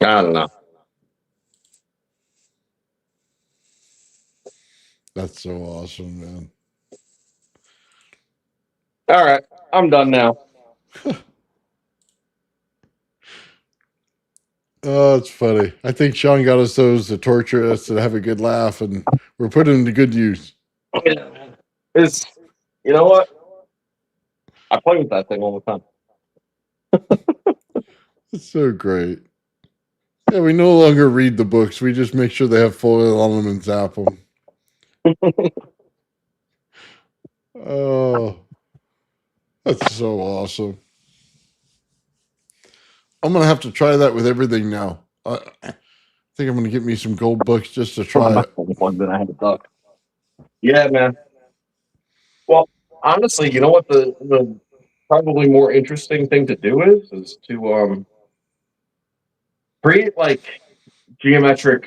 I don't know. That's so awesome, man. All right, I'm done now. Oh, it's funny. I think Sean got us those to torture us to have a good laugh, and we're putting them to good use. Yeah, man. It's, you know what? I play with that thing all the time. It's so great. Yeah, we no longer read the books. We just make sure they have foil on them and zap them. Oh, that's so awesome. I'm going to have to try that with everything now. I think I'm going to get me some gold books just to try it. That I had to duck. Yeah, man. Well, honestly, you know what the probably more interesting thing to do is to create like geometric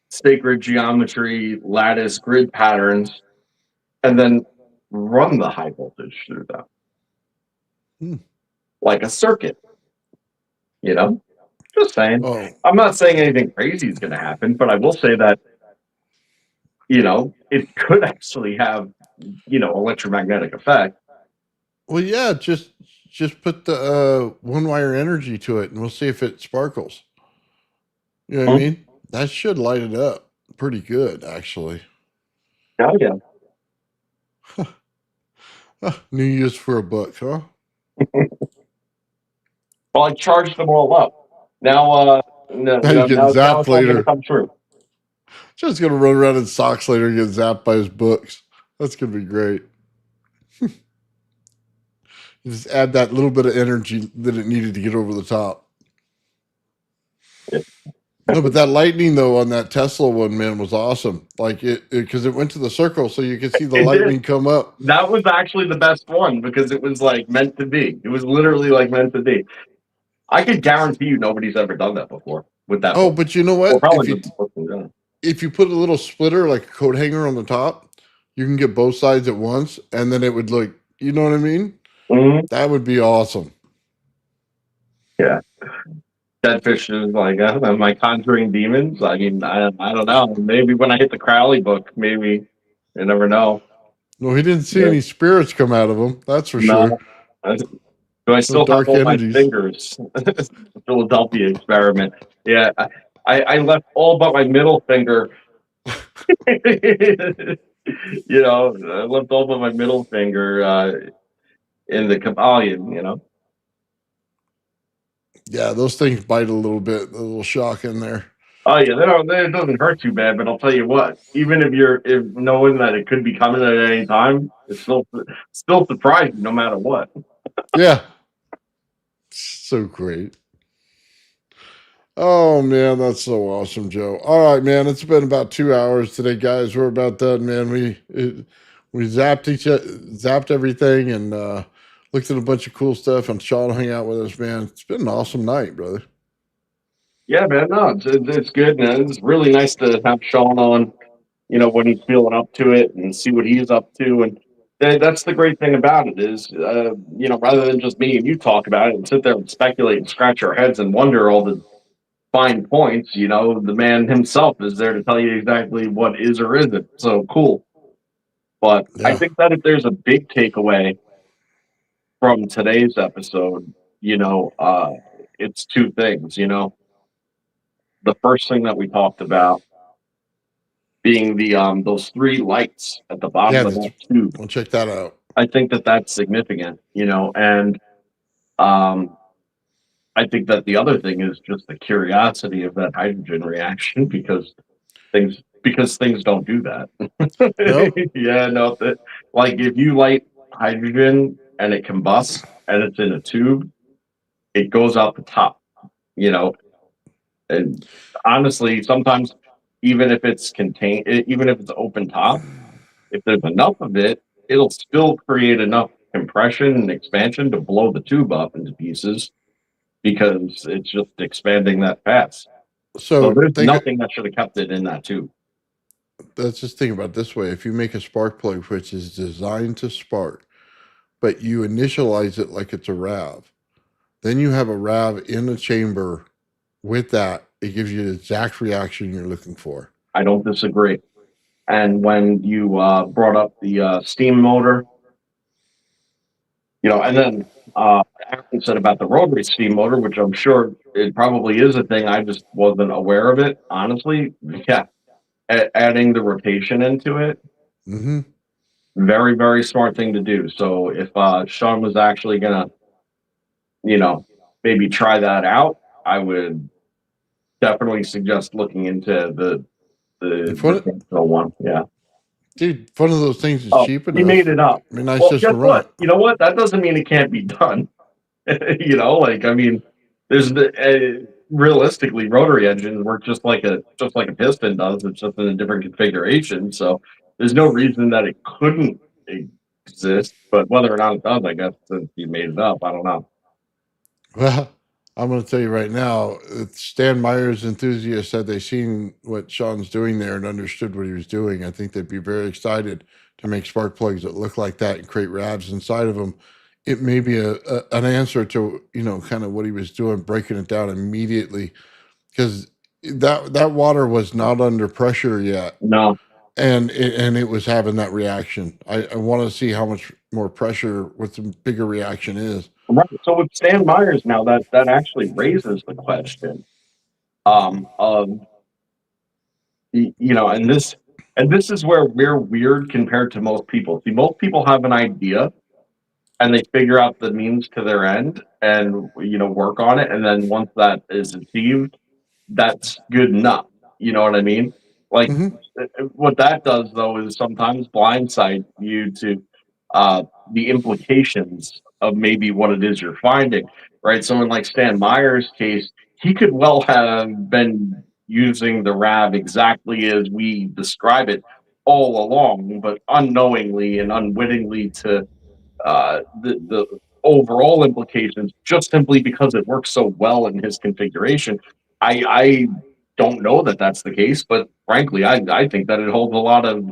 sacred geometry lattice grid patterns and then run the high voltage through them. Like a circuit. You know? Just saying. Oh, I'm not saying anything crazy is going to happen, but I will say that, you know, it could actually have, you know, electromagnetic effect. well, yeah, just put the one wire energy to it and we'll see if it sparkles. You know what I mean? That should light it up pretty good, actually. Oh, yeah. New use for a book, huh? Well, I charged them all up. Now, Now you get now zapped it's all later. gonna come true. Just gonna run around in socks later and get zapped by his books. That's gonna be great. You just add that little bit of energy that it needed to get over the top. Yeah. No, but that lightning though on that Tesla one, man, was awesome. Like it because it went to the circle, so you could see the It lightning did. come up. That was actually the best one because it was like meant to be. It was literally like meant to be. I could guarantee you nobody's ever done that before with that Oh, book. but you know Or what? probably just books in general. If you put a little splitter like a coat hanger on the top, you can get both sides at once, and then it would look. You know what I mean? Mhm. That would be awesome. Yeah. Dead fish is like, am I conjuring demons? I mean, I don't know. Maybe when I hit the Crowley book, maybe. You never know. No, he didn't see Yeah. any spirits come out of him. That's for No. sure. Do I still have dark all my entities. fingers? The Philadelphia experiment. Yeah, I left all but my middle finger. You know, I left all but my middle finger in the Kabbalion, you know. Yeah, those things bite a little bit. A little shock in there. Oh yeah, it doesn't hurt too bad, but I'll tell you what, even if knowing that it could be coming at any time, it's still surprising no matter what. Yeah. So great. Oh man, that's so awesome, Joe. All right, man. It's been about 2 hours today, guys. We're about done, man. We zapped everything and looked at a bunch of cool stuff, and Sean hung out with us, man. It's been an awesome night, brother. Yeah, man, no, it's good, man. It's really nice to have Sean on, you know, when he's feeling up to it and see what he's up to. And that's the great thing about it is, you know, rather than just me and you talk about it and sit there and speculate and scratch our heads and wonder all the fine points, you know, the man himself is there to tell you exactly what is or isn't. So cool. But I Yeah. think that if there's a big takeaway from today's episode, you know, it's two things, you know. The first thing that we talked about being the those three lights at the bottom Yeah, of that tube. we'll check that out. I think that that's significant, you know, and I think that the other thing is just the curiosity of that hydrogen reaction because things don't do that. Nope. Yeah, no, like if you light hydrogen and it combusts and it's in a tube, it goes out the top, you know. And honestly, sometimes even if it's contained, even if it's open top, if there's enough of it, it'll still create enough compression and expansion to blow the tube up into pieces because it's just expanding that fast. So So there's think, nothing that should have kept it in that tube. let's just think about it this way. If you make a spark plug which is designed to spark, but you initialize it like it's a RAV, then you have a RAV in the chamber with that. It gives you the exact reaction you're looking for. I don't disagree. And when you brought up the steam motor, and then Aaron said about the rotary steam motor, which I'm sure it probably is a thing. I just wasn't aware of it, honestly. Yeah, adding the rotation into it, Mm-hmm. very, very smart thing to do. So if Sean was actually gonna, maybe try that out, I would definitely suggest looking into the rotational one. Yeah. Dude, one of those things is cheap enough. He made it up. I mean, nice Well, just guess to run. what? You know what? That doesn't mean it can't be done. There's realistically, rotary engines work just like a piston does. It's just in a different configuration. So there's no reason that it couldn't exist. But whether or not it does, I guess since you made it up, I don't know. Well, I'm going to tell you right now, Stan Meyer's enthusiasts said they seen what Sean's doing there and understood what he was doing. I think they'd be very excited to make spark plugs that look like that and create RAVs inside of them. It may be an answer to, kind of what he was doing, breaking it down immediately, because that water was not under pressure yet. No. And it was having that reaction. I want to see how much more pressure with some bigger reaction is. Right. So with Stan Meyers now, that actually raises the question of and this is where we're weird compared to most people. See, most people have an idea and they figure out the means to their end and work on it, and then once that is achieved, that's good enough. You know what I mean? Like what that does though is sometimes blindside you to the implications of maybe what it is you're finding, right? So in like Stan Meyer's case, he could well have been using the RAV exactly as we describe it all along, but unknowingly and unwittingly to the overall implications, just simply because it works so well in his configuration. I don't know that that's the case, but frankly, I think that it holds a lot of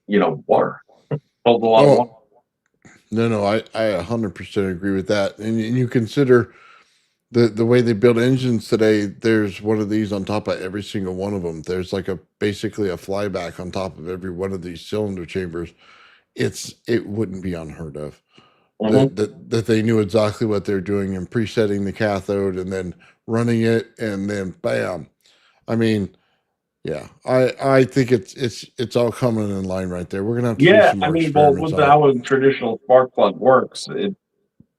water. Holds a lot of water. No, I 100% agree with that. And you consider the way they build engines today, there's one of these on top of every single one of them. There's like basically a flyback on top of every one of these cylinder chambers. It wouldn't be unheard of. That they knew exactly what they're doing and presetting the cathode and then running it and then bam. I mean, yeah, I think it's all coming in line right there. We're gonna have to do some more experiments with how a traditional spark plug works,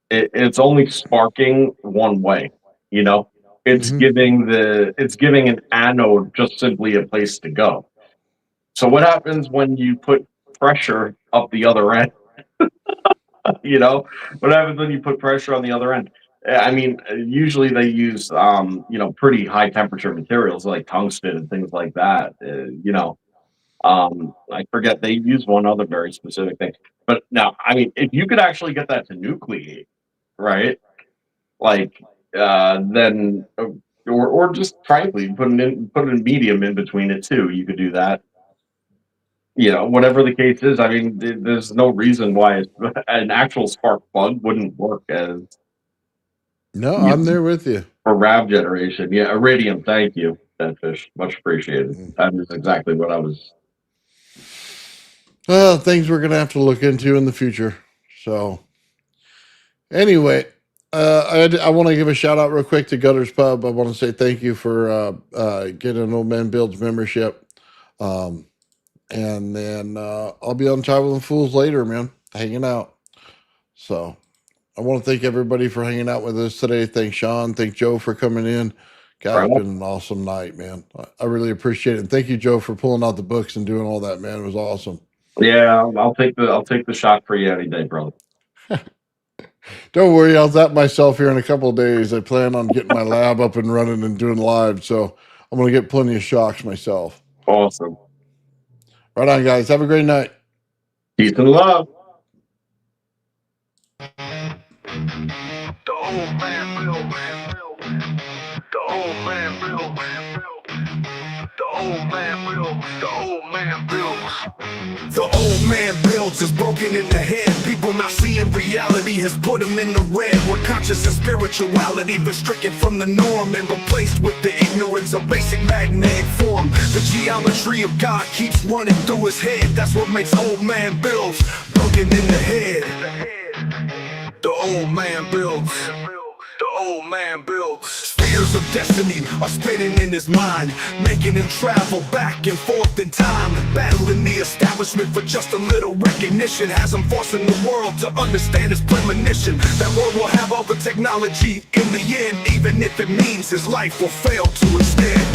it's only sparking one way. It's giving an anode just simply a place to go. So what happens when you put pressure up the other end? What happens when you put pressure on the other end? I mean, usually they use pretty high temperature materials like tungsten and things like that. I forget, they use one other very specific thing. But now, I mean, if you could actually get that to nucleate, right? Like then or just frankly put a medium in between it too. You could do that. Whatever the case is, I mean, there's no reason why an actual spark plug wouldn't work as. No, I'm there with you. For RAV generation. Yeah, Iridium, thank you, Deadfish. Much appreciated. That is exactly what I was. Well, things we're going to have to look into in the future. So, anyway, I want to give a shout out real quick to Gutters Pub. I want to say thank you for getting an Old Man Builds membership. And then I'll be on Traveling Fools later, man, hanging out. So I want to thank everybody for hanging out with us today. Thank Sean. Thank Joe for coming in. God, it's been an awesome night, man. I really appreciate it. And thank you, Joe, for pulling out the books and doing all that, man. It was awesome. Yeah, I'll take the shot for you any day, brother. Don't worry, I'll zap myself here in a couple of days. I plan on getting my lab up and running and doing live, so I'm going to get plenty of shocks myself. Awesome. Right on, guys. Have a great night. Peace and love. The old man built. The old man built. The old man built. The old man built. The old man builds is broken in the head. People not seeing reality has put them in the red. Where conscious and spirituality been stricken from the norm and replaced with the ignorance of basic magnetic form. The geometry of God keeps running through his head. That's what makes old man builds broken in the head. The old man builds. The old man builds. Spheres of destiny are spinning in his mind, making him travel back and forth in time, battling the establishment for just a little recognition. Has him forcing the world to understand his premonition. That world will have all the technology in the end, even if it means his life will fail to extend.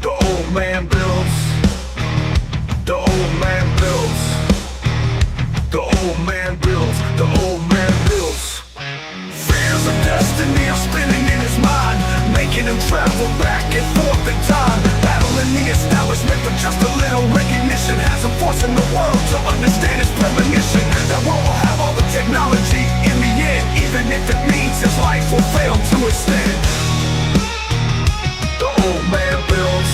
The old man builds. The old man builds. The old man builds. The old man builds. Fears of destiny are spinning in his mind, making him travel back and forth in time, battling the establishment for just a little recognition. Has him forcing the world to understand his premonition. That world will have all the technology in the end, even if it means his life will fail to extend. The old man builds.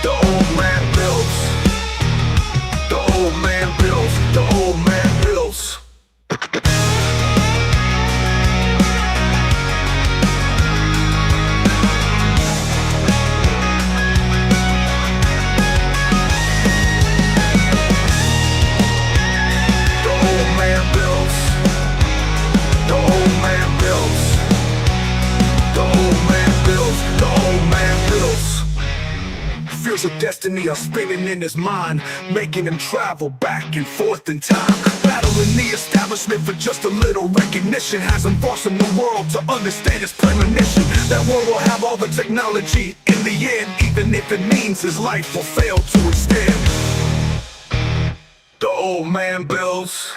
The old man builds. The old man builds. The old man builds. Fears of destiny are spinning in his mind, making him travel back and forth in time, battling the establishment for just a little recognition. Has him forcing the world to understand his premonition. That world will have all the technology in the end, even if it means his life will fail to extend. The old man builds.